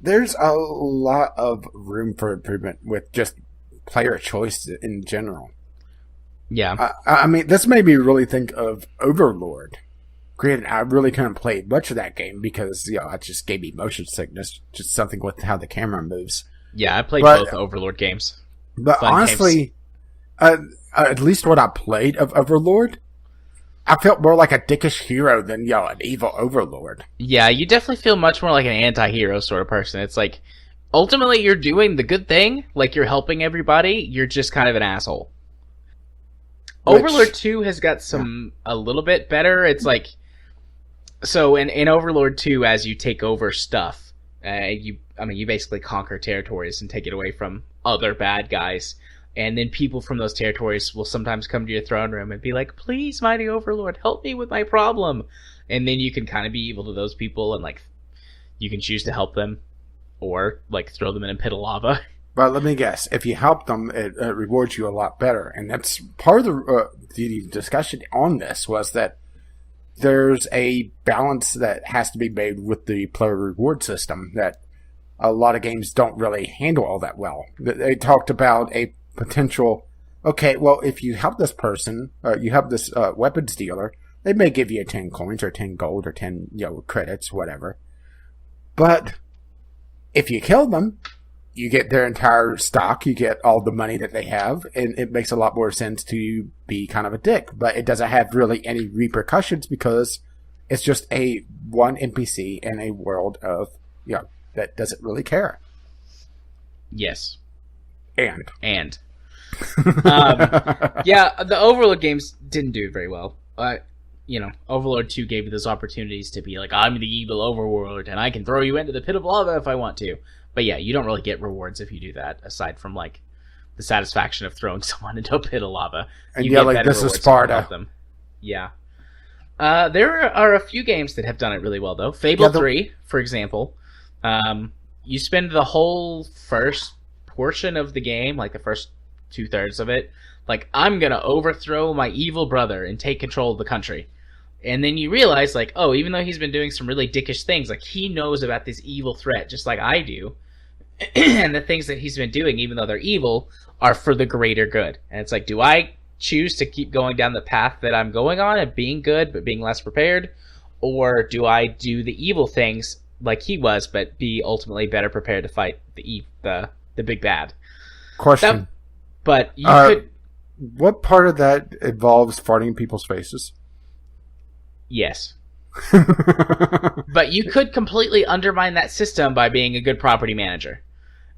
there's a lot of room for improvement with just player choice in general. Yeah. I mean, this made me really think of Overlord. Granted, I really couldn't play much of that game because, it just gave me motion sickness. Just something with how the camera moves. Yeah, I played both Overlord games. But honestly, at least what I played of Overlord, I felt more like a dickish hero than, an evil Overlord. Yeah, you definitely feel much more like an anti-hero sort of person. It's like, ultimately you're doing the good thing, like you're helping everybody, you're just kind of an asshole. Overlord 2 has got a little bit better. It's like, so in Overlord 2, as you take over stuff, you basically conquer territories and take it away from other bad guys. And then people from those territories will sometimes come to your throne room and be like, please, mighty Overlord, help me with my problem. And then you can kind of be evil to those people and, like, you can choose to help them or, like, throw them in a pit of lava. But let me guess, if you help them, it rewards you a lot better. And that's part of the discussion on this was that there's a balance that has to be made with the player reward system that a lot of games don't really handle all that well. They talked about a potential, okay, well, if you help this person, you help this weapons dealer, they may give you 10 coins or 10 gold or 10 credits, whatever. But if you kill them, you get their entire stock, you get all the money that they have, and it makes a lot more sense to be kind of a dick. But it doesn't have really any repercussions because it's just one NPC in a world of, that doesn't really care. Yes. And. The Overlord games didn't do very well. Overlord 2 gave you those opportunities to be like, I'm the evil overlord, and I can throw you into the pit of lava if I want to. But yeah, you don't really get rewards if you do that, aside from, like, the satisfaction of throwing someone into a pit of lava. And this is Sparta. Them. Yeah. There are a few games that have done it really well, though. Fable 3, for example. You spend the whole first portion of the game, like the first 2/3 of it, like, I'm gonna overthrow my evil brother and take control of the country. And then you realize, like, oh, even though he's been doing some really dickish things, like, he knows about this evil threat just like I do. And the things that he's been doing, even though they're evil, are for the greater good. And it's like, do I choose to keep going down the path that I'm going on and being good but being less prepared? Or do I do the evil things like he was but be ultimately better prepared to fight the big bad? Question. But you could... What part of that involves farting in people's faces? Yes. But you could completely undermine that system by being a good property manager.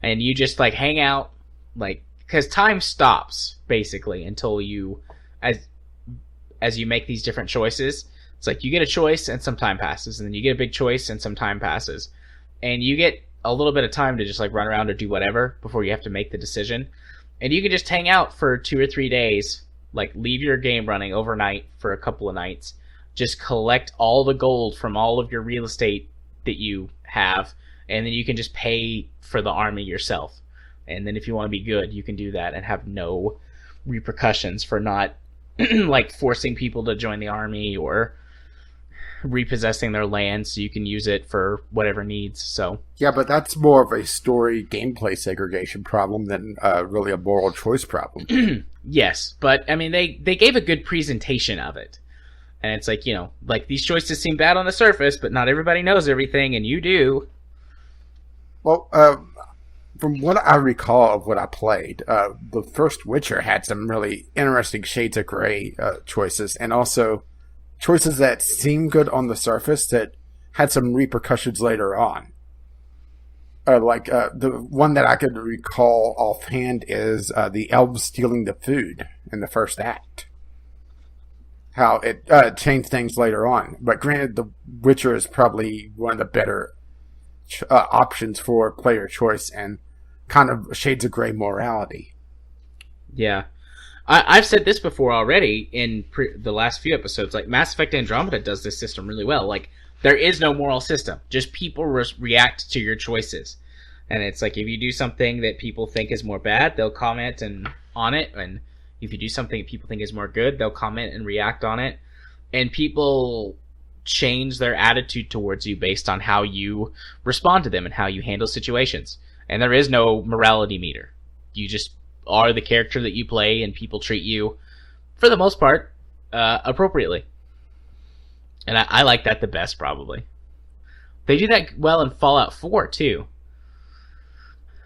And you just, like, hang out, like, because time stops, basically, until you, as you make these different choices. It's like, you get a choice and some time passes, and then you get a big choice and some time passes. And you get a little bit of time to just, like, run around or do whatever before you have to make the decision. And you can just hang out for 2 or 3 days, like, leave your game running overnight for a couple of nights, just collect all the gold from all of your real estate that you have, and then you can just pay for the army yourself. And then if you want to be good, you can do that and have no repercussions for not, like, forcing people to join the army or repossessing their land so you can use it for whatever needs. So yeah, but that's more of a story gameplay segregation problem than really a moral choice problem. Yes, but I mean, they gave a good presentation of it. And it's like, like, these choices seem bad on the surface, but not everybody knows everything, and you do. Well, from what I recall of what I played, the first Witcher had some really interesting shades of gray choices, and also choices that seemed good on the surface that had some repercussions later on. The one that I could recall offhand is the elves stealing the food in the first act. How it changed things later on. But granted, The Witcher is probably one of the better options for player choice and kind of shades of gray morality. Yeah. I've said this before already in the last few episodes. Like, Mass Effect Andromeda does this system really well. Like, there is no moral system. Just people react to your choices. And it's like, if you do something that people think is more bad, they'll comment on it. And if you do something that people think is more good, they'll comment and react on it. And people change their attitude towards you based on how you respond to them and how you handle situations. And there is no morality meter. You just are the character that you play, and people treat you, for the most part, appropriately. And I like that the best, probably. They do that well in Fallout 4, too.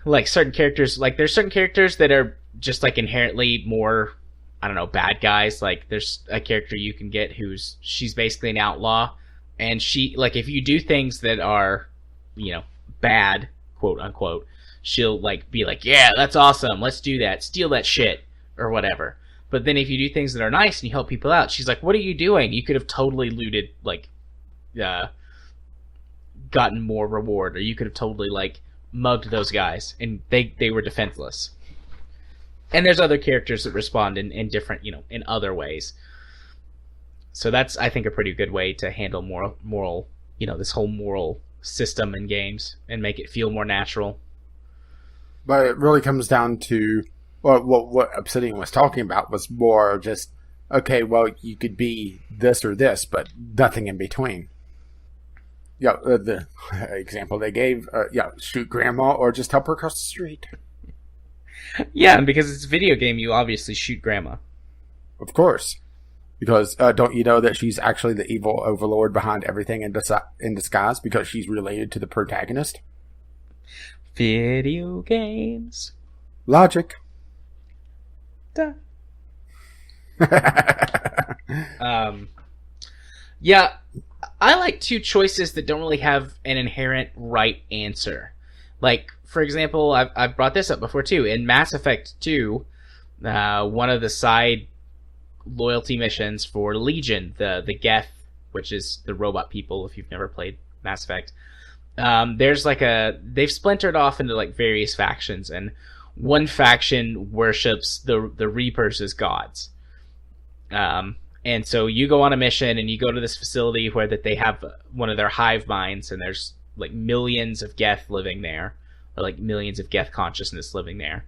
Like, certain characters, like, there's certain characters that are just, like, inherently more, I don't know, bad guys. Like, there's a character you can get she's basically an outlaw, and she, like, if you do things that are, bad, quote unquote, she'll, like, be like, yeah, that's awesome, let's do that, steal that shit, or whatever. But then if you do things that are nice and you help people out, she's like, what are you doing? You could have totally looted, like, gotten more reward, or you could have totally, like, mugged those guys, and they were defenseless. And there's other characters that respond in different, in other ways. So that's, I think, a pretty good way to handle moral, this whole moral system in games and make it feel more natural. But it really comes down to what Obsidian was talking about was more just, okay, well, you could be this or this, but nothing in between. The example they gave, shoot grandma or just help her across the street. Yeah, and because it's a video game, you obviously shoot grandma. Of course. Because don't you know that she's actually the evil overlord behind everything in disguise because she's related to the protagonist? Video games. Logic. Duh. Yeah, I like two choices that don't really have an inherent right answer. Like, for example, I've brought this up before too. In Mass Effect 2, one of the side loyalty missions for Legion, the Geth, which is the robot people, if you've never played Mass Effect, there's like they've splintered off into like various factions, and one faction worships the Reapers as gods. And so you go on a mission and you go to this facility where that they have one of their hive minds, and there's like millions of Geth living there, or like millions of Geth consciousness living there.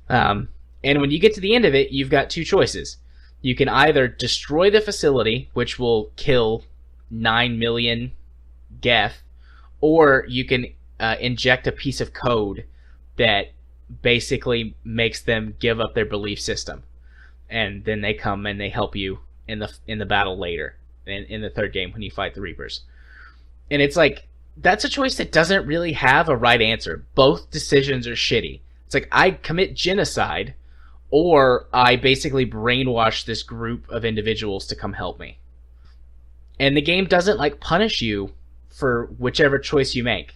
And when you get to the end of it, you've got two choices. You can either destroy the facility, which will kill 9 million Geth, or you can inject a piece of code that basically makes them give up their belief system. And then they come and they help you in the battle later, in the third game when you fight the Reapers. And it's like, that's a choice that doesn't really have a right answer. Both decisions are shitty. It's like, I commit genocide, or I basically brainwash this group of individuals to come help me. And the game doesn't like punish you for whichever choice you make.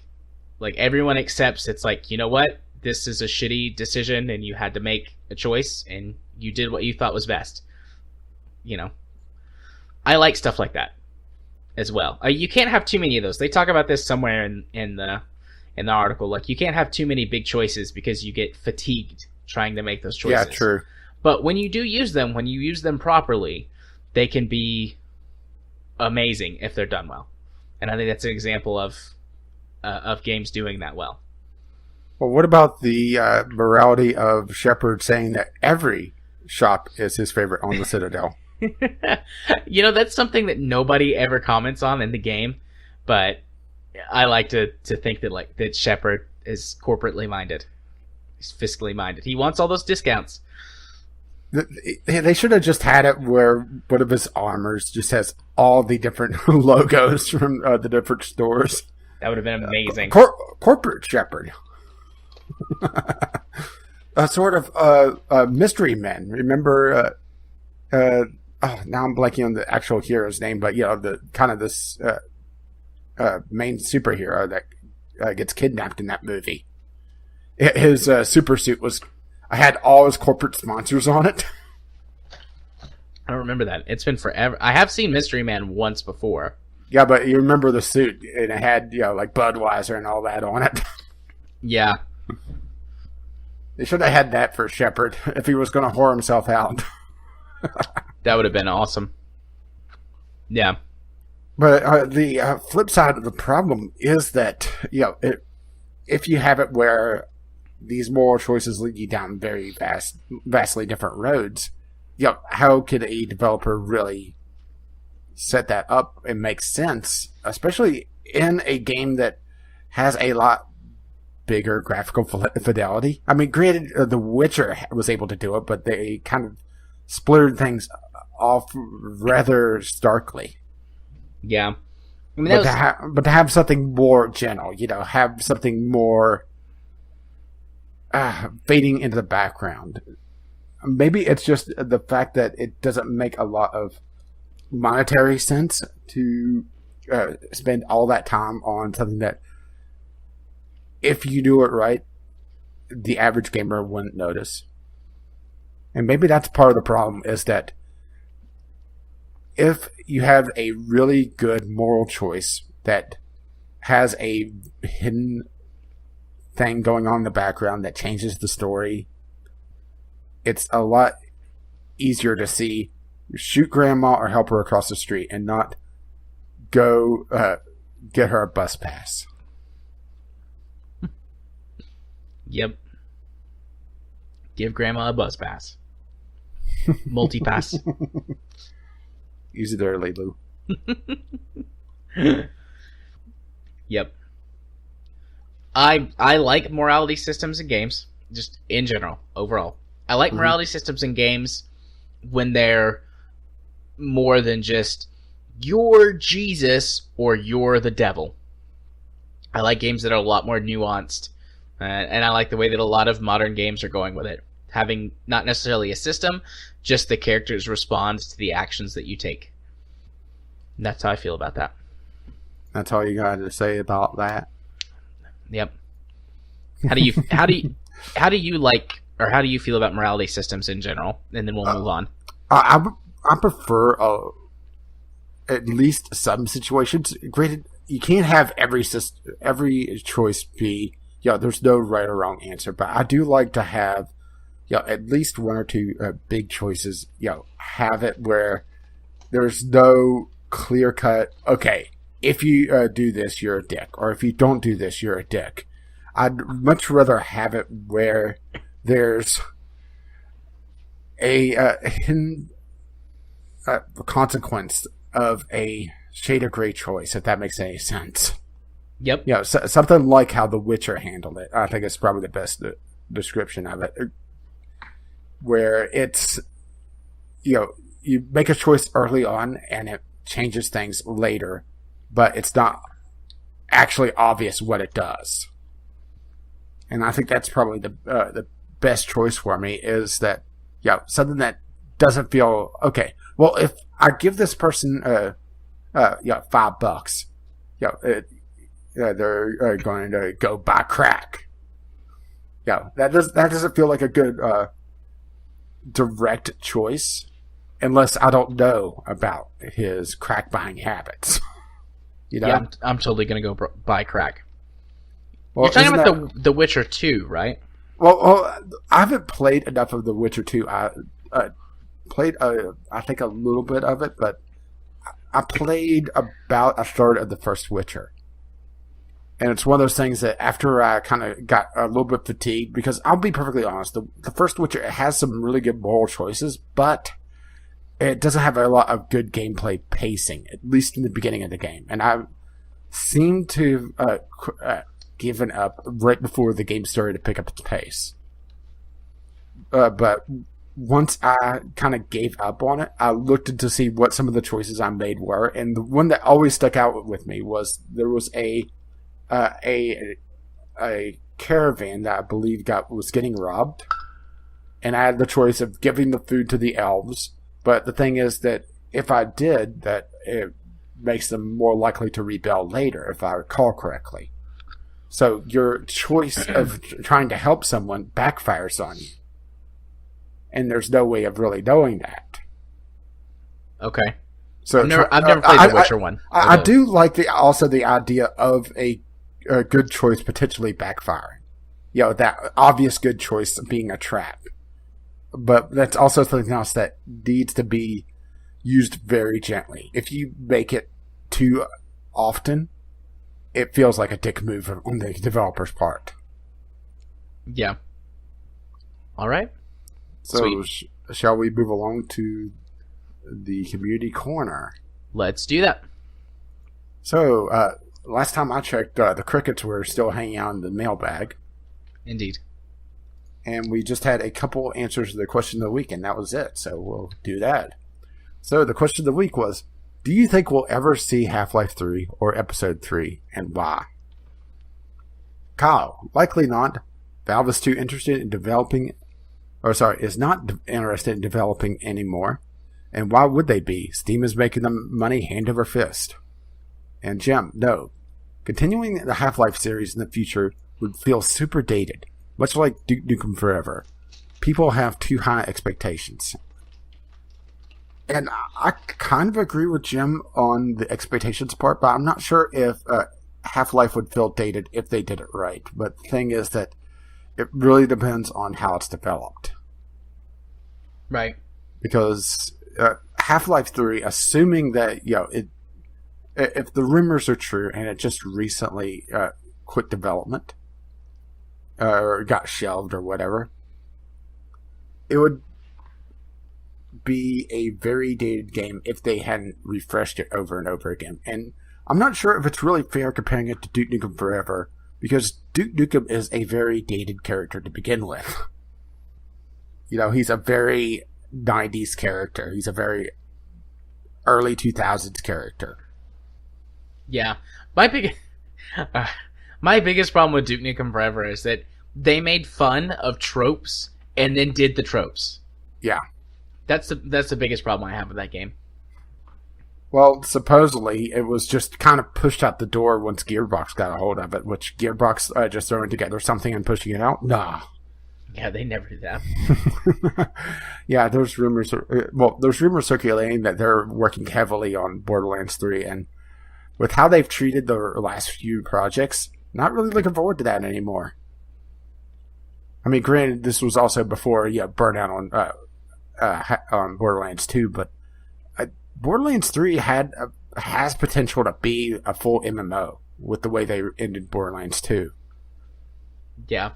Like, everyone accepts, it's like, you know what? This is a shitty decision and you had to make a choice and you did what you thought was best. You know, I like stuff like that as well. You can't have too many of those. They talk about this somewhere in the article. Like, you can't have too many big choices because you get fatigued trying to make those choices. Yeah, true. But when you do use them, when you use them properly, they can be amazing if they're done well. And I think that's an example of games doing that well. Well, what about the morality of Shepard saying that every shop is his favorite on the Citadel? You know, that's something that nobody ever comments on in the game, but I like to think that Shepard is corporately minded. He's fiscally minded. He wants all those discounts. They should have just had it where one of his armors just has all the different logos from the different stores. That would have been amazing. Corporate Shepard. A sort of mystery men. Remember? Now I'm blanking on the actual hero's name, but you know, the kind of this main superhero that gets kidnapped in that movie. His super suit had all his corporate sponsors on it. I don't remember that. It's been forever. I have seen Mystery Man once before. Yeah, but you remember the suit, and it had, you know, like Budweiser and all that on it. Yeah. They should have had that for Shepard if he was going to whore himself out. That would have been awesome. Yeah. But the flip side of the problem is that, you know, if you have it where these moral choices lead you down very vastly different roads, you know, how could a developer really set that up and make sense, especially in a game that has a lot bigger graphical fidelity? I mean, granted, The Witcher was able to do it, but they kind of splittered things off rather starkly. Yeah. I mean, but to have something more general, you know, have something more fading into the background. Maybe it's just the fact that it doesn't make a lot of monetary sense to spend all that time on something that, if you do it right, the average gamer wouldn't notice. And maybe that's part of the problem, is that if you have a really good moral choice that has a hidden thing going on in the background that changes the story, it's a lot easier to see shoot grandma or help her across the street and not go get her a bus pass. Yep. Give grandma a bus pass. Multi-pass. Use it early, Lou. Yep. I like morality systems in games, just in general, overall. I like morality systems in games when they're more than just you're Jesus or you're the devil. I like games that are a lot more nuanced And I like the way that a lot of modern games are going with it. Having not necessarily a system, just the characters respond to the actions that you take. And that's how I feel about that. That's all you got to say about that? Yep. How do you feel about morality systems in general? And then we'll move on. I prefer at least some situations. Granted, you can't have every choice be, there's no right or wrong answer, but I do like to have, at least one or two big choices, have it where there's no clear cut, okay, if you do this, you're a dick, or if you don't do this, you're a dick. I'd much rather have it where there's a hidden consequence of a shade of gray choice, if that makes any sense. Yep. Something like how The Witcher handled it. I think it's probably the best description of it. Where it's, you make a choice early on and it changes things later, but it's not actually obvious what it does. And I think that's probably the best choice for me, is that, something that doesn't feel, okay, well, if I give this person, $5, they're going to go buy crack. That doesn't feel like a good, direct choice unless I don't know about his crack buying habits. Yeah, I'm totally going to go buy crack. Well, you're talking about the Witcher 2, right? Well, I haven't played enough of The Witcher 2. I played, I think, a little bit of it, but I played about a third of the first Witcher. And it's one of those things that after I kind of got a little bit fatigued, because I'll be perfectly honest, the first Witcher, it has some really good moral choices, but it doesn't have a lot of good gameplay pacing, at least in the beginning of the game. And I seem to have given up right before the game started to pick up its pace. But once I kind of gave up on it, I looked to see what some of the choices I made were, and the one that always stuck out with me was there was a caravan that I believe was getting robbed, and I had the choice of giving the food to the elves. But the thing is that if I did, that it makes them more likely to rebel later, if I recall correctly. So your choice of trying to help someone backfires on you, and there's no way of really knowing that. Okay. So I've never played The Witcher 1. I do like the idea of a good choice potentially backfiring. That obvious good choice being a trap. But that's also something else that needs to be used very gently. If you make it too often, it feels like a dick move on the developer's part. Yeah. All right. So, shall we move along to the community corner? Let's do that. So, last time I checked, the crickets were still hanging out in the mailbag. Indeed. And we just had a couple answers to the question of the week, and that was it. So we'll do that. So the question of the week was, do you think we'll ever see Half-Life 3 or Episode 3, and why? Kyle, likely not. Valve is too interested in is not interested in developing anymore. And why would they be? Steam is making them money hand over fist. And Jim, no. Continuing the Half-Life series in the future would feel super dated. Much like Duke Nukem Forever. People have too high expectations. And I kind of agree with Jim on the expectations part, but I'm not sure if Half-Life would feel dated if they did it right. But the thing is that it really depends on how it's developed. Right. Because Half-Life 3, assuming that, if the rumors are true and it just recently quit development, or got shelved or whatever, it would be a very dated game if they hadn't refreshed it over and over again. And I'm not sure if it's really fair comparing it to Duke Nukem Forever, because Duke Nukem is a very dated character to begin with. He's a very 90s character. He's a very early 2000s character. Yeah. My biggest problem with Duke Nukem Forever is that they made fun of tropes and then did the tropes. Yeah. That's the biggest problem I have with that game. Well, supposedly, it was just kind of pushed out the door once Gearbox got a hold of it, which Gearbox just throwing together something and pushing it out? Nah. Yeah, they never do that. Yeah, there's rumors circulating that they're working heavily on Borderlands 3, and with how they've treated their last few projects, not really looking forward to that anymore. I mean, granted, this was also before burnout on Borderlands 2, but Borderlands 3 has potential to be a full MMO with the way they ended Borderlands 2. Yeah,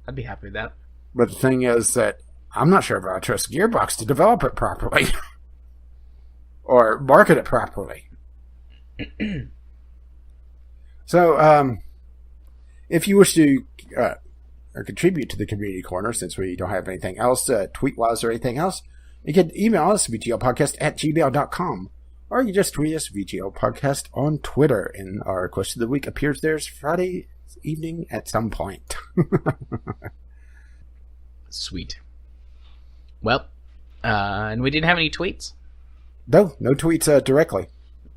I'd be happy with that. But the thing is that I'm not sure if I trust Gearbox to develop it properly or market it properly. So, if you wish to or contribute to the community corner, since we don't have anything else, tweet-wise or anything else, you can email us, vglpodcast@gmail.com, or you can just tweet us, VGL Podcast, on Twitter, and our question of the week appears there Friday evening at some point. Sweet. Well, and we didn't have any tweets? No tweets directly.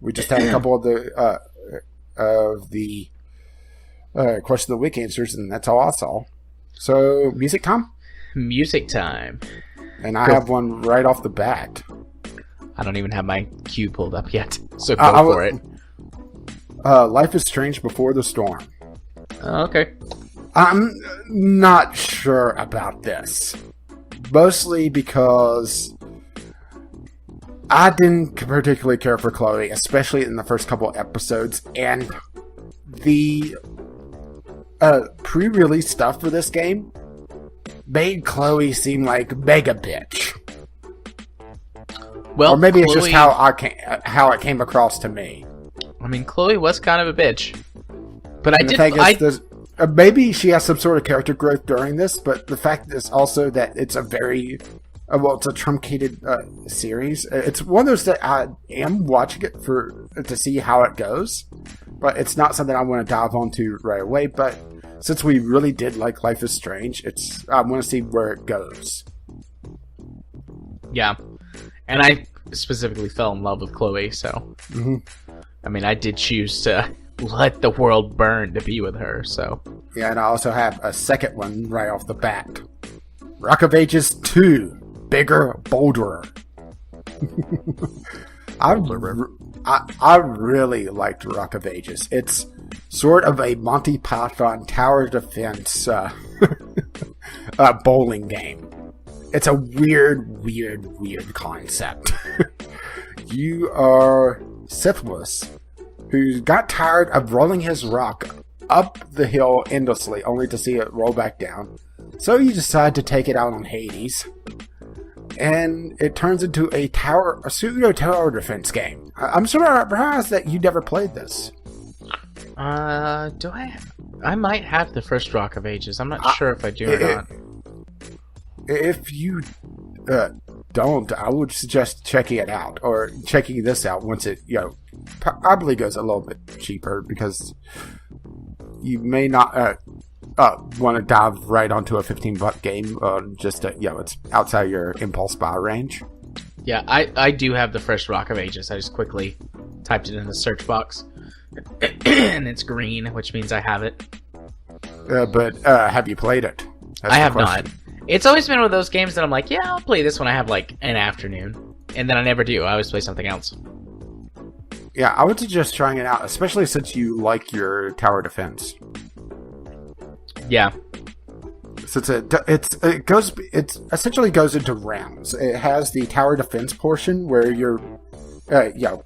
We just had a couple of the question of the week answers, and that's all I saw. So, music time? Music time. And I have one right off the bat. I don't even have my queue pulled up yet, so go for it. Life is Strange Before the Storm. Okay. I'm not sure about this. Mostly because I didn't particularly care for Chloe, especially in the first couple episodes, and the pre-release stuff for this game made Chloe seem like mega bitch. Well, or maybe Chloe, it's just how it came across to me. I mean, Chloe was kind of a bitch, but maybe she has some sort of character growth during this, but the fact is also that it's a very it's a truncated series. It's one of those that I am watching it to see how it goes, but it's not something I want to dive onto right away. But since we really did like Life is Strange, I want to see where it goes. Yeah, and I specifically fell in love with Chloe, so I mean, I did choose to let the world burn to be with her. So yeah, and I also have a second one right off the bat: Rock of Ages 2. Bigger, bolder. I really liked Rock of Ages. It's sort of a Monty Python tower defense bowling game. It's a weird concept. You are Syphilis, who got tired of rolling his rock up the hill endlessly, only to see it roll back down. So you decide to take it out on Hades. And it turns into a pseudo tower defense game. I'm surprised that you never played this. Do I? I might have the first Rock of Ages. I'm not sure if I do or not. If you don't, I would suggest checking it out, or checking this out once it probably goes a little bit cheaper, because you may not want to dive right onto a $15 game. It's outside your impulse buy range. Yeah, I do have the first Rock of Ages. I just quickly typed it in the search box, and it's green, which means I have it. But have you played it? I have not. It's always been one of those games that I'm like, yeah, I'll play this when I have like an afternoon, and then I never do. I always play something else. Yeah, I would suggest trying it out, especially since you like your tower defense. Yeah. Since it essentially goes into rounds. It has the tower defense portion where you're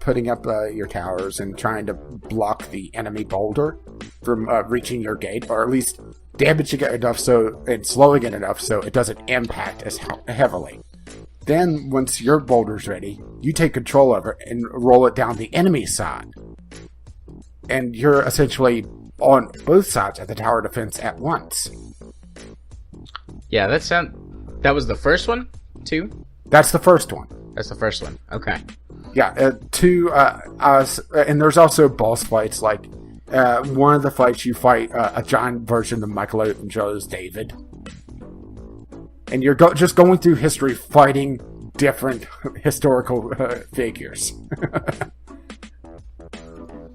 putting up your towers and trying to block the enemy boulder from reaching your gate, or at least damaging it enough and slowing it enough so it doesn't impact as heavily. Then, once your boulder's ready, you take control of it and roll it down the enemy side. And you're essentially on both sides of the tower defense at once. Yeah, that was the first one, too? That's the first one. That's the first one. Okay. Yeah, and there's also boss fights like One of the fights, you fight a giant version of Michelangelo's David. And you're just going through history fighting different historical figures.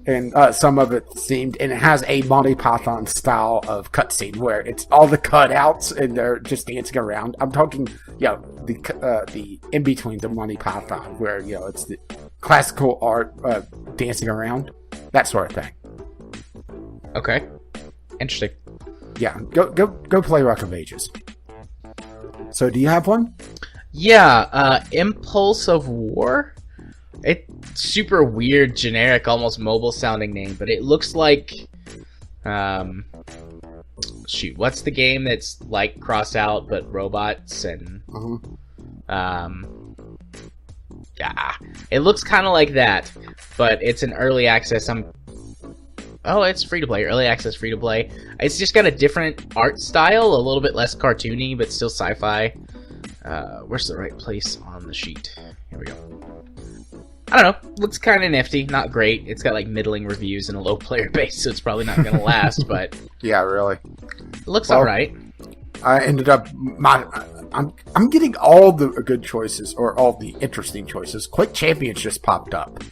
And some of it seemed, and it has a Monty Python style of cutscene where it's all the cutouts and they're just dancing around. I'm talking, the in between the Monty Python where it's the classical art dancing around, that sort of thing. Okay, interesting. Yeah, go play Rock of Ages. So, do you have one? Yeah, Impulse of War. It's super weird, generic, almost mobile-sounding name, but it looks like, shoot, what's the game that's like Cross Out but robots and, yeah, it looks kind of like that, but it's an early access. Oh, it's free to play. Early access, free to play. It's just got a different art style, a little bit less cartoony, but still sci-fi. Where's the right place on the sheet? Here we go. I don't know. Looks kind of nifty. Not great. It's got like middling reviews and a low player base, so it's probably not going to last. But yeah, really. It looks alright. I ended up I'm getting all the good choices or all the interesting choices. Quake Champions just popped up,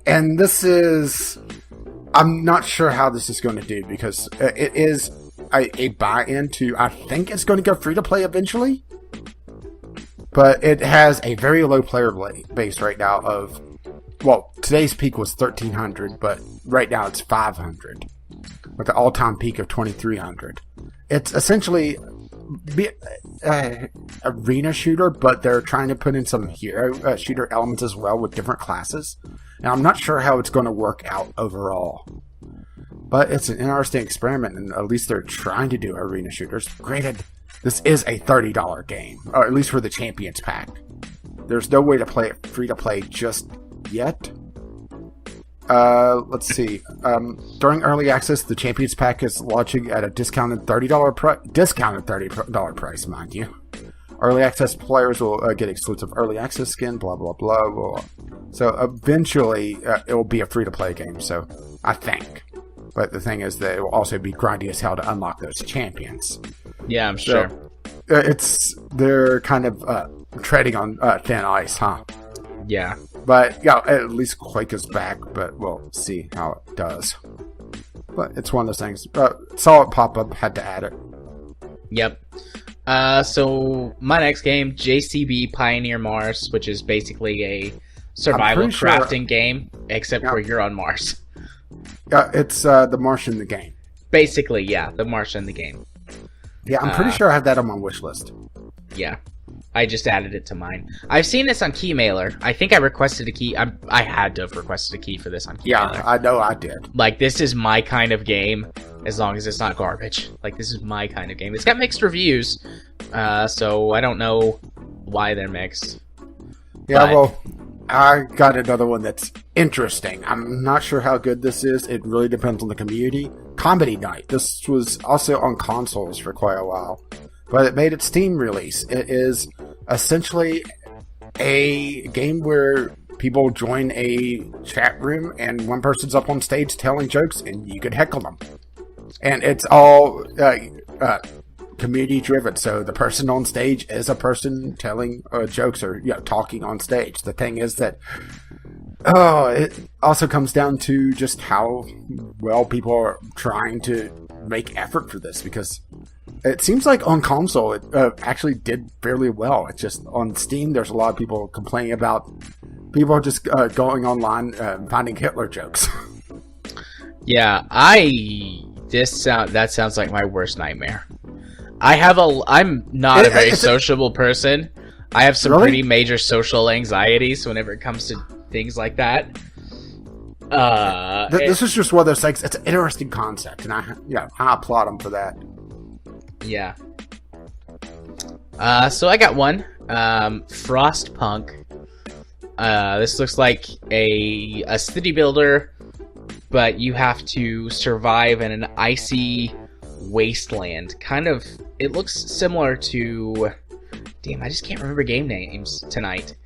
and this is. I'm not sure how this is going to do because it is a buy-in to. I think it's going to go free to play eventually. But it has a very low player base right now of, well, today's peak was 1,300, but right now it's 500, with the all-time peak of 2,300. It's essentially arena shooter, but they're trying to put in some hero shooter elements as well with different classes. And I'm not sure how it's going to work out overall. But it's an interesting experiment, and at least they're trying to do arena shooters. Granted, this is a $30 game, or at least for the Champions Pack. There's no way to play it free to play just yet. Let's see. During early access, the Champions Pack is launching at a discounted $30 price, mind you. Early access players will get exclusive early access skin, blah blah blah blah. So eventually, it will be a free to play game. So I think. But the thing is that it will also be grindy as hell to unlock those champions. Yeah, I'm sure. They're kind of treading on thin ice, huh? Yeah. But yeah, at least Quake is back, but we'll see how it does. But it's one of those things. Saw it pop up, had to add it. Yep. So my next game, JCB Pioneer Mars, which is basically a survival crafting game, except for you're on Mars. It's the Martian in the game. Basically, yeah, the Martian in the game. Yeah, I'm pretty sure I have that on my wish list. Yeah, I just added it to mine. I've seen this on Keymailer. I think I requested a key. I had to have requested a key for this on Keymailer. Yeah, I know I did. Like, this is my kind of game, as long as it's not garbage. Like, this is my kind of game. It's got mixed reviews, so I don't know why they're mixed. Yeah, well, I got another one that's interesting. I'm not sure how good this is. It really depends on the community. Comedy Night. This was also on consoles for quite a while, but it made its Steam release. It is essentially a game where people join a chat room and one person's up on stage telling jokes and you could heckle them. And it's all community driven, so the person on stage is a person telling jokes or talking on stage. The thing is that it also comes down to just how well people are trying to make effort for this, because it seems like on console it actually did fairly well. It's just on Steam there's a lot of people complaining about people just going online finding Hitler jokes. Yeah, that sounds like my worst nightmare. I'm not a very sociable person. I have some pretty major social anxieties whenever it comes to things like that. This is just one of those things. It's an interesting concept, and I applaud them for that. Yeah. So I got one. Frostpunk. This looks like a city builder, but you have to survive in an icy wasteland. Kind of, it looks similar to... Damn, I just can't remember game names tonight.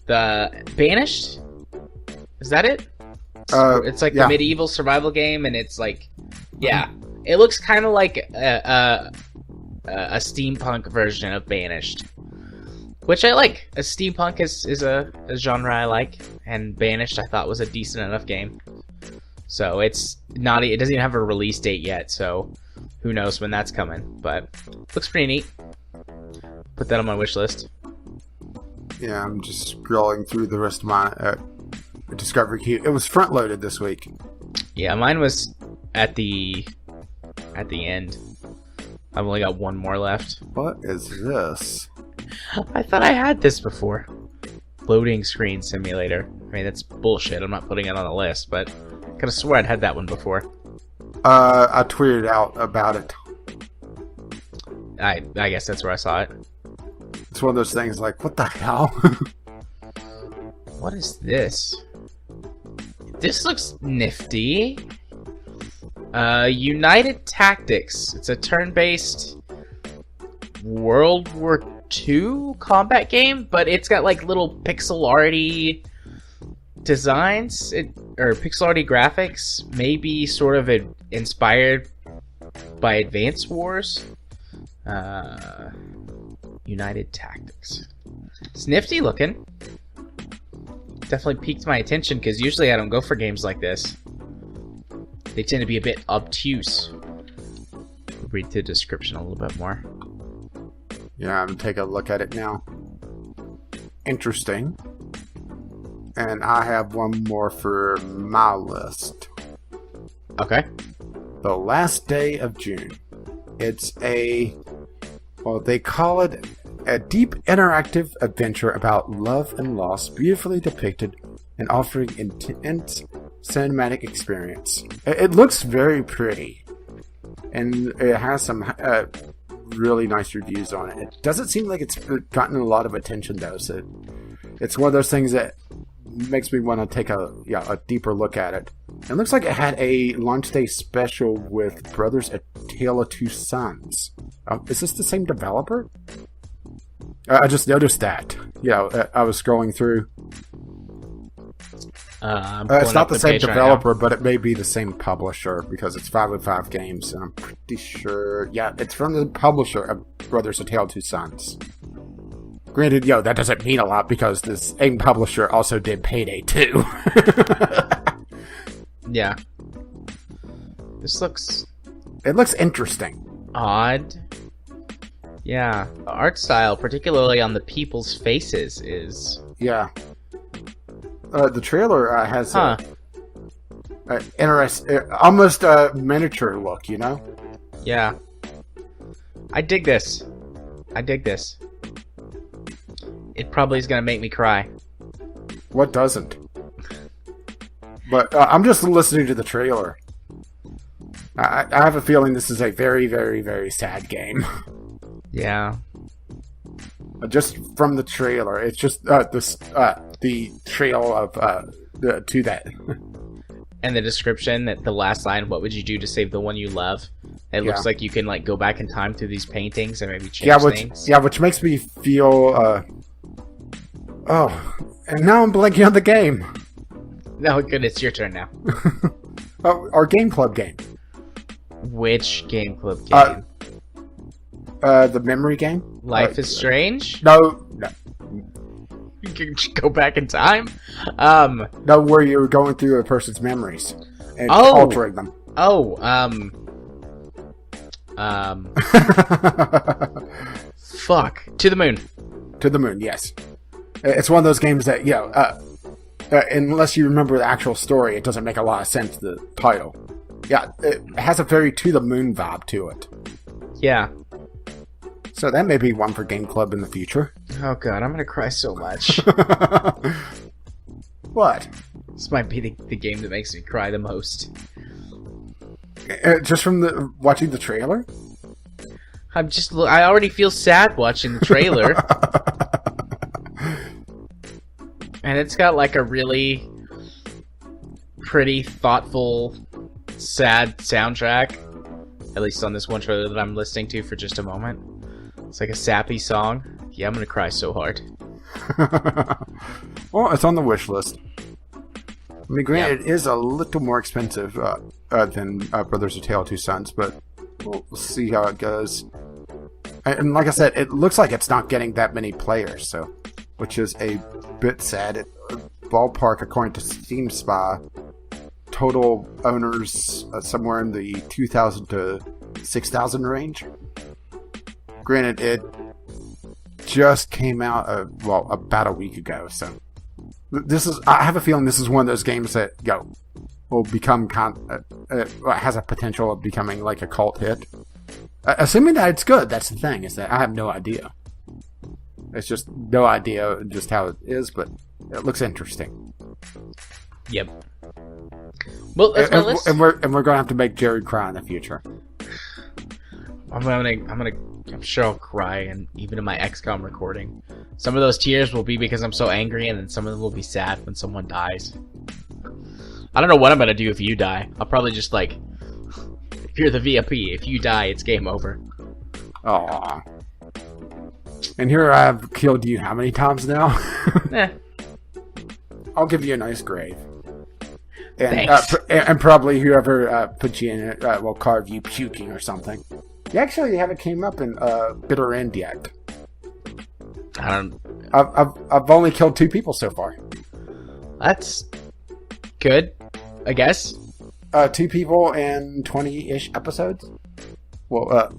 The Banished? Is that it? It's like the medieval survival game, and it's like, it looks kind of like a steampunk version of Banished, which I like. A steampunk is a genre I like, and Banished I thought was a decent enough game. So it doesn't even have a release date yet, so who knows when that's coming, but looks pretty neat. Put that on my wish list. Yeah, I'm just scrolling through the rest of my Discovery queue. It was front loaded this week. Yeah, mine was at the end. I've only got one more left. What is this? I thought I had this before. Loading screen simulator. I mean, that's bullshit. I'm not putting it on the list, but I could have swore I'd had that one before. I tweeted out about it. I guess that's where I saw it. It's one of those things like, what the hell? What is this? This looks nifty. United Tactics. It's a turn-based World War II combat game, but it's got like little pixel arty designs, or pixel arty graphics, maybe sort of inspired by Advance Wars. United Tactics. It's nifty looking. Definitely piqued my attention, because usually I don't go for games like this. They tend to be a bit obtuse. Read the description a little bit more. Yeah, I'm gonna take a look at it now. Interesting. And I have one more for my list. Okay. The Last Day of June. It's they call it a deep interactive adventure about love and loss, beautifully depicted and offering intense cinematic experience. It looks very pretty, and it has some really nice reviews on it. It doesn't seem like it's gotten a lot of attention though, so it's one of those things that makes me want to take a deeper look at it. It looks like it had a launch day special with Brothers A Tale of Two Sons. Is this the same developer? I just noticed that. I was scrolling through. It's not the same developer, but it may be the same publisher, because it's 505 Games, and I'm pretty sure... Yeah, it's from the publisher of Brothers A Tale of Two Sons. Granted, that doesn't mean a lot, because this same publisher also did Payday 2. Yeah. This looks... It looks interesting. Odd. Yeah. The art style, particularly on the people's faces, is... Yeah. The trailer has almost a miniature look, Yeah. I dig this. It probably is going to make me cry. What doesn't? But I'm just listening to the trailer. I have a feeling this is a very, very, very sad game. Yeah. Just from the trailer, it's just the trail of to that. And the description, the last line, what would you do to save the one you love? It looks like you can go back in time through these paintings and maybe change things. Yeah, which makes me feel... and now I'm blanking on the game. No, good, it's your turn now. Our Game Club game. Which Game Club game? The memory game? Life is Strange? No. You can go back in time? No, where you're going through a person's memories and altering them. Fuck. To the Moon. To the Moon, yes. It's one of those games that, unless you remember the actual story, it doesn't make a lot of sense, the title. Yeah, it has a very To the Moon vibe to it. Yeah. So that may be one for Game Club in the future. Oh god, I'm gonna cry so much. What? This might be the game that makes me cry the most. Just from watching the trailer? I already feel sad watching the trailer. And it's got a really pretty, thoughtful, sad soundtrack. At least on this one trailer that I'm listening to for just a moment. It's like a sappy song. Yeah, I'm gonna cry so hard. Well, it's on the wish list. I mean, granted, it is a little more expensive than Brothers of Tale of Two Sons, but we'll see how it goes. And like I said, it looks like it's not getting that many players, so which is a bit sad. Ballpark, according to Steam Spy, total owners somewhere in the 2,000 to 6,000 range. Granted, it just came out about a week ago, so I have a feeling this is one of those games that will become has a potential of becoming like a cult hit. Assuming that it's good, that's the thing, is that I have no idea. It's just no idea just how it is, but it looks interesting. Yep. Well, that's my list. And we're gonna have to make Jerry cry in the future. I'm sure I'll cry, and even in my XCom recording. Some of those tears will be because I'm so angry, and then some of them will be sad when someone dies. I don't know what I'm gonna do if you die. I'll probably just if you're the VIP, if you die, it's game over. Aww. And here I've killed you how many times now? I'll give you a nice grave. And, and probably whoever put you in it will carve you puking or something. You actually haven't came up in Bitter End yet. I've only killed 2 people so far. That's good, I guess. 2 people in 20-ish episodes. Well,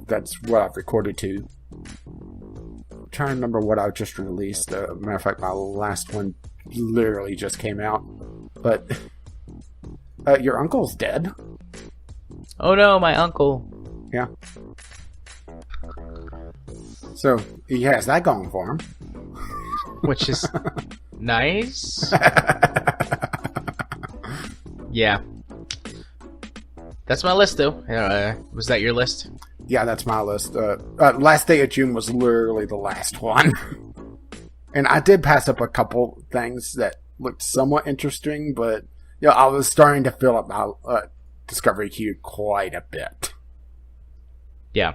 that's what I've recorded too. I'm trying to remember what I just released. Matter of fact, my last one literally just came out. But your uncle's dead. Oh no, my uncle. Yeah. So he has that going for him. Which is nice. Yeah. That's my list, though. Was that your list? Yeah, that's my list. Last day of June was literally the last one. And I did pass up a couple things that looked somewhat interesting, but I was starting to fill up my Discovery queue quite a bit. Yeah.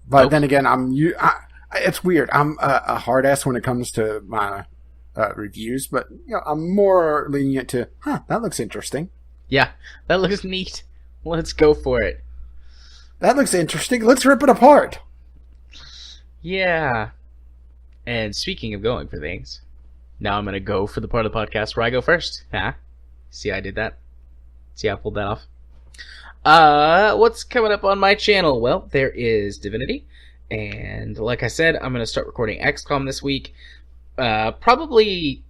But then again, it's weird. I'm a hard ass when it comes to my reviews, but I'm more lenient to, that looks interesting. Yeah, that looks neat. Let's go for it. That looks interesting. Let's rip it apart. Yeah. And speaking of going for things, now I'm going to go for the part of the podcast where I go first. See how I did that? See how I pulled that off? What's coming up on my channel? Well, there is Divinity. And like I said, I'm going to start recording XCOM this week. Probably,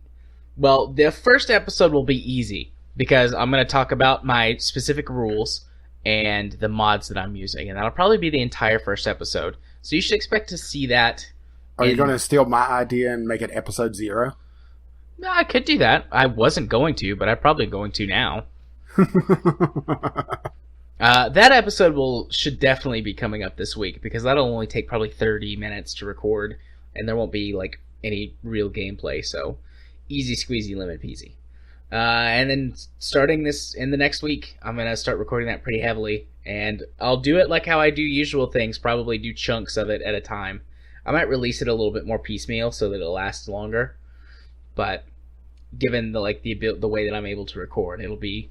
the first episode will be easy, because I'm going to talk about my specific rules and the mods that I'm using. And that'll probably be the entire first episode. So you should expect to see that. Are you going to steal my idea and make it episode 0? No, I could do that. I wasn't going to, but I'm probably going to now. That episode should definitely be coming up this week, because that'll only take probably 30 minutes to record, and there won't be any real gameplay, so easy squeezy lemon peasy. And then starting this in the next week, I'm gonna start recording that pretty heavily, and I'll do it like how I do usual things, probably do chunks of it at a time. I might release it a little bit more piecemeal so that it'll last longer, but given the way that I'm able to record, it'll be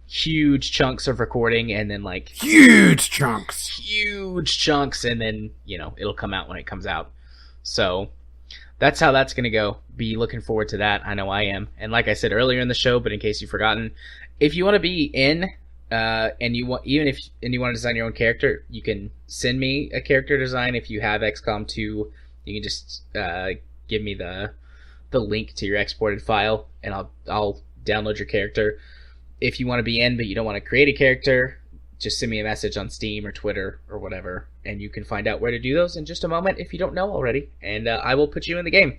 huge chunks of recording, and then huge chunks, and then it'll come out when it comes out. So that's how that's gonna go. Be looking forward to that. I know I am. And like I said earlier in the show, but in case you've forgotten, if you want to be in and you want to design your own character, you can send me a character design. If you have XCOM 2, you can just give me the link to your exported file, and I'll download your character. If you want to be in but you don't want to create a character, just send me a message on Steam or Twitter or whatever, and you can find out where to do those in just a moment if you don't know already, and I will put you in the game.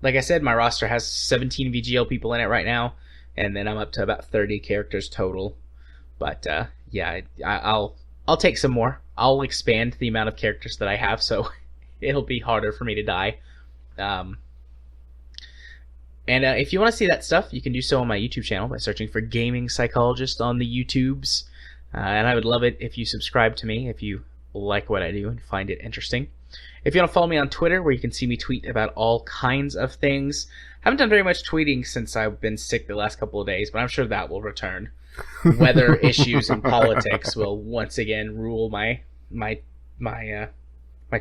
Like I said, my roster has 17 VGL people in it right now, and then I'm up to about 30 characters total. But I'll take some more. I'll expand the amount of characters that I have, so it'll be harder for me to die. And if you want to see that stuff, you can do so on my YouTube channel by searching for Gaming Psychologist on the YouTubes. And I would love it if you subscribe to me if you like what I do and find it interesting. If you want to follow me on Twitter, where you can see me tweet about all kinds of things. Haven't done very much tweeting since I've been sick the last couple of days, but I'm sure that will return. Weather issues and politics will once again rule my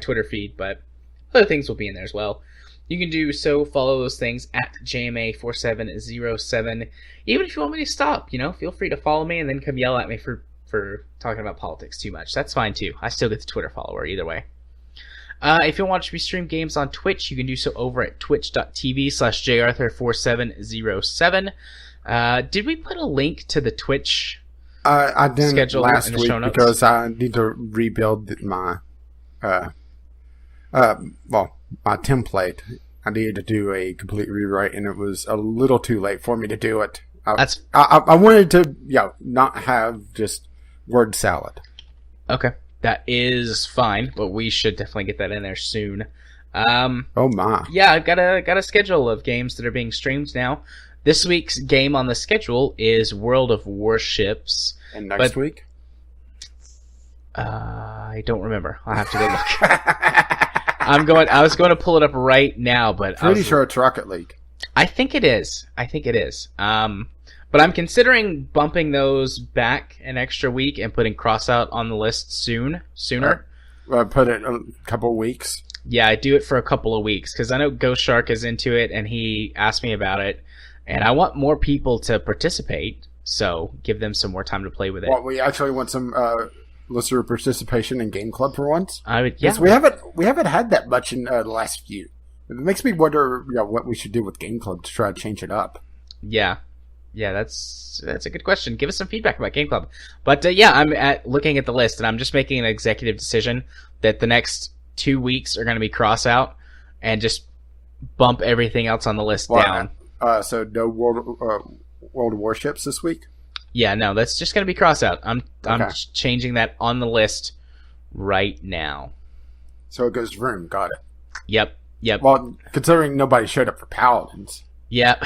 Twitter feed, but other things will be in there as well. You can do so, follow those things at JMA4707. Even if you want me to stop, feel free to follow me and then come yell at me for talking about politics too much. That's fine too. I still get the Twitter follower either way. If you want to stream games on Twitch, you can do so over at twitch.tv/jarthur4707. Did we put a link to the Twitch I didn't schedule last in the week show notes? because I need to rebuild my my template. I needed to do a complete rewrite, and it was a little too late for me to do it. I wanted to not have just word salad. Okay. That is fine, but we should definitely get that in there soon. Oh my! Yeah, I've got a schedule of games that are being streamed now. This week's game on the schedule is World of Warships. And next week? I don't remember. I'll have to go look. I was going to pull it up right now, but pretty sure it's Rocket League. I think it is. But I'm considering bumping those back an extra week and putting Crossout on the list sooner. Put it a couple of weeks. Yeah, I do it for a couple of weeks because I know Ghost Shark is into it and he asked me about it, and I want more people to participate, so give them some more time to play with it. Well, we actually want some listener participation in Game Club for once. Yeah. We haven't had that much in the last few. It makes me wonder, what we should do with Game Club to try to change it up. Yeah. Yeah, that's a good question. Give us some feedback about Game Club. But I'm looking at the list, and I'm just making an executive decision that the next 2 weeks are going to be cross out, and just bump everything else on the list down. So no World of Warships this week? Yeah, no, that's just going to be cross out. I'm changing that on the list right now. So it goes to room. Got it. Yep. Well, considering nobody showed up for Paladins. Yep.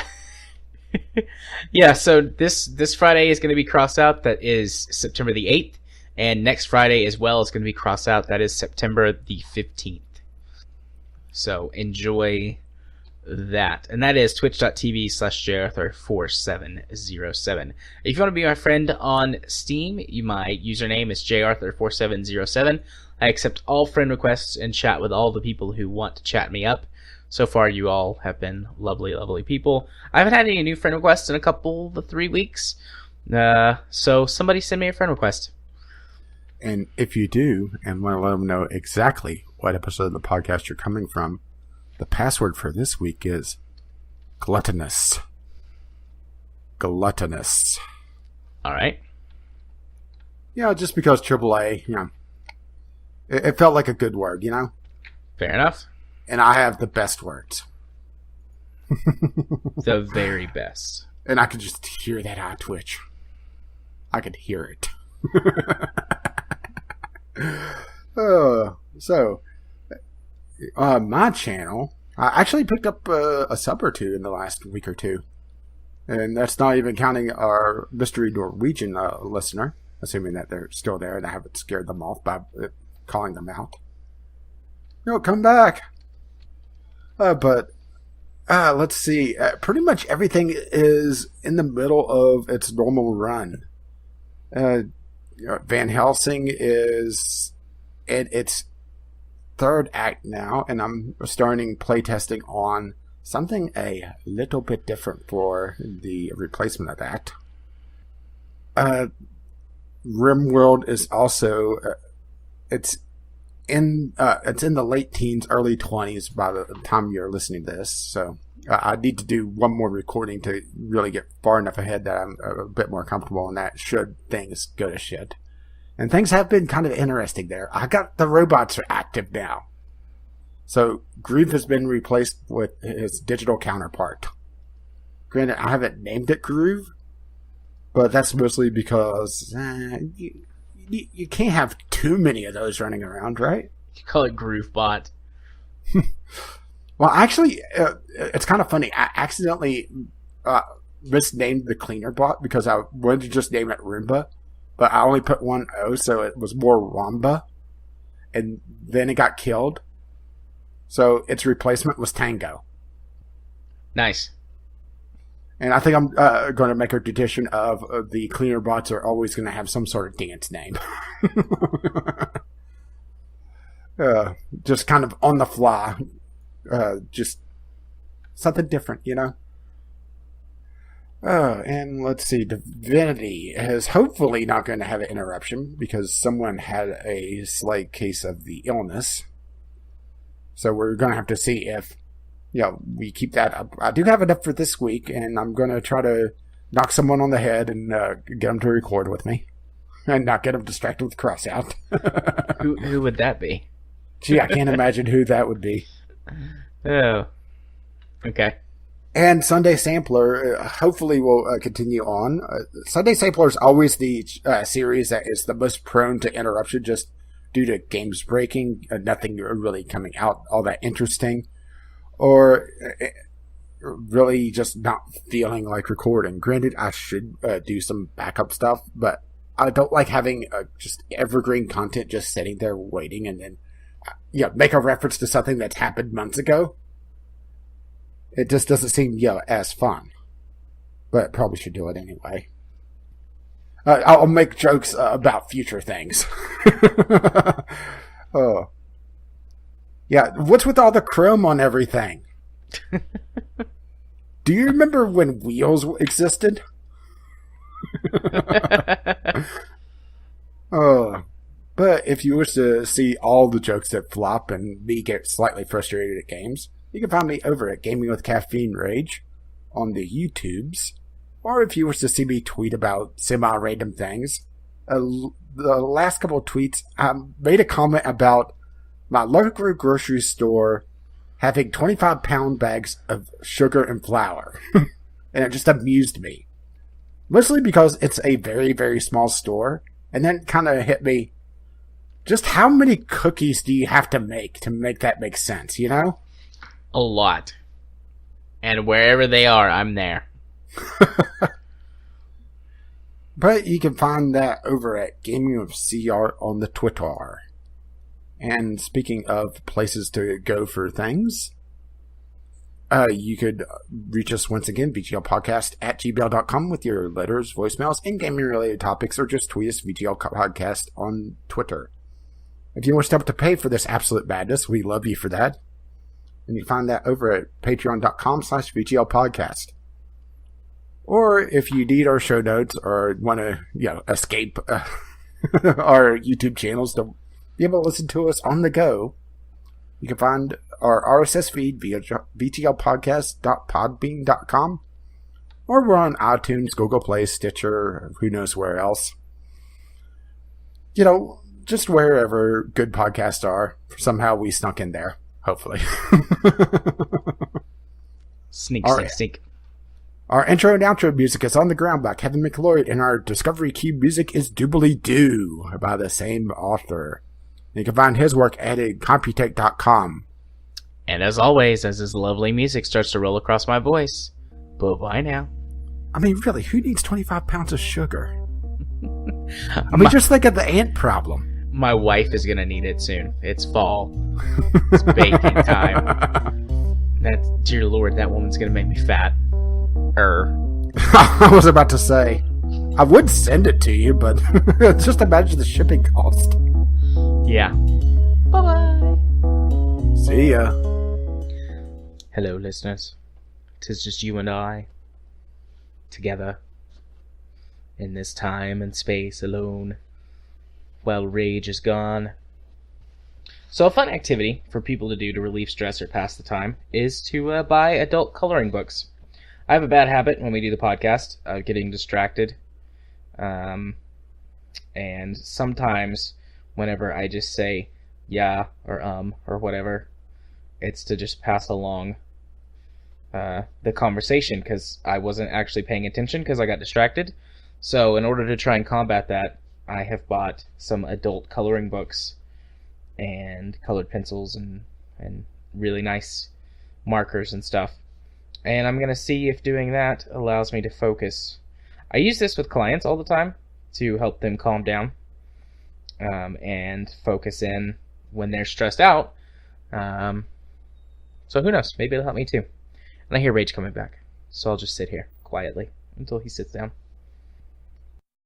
Yeah, so this Friday is going to be crossed out. That is September the 8th. And next Friday as well is going to be crossed out. That is September the 15th. So enjoy that. And that is twitch.tv/jarthur4707. If you want to be my friend on Steam, my username is jarthur4707. I accept all friend requests and chat with all the people who want to chat me up. So far, you all have been lovely, lovely people. I haven't had any new friend requests in a couple of 3 weeks. So somebody send me a friend request. And if you do, and want to let them know exactly what episode of the podcast you're coming from, the password for this week is gluttonous. Gluttonous. All right. Just because AAA, it felt like a good word, Fair enough. And I have the best words. The very best. And I could just hear that eye twitch. I could hear it. My channel, I actually picked up a sub or two in the last week or two. And that's not even counting our mystery Norwegian listener, assuming that they're still there and I haven't scared them off by calling them out. Come back. But let's see. Pretty much everything is in the middle of its normal run. Van Helsing is in its third act now, and I'm starting playtesting on something a little bit different for the replacement of that. RimWorld is also it's in the late teens, early 20s by the time you're listening to this. So I need to do one more recording to really get far enough ahead that I'm a bit more comfortable in that should things go to shit. And things have been kind of interesting there. I got the robots are active now. So Groove has been replaced with his digital counterpart. Granted, I haven't named it Groove, but that's mostly because you can't have too many of those running around, right? You call it GrooveBot. Well, actually, it's kind of funny. I accidentally misnamed the cleaner bot because I wanted to just name it Roomba, but I only put one O, so it was more Rhomba, and then it got killed. So its replacement was Tango. Nice. And I think I'm going to make a tradition of the cleaner bots are always going to have some sort of dance name. Just kind of on the fly. Just something different, you know? And let's see. Divinity is hopefully not going to have an interruption because someone had a slight case of the illness. So we're going to have to see if we keep that up. I do have it up for this week, and I'm going to try to knock someone on the head and get them to record with me. And not get them distracted with Crossout. Who would that be? Gee, I can't imagine who that would be. Oh. Okay. And Sunday Sampler, hopefully will continue on. Sunday Sampler is always the series that is the most prone to interruption just due to games breaking, nothing really coming out all that interesting. Or really just not feeling like recording. Granted, I should do some backup stuff, but I don't like having just evergreen content just sitting there waiting and then make a reference to something that's happened months ago. It just doesn't seem as fun. But probably should do it anyway. I'll make jokes about future things. Oh. Yeah, what's with all the chrome on everything? Do you remember when wheels existed? But if you wish to see all the jokes that flop and me get slightly frustrated at games, you can find me over at Gaming with Caffeine Rage on the YouTubes. Or if you wish to see me tweet about semi-random things, the last couple of tweets, I made a comment about my local grocery store having 25-pound bags of sugar and flour. And it just amused me. Mostly because it's a very, very small store. And then it kind of hit me, just how many cookies do you have to make that make sense, you know? A lot. And wherever they are, I'm there. But you can find that over at Gaming with CR on the Twitter. And speaking of places to go for things, you could reach us once again, VGLpodcast at gmail.com with your letters, voicemails, and gaming-related topics, or just tweet us VGL Podcast on Twitter. If you want to step up to pay for this absolute madness, we love you for that. And you find that over at patreon.com/VGLpodcast. Or if you need our show notes or want to, escape our YouTube channels to be able to listen to us on the go, you can find our RSS feed via vglpodcast.podbean.com, or we're on iTunes, Google Play, Stitcher, who knows where else. Just wherever good podcasts are. Somehow we snuck in there, hopefully. Sneak. Our intro and outro music is On the Ground by Kevin McLeod, and our Discovery Key music is Doobly Doo by the same author. You can find his work at Computech.com. And as always, as his lovely music starts to roll across my voice, bye now. I mean, really, who needs 25 pounds of sugar? Just think of the ant problem. My wife is going to need it soon. It's fall. It's baking time. Dear Lord, that woman's going to make me fat. I was about to say, I would send it to you, but just imagine the shipping cost. Yeah. Bye-bye. See ya. Hello, listeners. 'Tis just you and I, together, in this time and space alone, while rage is gone. So a fun activity for people to do to relieve stress or pass the time is to buy adult coloring books. I have a bad habit when we do the podcast of getting distracted. And sometimes whenever I just say yeah or whatever, it's to just pass along the conversation because I wasn't actually paying attention because I got distracted. So in order to try and combat that, I have bought some adult coloring books and colored pencils and really nice markers and stuff. And I'm going to see if doing that allows me to focus. I use this with clients all the time to help them calm down and focus in when they're stressed out. So who knows? Maybe it'll help me too. And I hear Rage coming back. So I'll just sit here quietly until he sits down.